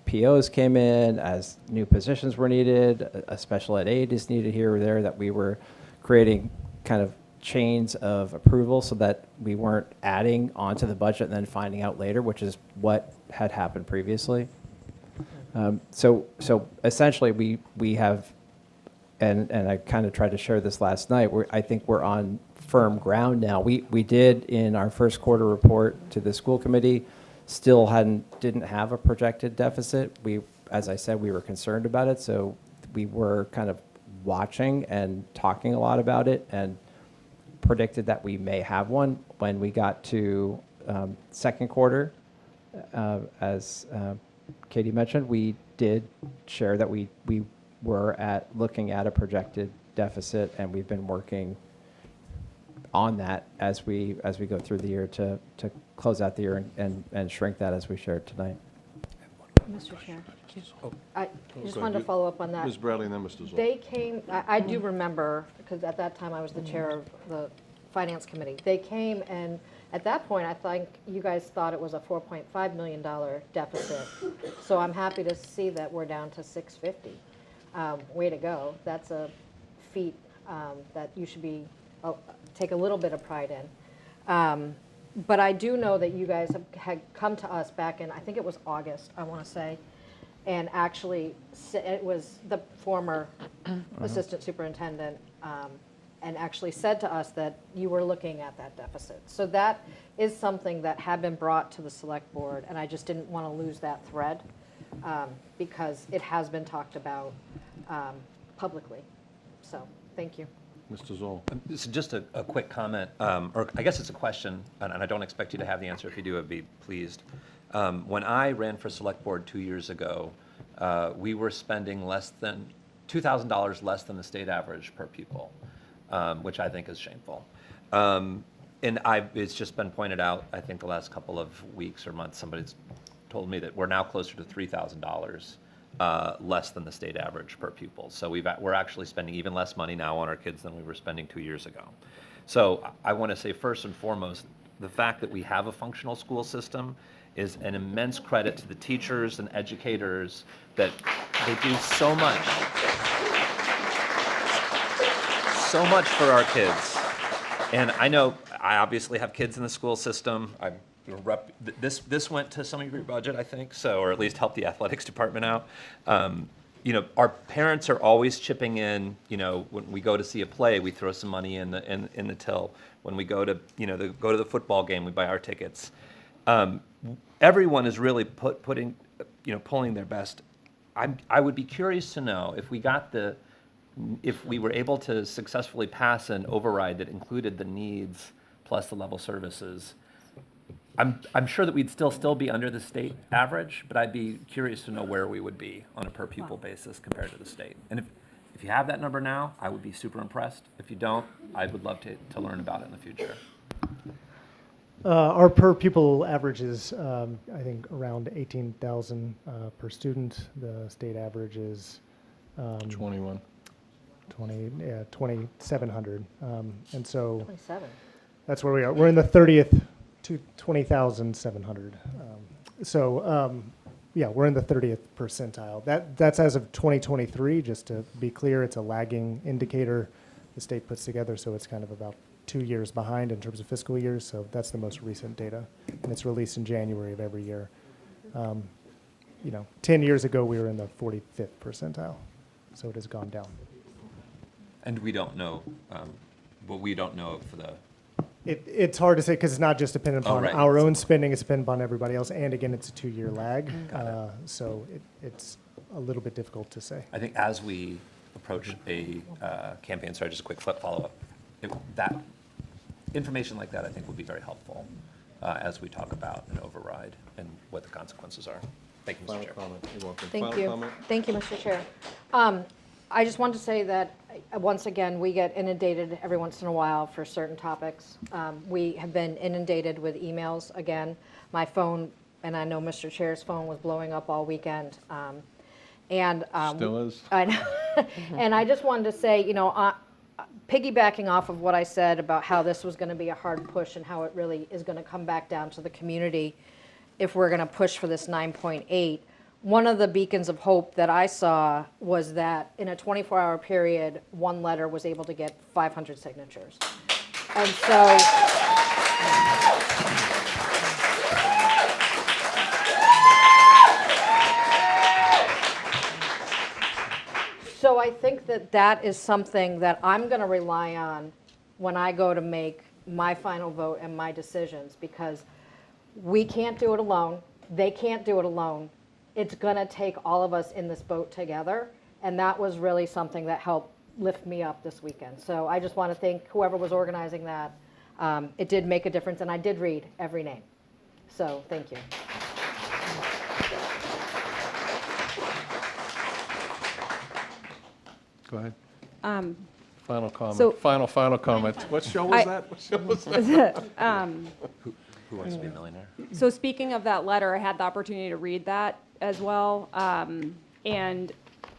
POs came in, as new positions were needed, a special ed aide is needed here or there, that we were creating kind of chains of approval so that we weren't adding onto the budget and then finding out later, which is what had happened previously. So essentially we have, and I kind of tried to share this last night, I think we're on firm ground now. We did in our first quarter report to the school committee, still didn't have a projected deficit. As I said, we were concerned about it, so we were kind of watching and talking a lot about it and predicted that we may have one. When we got to second quarter, as Katie mentioned, we did share that we were looking at a projected deficit, and we've been working on that as we go through the year to close out the year and shrink that as we shared tonight. Mr. Chair, I just wanted to follow up on that. Ms. Bradley and then Mr. Zoll. They came, I do remember, because at that time I was the chair of the Finance Committee. They came, and at that point, I think you guys thought it was a $4.5 million deficit. So I'm happy to see that we're down to $650. Way to go. That's a feat that you should take a little bit of pride in. But I do know that you guys had come to us back in, I think it was August, I want to say, and actually, it was the former assistant superintendent, and actually said to us that you were looking at that deficit. So that is something that had been brought to the select board, and I just didn't want to lose that thread, because it has been talked about publicly. So, thank you. Mr. Zoll. This is just a quick comment, or I guess it's a question, and I don't expect you to have the answer. If you do, I'd be pleased. When I ran for select board 2 years ago, we were spending $2,000 less than the state average per pupil, which I think is shameful. And it's just been pointed out, I think the last couple of weeks or months, somebody's told me that we're now closer to $3,000 less than the state average per pupil. So we're actually spending even less money now on our kids than we were spending 2 years ago. So I want to say first and foremost, the fact that we have a functional school system is an immense credit to the teachers and educators that they do so much for our kids. And I know I obviously have kids in the school system. This went to some of your budget, I think, or at least helped the athletics department out. Our parents are always chipping in. When we go to see a play, we throw some money in the till. When we go to the football game, we buy our tickets. Everyone is really pulling their best I would be curious to know if if we were able to successfully pass an override that included the needs plus the level services. I'm sure that we'd still be under the state average, but I'd be curious to know where we would be on a per pupil basis compared to the state. And if you have that number now, I would be super impressed. If you don't, I would love to learn about it in the future. Our per pupil average is, I think, around 18,000 per student. The state average is 2,700. And so 27. that's where we are. We're in the 30th to 20,700. Yeah, we're in the 30th percentile. That's as of 2023. Just to be clear, it's a lagging indicator the state puts together, so it's kind of about 2 years behind in terms of fiscal years. So that's the most recent data, and it's released in January of every year. 10 years ago we were in the 45th percentile, so it has gone down. And we don't know, we don't know for the. It's hard to say because it's not just dependent upon right. our own spending, it's dependent upon everybody else. And again, it's a 2-year lag. So it's a little bit difficult to say. I think as we approach a campaign, sorry, just a quick follow-up, that information like that I think would be very helpful as we talk about an override and what the consequences are. Thank you, Mr. Chair. Final comment. You're welcome. Thank Final you. comment? Thank you, Mr. Chair. I just wanted to say that, once again, we get inundated every once in a while for certain topics. We have been inundated with emails again. My phone, and I know Mr. Chair's phone, was blowing up all weekend. Still is. I know. And I just wanted to say, piggybacking off of what I said about how this was going to be a hard push and how it really is going to come back down to the community if we're going to push for this 9.8, one of the beacons of hope that I saw was that in a 24-hour period, one letter was able to get 500 signatures. And so I think that is something that I'm going to rely on when I go to make my final vote and my decisions, because we can't do it alone. They can't do it alone. It's going to take all of us in this boat together, and that was really something that helped lift me up this weekend. So I just want to thank whoever was organizing that. It did make a difference, and I did read every name. So thank you. Go ahead. Final comment. Final comment. What show was that? What show was that? Who wants to be a millionaire? So speaking of that letter, I had the opportunity to read that as well. And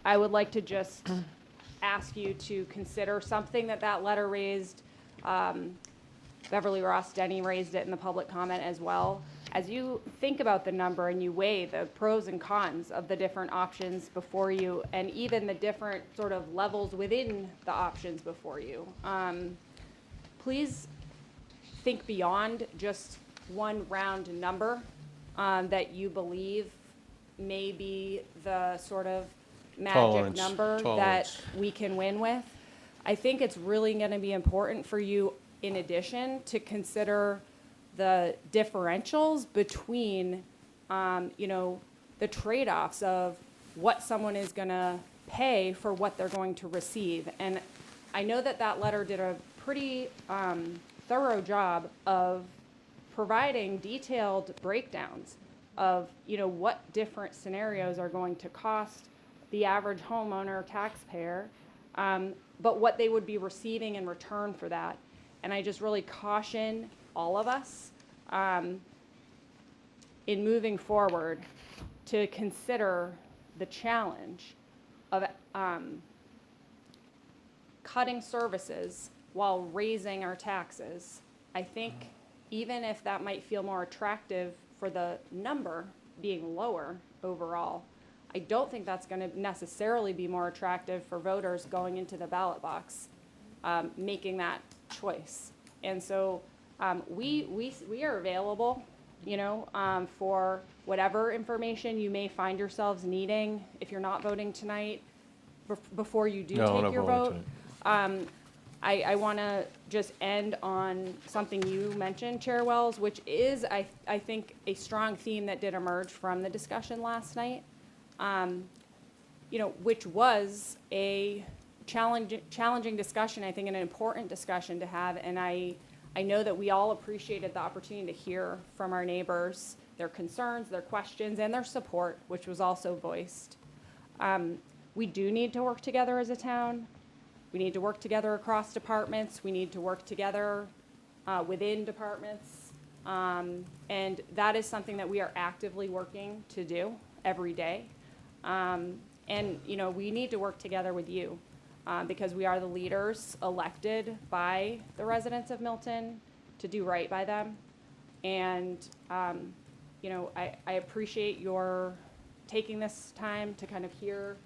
I would like to just ask you to consider something that letter raised. Beverly Ross Denny raised it in the public comment as well. As you think about the number and you weigh the pros and cons of the different options before you, and even the different sort of levels within the options before you, please think beyond just one round number that you believe may be the sort of magic number that we can win with. I think it's really going to be important for you, in addition, to consider the differentials between, the trade-offs of what someone is going to pay for what they're going to receive. And I know that letter did a pretty thorough job of providing detailed breakdowns of, what different scenarios are going to cost the average homeowner taxpayer, but what they would be receiving in return for that. And I just really caution all of us in moving forward to consider the challenge of cutting services while raising our taxes. I think even if that might feel more attractive for the number being lower overall, I don't think that's going to necessarily be more attractive for voters going into the ballot box, making that choice. And so we are available, for whatever information you may find yourselves needing if you're not voting tonight, before you do take your vote. I want to just end on something you mentioned, Chair Wells, which is, I think, a strong theme that did emerge from the discussion last night. which was a challenging discussion, I think, and an important discussion to have. And I know that we all appreciated the opportunity to hear from our neighbors, their concerns, their questions, and their support, which was also voiced. We do need to work together as a town. We need to work together across departments. We need to work together within departments. And that is something that we are actively working to do every day. And, we need to work together with you because we are the leaders elected by the residents of Milton to do right by them. And, I appreciate your taking this time to kind of hear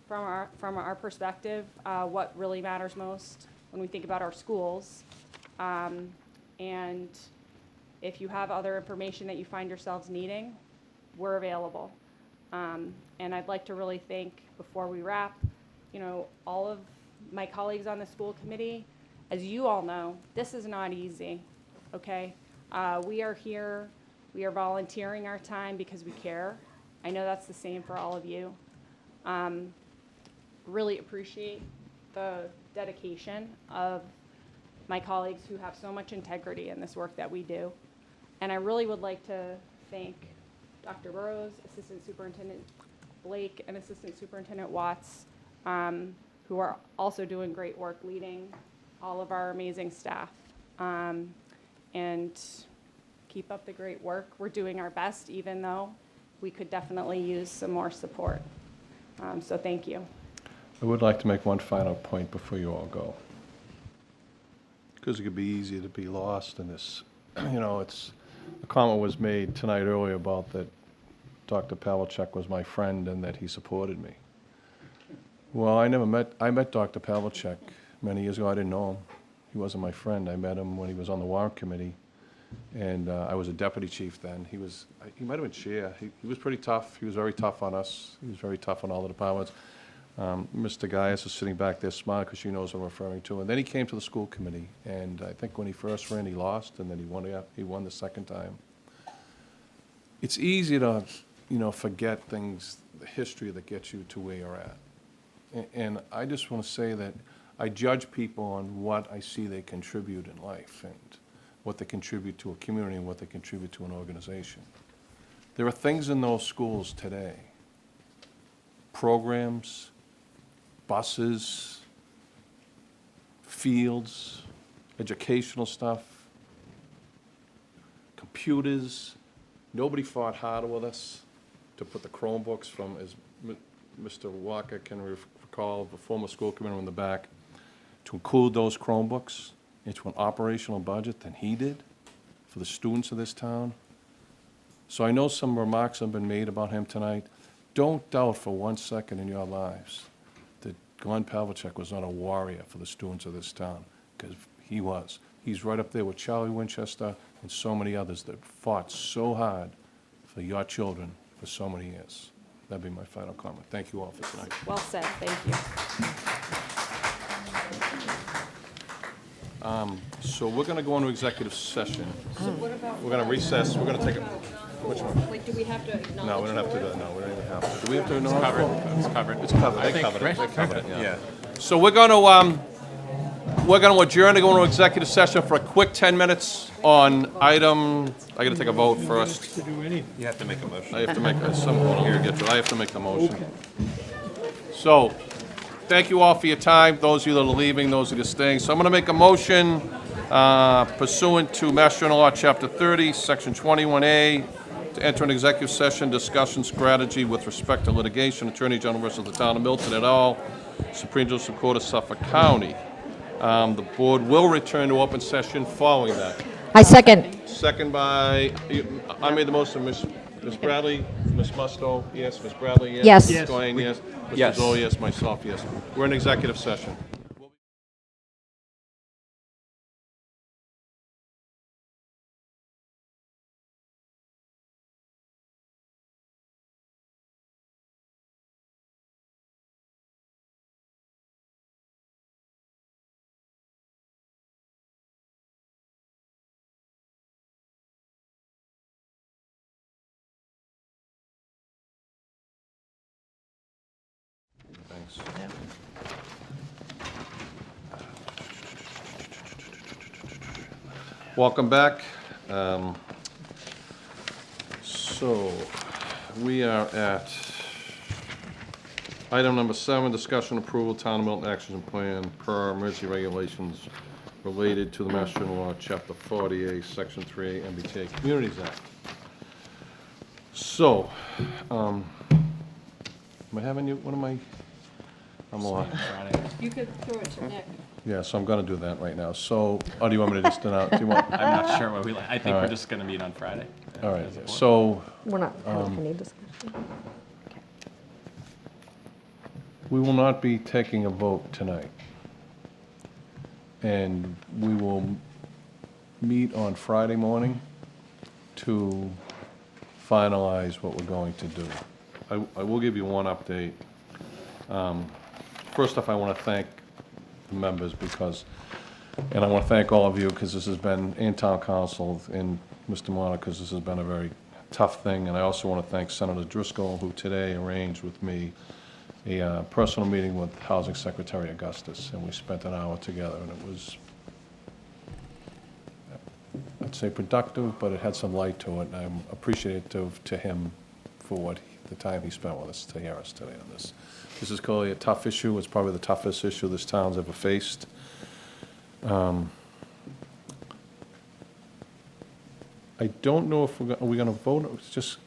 from our perspective what really matters most when we think about our schools. And if you have other information that you find yourselves needing, we're available. And I'd like to really thank, before we wrap, all of my colleagues on the school committee. As you all know, this is not easy, okay? We are here, we are volunteering our time because we care. I know that's the same for all of you. Really appreciate the dedication of my colleagues who have so much integrity in this work that we do. And I really would like to thank Dr. Burrows, Assistant Superintendent Blake, and Assistant Superintendent Watts, who are also doing great work leading all of our amazing staff. And keep up the great work. We're doing our best, even though we could definitely use some more support. So thank you. I would like to make one final point before you all go. Because it could be easy to be lost in this. A comment was made tonight earlier about that Dr. Pavlicek was my friend and that he supported me. Well, I met Dr. Pavlicek many years ago. I didn't know him. He wasn't my friend. I met him when he was on the warrant committee, and I was a deputy chief then. He might have been chair. He was pretty tough. He was very tough on us. He was very tough on all the departments. Mr. Gaius is sitting back there smiling because she knows what I'm referring to. And then he came to the school committee, and I think when he first ran, he lost, and then he won the second time. It's easy to, forget things, the history that gets you to where you're at. And I just want to say that I judge people on what I see they contribute in life and what they contribute to a community and what they contribute to an organization. There are things in those schools today, programs, buses, fields, educational stuff, computers. Nobody fought harder with us to put the Chromebooks from, as Mr. Walker can recall, the former school committee in the back, to include those Chromebooks into an operational budget than he did for the students of this town. So I know some remarks have been made about him tonight. Don't doubt for 1 second in your lives that Glenn Pavlicek was not a warrior for the students of this town, because he was. He's right up there with Charlie Winchester and so many others that fought so hard for your children for so many years. That'd be my final comment. Thank you all for tonight. Well said, thank you. So we're going to go into executive session. So what about? We're going to recess. We're going to take a, which one? Like, do we have to acknowledge? No, we don't have to do that. No, we don't even have to. Do we have to acknowledge? It's covered. It's covered. I They think, covered it. right? They covered it, yeah. Yeah. So we're going to adjourn to go into executive session for a quick 10 minutes on item, I got to take a vote first. To do anything. You have to make a motion. I have to make, I have to make the motion. So, thank you all for your time, those of you that are leaving, those of you that are staying. So I'm going to make a motion pursuant to Mass General Law, Chapter 30, Section 21A, to enter an executive session, discussion strategy with respect to litigation, Attorney General versus the Town of Milton et al., Supreme Judicial Court of Suffolk County. The board will return to open session following that. I second. Second by, I made the motion, Ms. Bradley, Ms. Musto, yes, Ms. Bradley, yes. Yes. Ms. Goyen, yes. Mr. Yes. Zoll, yes, myself, yes. We're in executive session. Thanks. Welcome back. So, we are at item number 7, discussion approval, Town of Milton Action Plan per emergency regulations related to the Mass General Law, Chapter 48, Section 3, MBTA Communities Act. So, am I having you, what am I? I'm a lot. You could throw it to Nick. Yeah, so I'm gonna do that right now. So, do you want me to just, do you want? I'm not sure what we, I think All we're right. just going to meet on Friday. All right, so, We're not having any discussion. we will not be taking a vote tonight. And we will meet on Friday morning to finalize what we're going to do. I will give you one update. First off, I want to thank the members because, and I want to thank all of you because this has been, and town council and Mr. Monaco, because this has been a very tough thing. And I also want to thank Senator Driscoll, who today arranged with me a personal meeting with Housing Secretary Augustus, and we spent an hour together, and it was, I'd say productive, but it had some light to it, and I'm appreciative to him for what the time he spent with us to hear us today on this. This is clearly a tough issue. It's probably the toughest issue this town's ever faced. I don't know if are we going to vote. It's just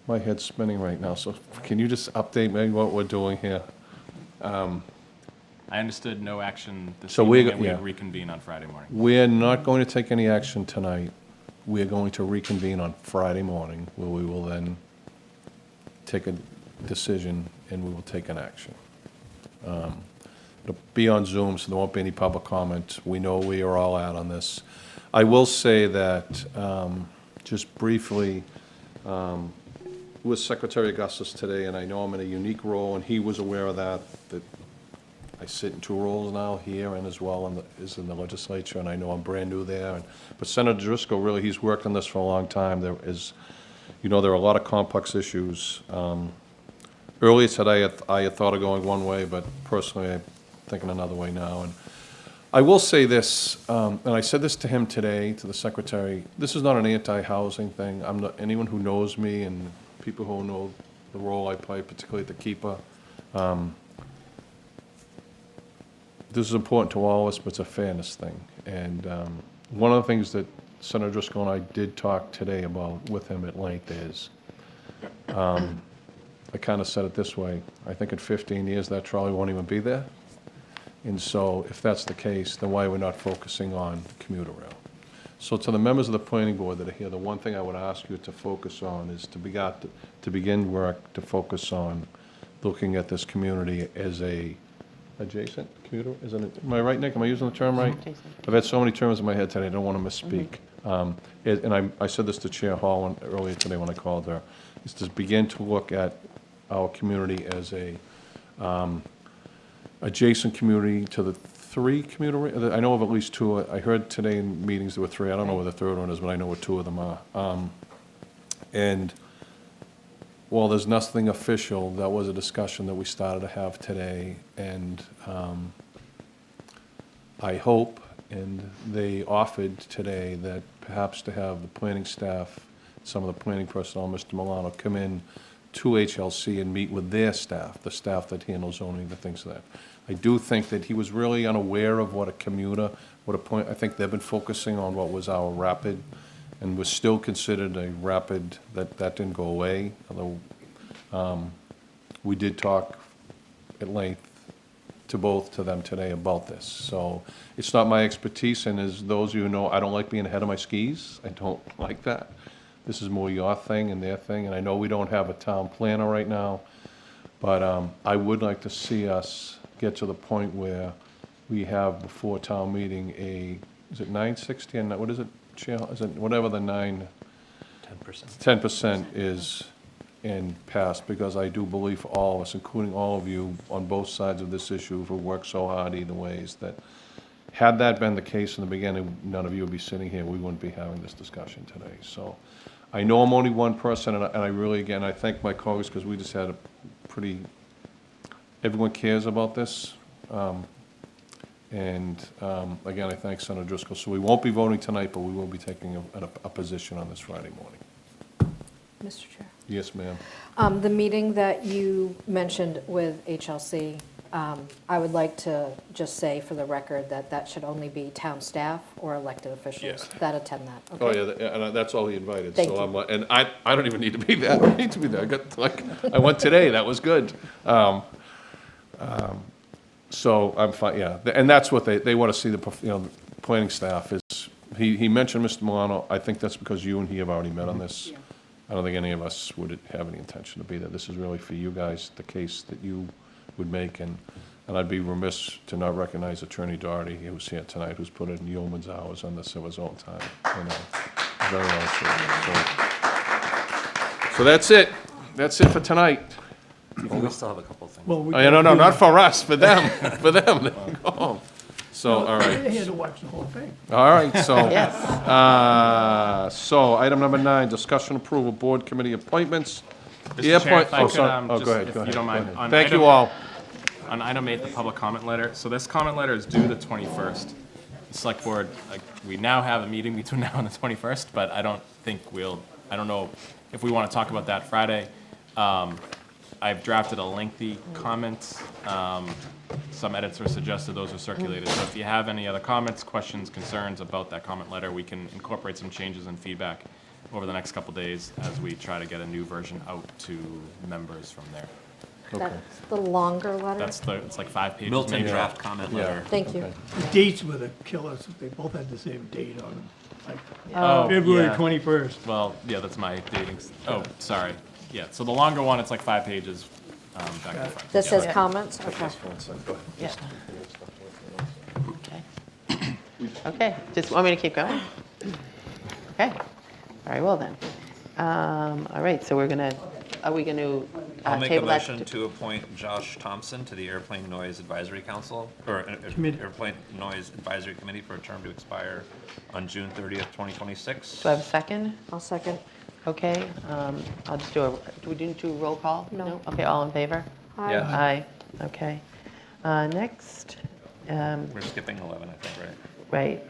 my head's spinning right now. So can you just update me what we're doing here? I understood no action this So evening, we're- and we yeah. would reconvene on Friday morning. We're not going to take any action tonight. We're going to reconvene on Friday morning, where we will then take a decision and we will take an action. It'll be on Zoom, so there won't be any public comment. We know where you're all at on this. I will say that, just briefly, with Secretary Augustus today, and I know I'm in a unique role, and he was aware of that I sit in 2 roles now, here and as well as in the legislature, and I know I'm brand new there. But Senator Driscoll, really, he's worked on this for a long time. There is, there are a lot of complex issues. Earlier today, I had thought of going one way, but personally, I'm thinking another way now. And I will say this, and I said this to him today, to the Secretary, this is not an anti-housing thing. I'm not, anyone who knows me and people who know the role I play, particularly at the Keeper, this is important to all of us, but it's a fairness thing. And one of the things that Senator Driscoll and I did talk today about with him at length is, I kind of said it this way, I think in 15 years that trolley won't even be there. And so if that's the case, then why are we not focusing on commuter rail? So to the members of the planning board that are here, the one thing I would ask you to focus on is to begin work to focus on looking at this community as a adjacent commuter, am I right, Nick? Am I using the term right? I've had so many terms in my head today, I don't want to misspeak. And I said this to Chair Hall earlier today when I called her, is to begin to look at our community as a adjacent community to the 3 commuter, I know of at least 2. I heard today in meetings there were 3. I don't know where the 3rd one is, but I know what 2 of them are. And while there's nothing official, that was a discussion that we started to have today, and I hope, and they offered today, that perhaps to have the planning staff, some of the planning personnel, Mr. Milano, come in to HLC and meet with their staff, the staff that handles zoning, the things like that. I do think that he was really unaware of what a commuter, I think they've been focusing on what was our rapid, and was still considered a rapid, that didn't go away, although we did talk at length to them today about this. So it's not my expertise, and as those of you who know, I don't like being ahead of my skis. I don't like that. This is more your thing and their thing, and I know we don't have a town planner right now, but I would like to see us get to the point where we have before town meeting is it 960, and what is it, Chair? Is it whatever the 10% is in past, because I do believe for all of us, including all of you on both sides of this issue who worked so hard either ways, that had that been the case in the beginning, none of you would be sitting here. We wouldn't be having this discussion today. So I know I'm only one person, and I really, again, I thank my colleagues, because we just had a pretty everyone cares about this. And again, I thank Senator Driscoll. So we won't be voting tonight, but we will be taking a position on this Friday morning. Mr. Chair. Yes, ma'am. The meeting that you mentioned with HLC, I would like to just say for the record that that should only be town staff or elected officials that attend that, okay? Oh, yeah, and that's all he invited. Thank So you. I'm like, and I don't even need to be there. I don't need to be there. I got, like, I went today. That was good. So I'm fine, yeah. And that's what they want to see, the planning staff is, he mentioned Mr. Milano. I think that's because you and he have already met on this. I don't think any of us would have any intention to be there. This is really for you guys, the case that you would make, and I'd be remiss to not recognize Attorney Doherty, who's here tonight, who's put in yeoman's hours on this of his own time, very well true. So that's it. That's it for tonight. We still have a couple things. Well, we Oh, yeah, no, not for us, for them, for them. They can go home. So, all right. They had to watch the whole thing. All right, so, so item number 9, discussion approval, board committee appointments. Mr. Chair, if I could, sorry. Oh, just, go ahead, if go you ahead. don't go mind. ahead. On Thank item- you all. On item 8, the public comment letter. So this comment letter is due the 21st. The select board, we now have a meeting between now and the 21st, but I don't know if we want to talk about that Friday. I've drafted a lengthy comment. Some edits were suggested, those were circulated. So if you have any other comments, questions, concerns about that comment letter, we can incorporate some changes and feedback over the next couple days as we try to get a new version out to members from there. That's the longer letter? It's like 5 pages. Milton maybe. draft comment letter. Thank you. The dates were the killers, they both had the same date on them, like Oh, February yeah. 21st. Well, yeah, that's my dating. Oh, sorry. Yeah, so the longer one, it's like 5 pages back and front. This Yeah. says comments? Okay. Yeah. Okay. Okay, just want me to keep going? Okay, all right, well then. All right, so are we gonna I'll make a table that? motion to appoint Josh Thompson to the Airplane Noise Advisory Council, or Committee. Airplane Noise Advisory Committee for a term to expire on June 30th, 2026. Do I have a second? I'll second. Okay, I'll just do we didn't do a roll call? No. Okay, all in favor? Aye. Yes. Aye, okay. Next, We're skipping 11, I think, right?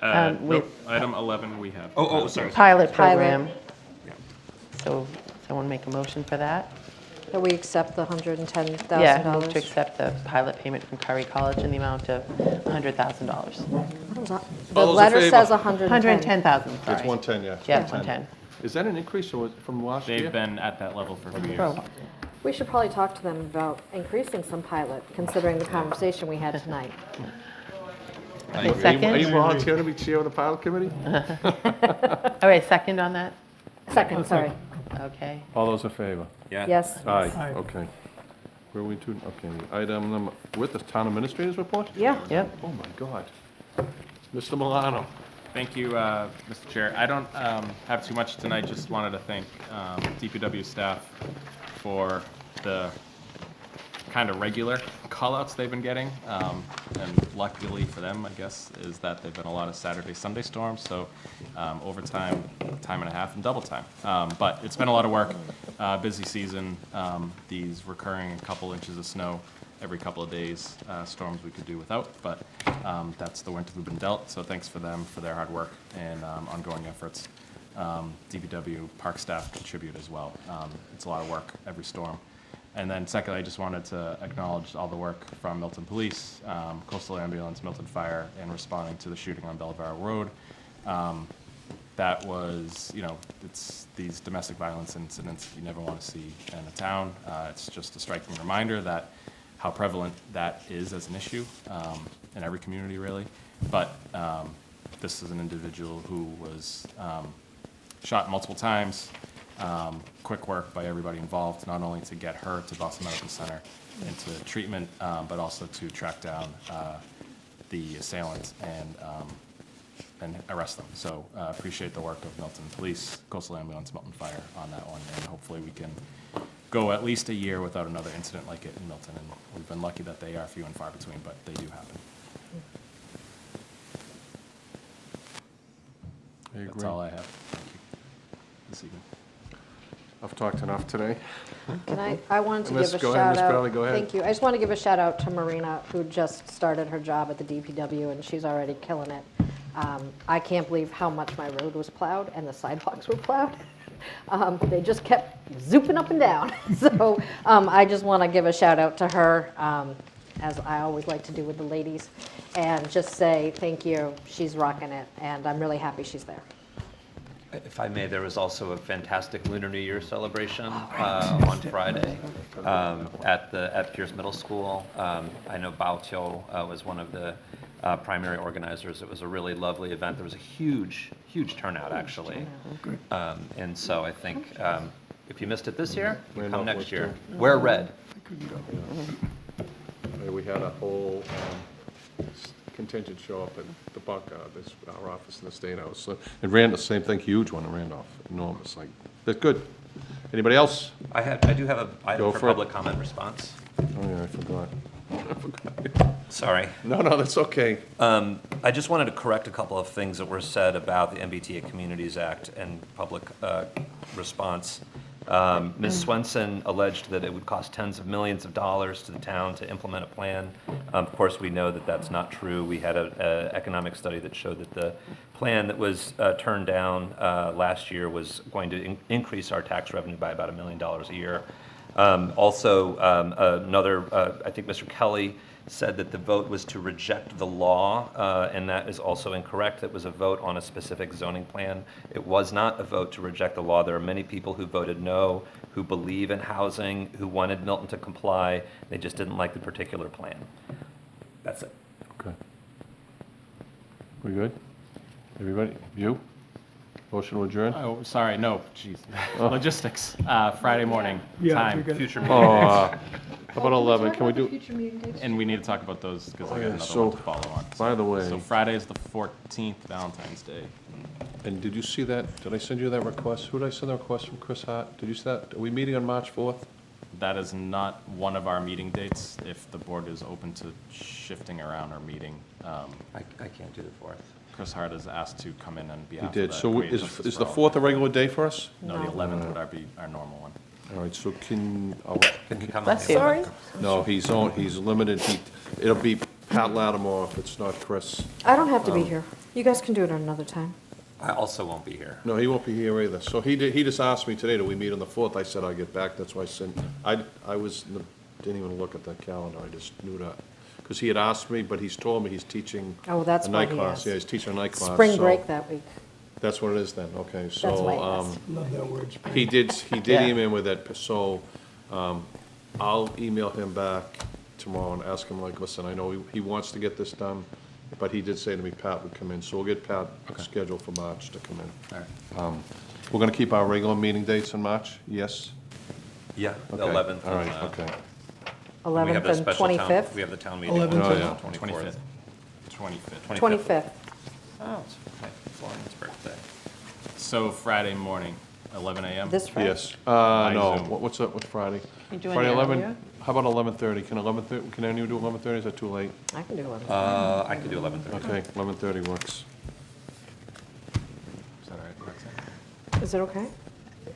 right, Nope, with item 11 we have. Oh, sorry. pilot Pilot. program. So, someone make a motion for that? That we accept the $110,000? Yeah, move to accept the pilot payment from Curry College in the amount of $100,000. The All those in letter favor? says 110. 110,000, sorry. It's 110, yeah. Yeah, 110. Is that an increase or was it from last year? They've been at that level for a few years. Oh, We should probably talk to them about increasing some pilot, considering the conversation we had tonight. Are you Second? volunteering to be chair of the pilot committee? All right, second on that? Second, sorry. Okay. All those in favor? Yeah. Yes. Aye, Aye. okay. Where are we to, okay, item number, with the town administrator's report? Yeah. Yep. Oh, my God. Mr. Milano. Thank you, Mr. Chair. I don't have too much tonight, just wanted to thank DPW staff for the kind of regular call-outs they've been getting. And luckily for them, I guess, is that they've been a lot of Saturday, Sunday storms, so overtime, time and a half, and double time. But it's been a lot of work, busy season, these recurring couple inches of snow every couple of days, storms we could do without, but that's the winter we've been dealt, so thanks for them for their hard work and ongoing efforts. DPW park staff contribute as well. It's a lot of work every storm. And then secondly, I just wanted to acknowledge all the work from Milton Police, Coastal Ambulance, Milton Fire, in responding to the shooting on Belvoir Road. That was, it's these domestic violence incidents you never want to see in a town. It's just a striking reminder that how prevalent that is as an issue in every community, really. But this is an individual who was shot multiple times. Quick work by everybody involved, not only to get her to Boston Medical Center into treatment, but also to track down the assailant and arrest them. So appreciate the work of Milton Police, Coastal Ambulance, Milton Fire on that one, and hopefully we can go at least a year without another incident like it in Milton. And we've been lucky that they are few and far between, but they do happen. I agree. That's all I have. Thank you this evening. I've talked enough today. I wanted to Miss- give a go ahead, shout Miss out. Bradley, go ahead. Thank you. I just want to give a shout out to Marina, who just started her job at the DPW, and she's already killing it. I can't believe how much my road was plowed and the sidewalks were plowed. They just kept zooping up and down. So I just want to give a shout out to her, as I always like to do with the ladies, and just say thank you. She's rocking it, and I'm really happy she's there. If I may, there was also a fantastic Lunar New Year celebration on Friday at Pierce Middle School. I know Bao Qiu was one of the primary organizers. It was a really lovely event. There was a huge turnout, actually. And so I think if you missed it this year, you come next year. Wear red. We had a whole contingent show up at the our office in the State House. So it ran the same thing, huge one in Randolph, enormous. Like, that's good. Anybody else? I do have an item for public comment response. Oh yeah, I forgot. Sorry. No, that's okay. I just wanted to correct a couple of things that were said about the MBTA Communities Act and public response. Ms. Swenson alleged that it would cost tens of millions of dollars to the town to implement a plan. Of course, we know that that's not true. We had an economic study that showed that the plan that was turned down last year was going to increase our tax revenue by about $1 million a year. Also, I think Mr. Kelly said that the vote was to reject the law, and that is also incorrect. It was a vote on a specific zoning plan. It was not a vote to reject the law. There are many people who voted no, who believe in housing, who wanted Milton to comply. They just didn't like the particular plan. That's it. Okay. We good? Everybody? You? Motion to adjourn? Oh, sorry, no, jeez. Oh. Logistics, Friday morning, Yeah, time. you're good. Future Oh, meeting. how about 11? Can we do? And we need to talk about those because I got another so, one to follow on. by the way- So Friday is the 14th, Valentine's Day. And did you see that? Did I send you that request? Who did I send the request from? Chris Hart? Did you see that? Are we meeting on March 4th? That is not one of our meeting dates. If the board is open to shifting around our meeting, I can't do the 4th. Chris Hart is asked to come in on He behalf of did. the So Equity is Justice the for All. 4th a regular day for us? No, the 11th would be our normal one. All right, so can he come Bless you. Sorry? No, he's limited. It'll be Pat Lattimore if it's not Chris. I don't have to be here. You guys can do it another time. I also won't be here. No, he won't be here either. So he just asked me today, do we meet on the 4th? I said I'll get back. That's why I sent, didn't even look at the calendar. I just knew that. Because he had asked me, but he's told me he's teaching Oh, that's a why night he class. asked. Yeah, he's teaching a night class. Spring so break that week. That's what it is then, okay. That's why he So, asked. Love that word. spring. he did Yeah. email with that, so I'll email him back tomorrow and ask him, like, listen, I know he wants to get this done, but he did say to me Pat would come in, so we'll get Pat scheduled for March to come in. All right. We're gonna keep our regular meeting dates in March, yes? Yeah, the Okay. 11th. All right, and, okay. we have 11th the and special town- 25th? We have the town meeting. 11th on and- the Oh, 24th. 25th. 25th. Oh, it's my Florian's birthday. So Friday morning, 11 a.m.? This Friday? Yes, By no, Zoom. what's up with Friday? You doing Friday it 11, earlier? how about 11:30? Can anyone do 11:30? Is that too late? I can do 11th. I could do 11:30. Okay, 11:30 works. Is that all right, Roxanne? Is it okay?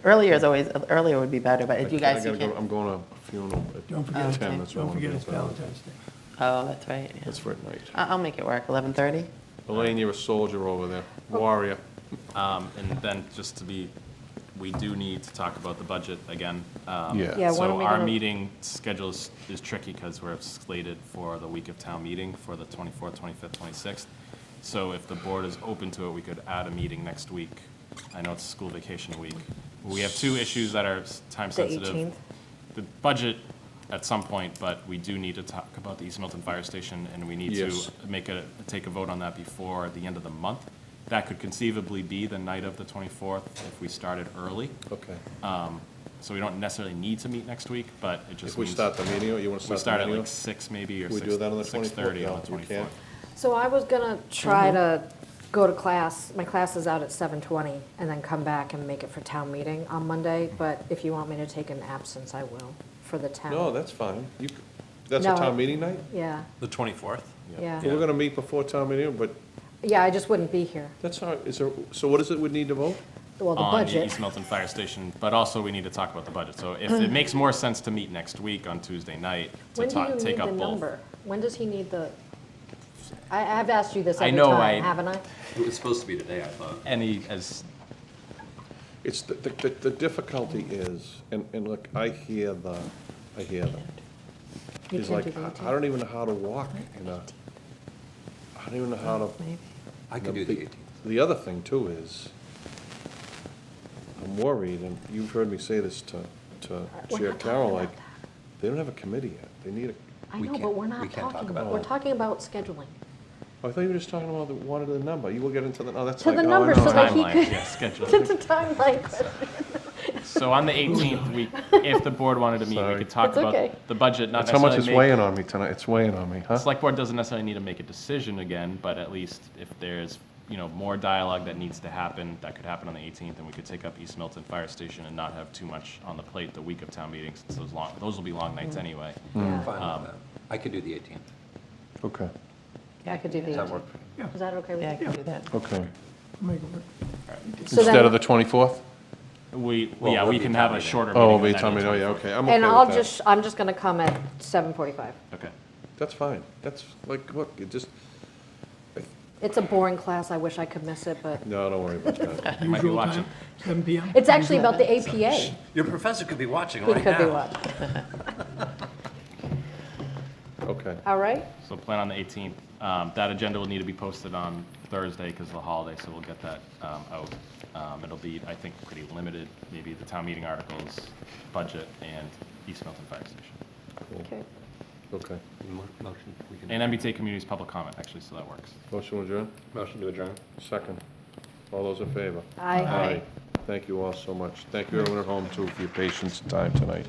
Earlier would be better, but you guys, you can't. I'm going to a funeral Don't at forget, 10, that's why I don't want to forget be it's at that. Valentine's Day. Oh, that's right. Yeah. That's for at night. I'll make it work. 11:30. Elaine, you're a soldier over there, warrior. And then just to be, we do need to talk about the budget again. Yeah. Yeah, when are So we our gonna- meeting schedule is tricky because we're slated for the week of town meeting for the 24th, 25th, 26th. So if the board is open to it, we could add a meeting next week. I know it's school vacation week. We have two issues that are time The sensitive. 18th? The budget at some point, but we do need to talk about the East Milton Fire Station, and we need Yes. to take a vote on that before the end of the month. That could conceivably be the night of the 24th if we started early. Okay. So we don't necessarily need to meet next week, but it just If we means start the meeting, or you want to we start start the at meeting? like 6 maybe, or We do that on the 6:30 24th? on the No, we 24th. can't. So I was gonna try to go to class, my class is out at 7:20, and then come back and make it for town meeting on Monday, but if you want me to take an absence, I will, for the town. No, that's fine. That's a No. town meeting night? Yeah, The 24th? yeah. We're going to meet before town meeting, but Yeah, I just wouldn't be here. that's all right. So what is it we need to vote? Well, the on the budget. East Milton Fire Station, but also we need to talk about the budget. So if it makes more sense to meet next week on Tuesday night to When do you take need up the both. number? When does he need the, I've asked you this I every know time, I- haven't I? It was supposed to be today, I thought. It's, the difficulty is, and look, I hear them. You It's can't like, do the I don't even know how to walk in a, I don't even know how to. I could do the 18th. The other thing too is, I'm worried, and you've heard me say this to We're Chair not Carroll, talking like, about that. they don't have a committee yet. They need a, I We know, can't- but we're we not can't talk talking about about, we're it. talking about scheduling. I thought you were just talking about wanted the number. You will get into the, no, that's To like, the oh, number no, so that he Timeline, could. yeah, schedule. It's a timeline question. So on the 18th, if the board wanted to meet, we Sorry. could talk It's about okay. the budget, not That's how much necessarily it's weighing on me tonight. It's weighing on me, huh? Select board doesn't necessarily need to make a decision again, but at least if there's, more dialogue that needs to happen, that could happen on the 18th, and we could take up East Milton Fire Station and not have too much on the plate the week of town meetings, since those will be long nights anyway. I'm fine with that. I could do the 18th. Okay, Yeah, I could do the Does that 18th. work? Is that okay with you? Yeah, I can do that. okay. Make it work. So Instead then- of the 24th? We Well, we be can town have a meeting. shorter Oh, meeting. it'll be than time, that, oh, yeah, okay. I'm okay And with that. I'm just gonna come at 7:45. Okay. That's fine. That's, like, look, it just, It's a boring class, I wish I could miss it, but no, don't worry about that. Might be Usual watching. time, 7 PM? it's actually about the APA. Your professor could be watching He right could be now. watching. Okay. All right? So plan on the 18th. That agenda will need to be posted on Thursday because of the holiday, so we'll get that out. It'll be, I think, pretty limited, maybe the town meeting articles, budget, and East Milton Fire Station. Okay. Okay. Motion. We can- And MBTA Community's public comment, actually, so that works. Motion adjourned? Motion to adjourn. Second. All those in favor? Aye. Thank you all so much. Thank you everyone at home too for your patience and time tonight.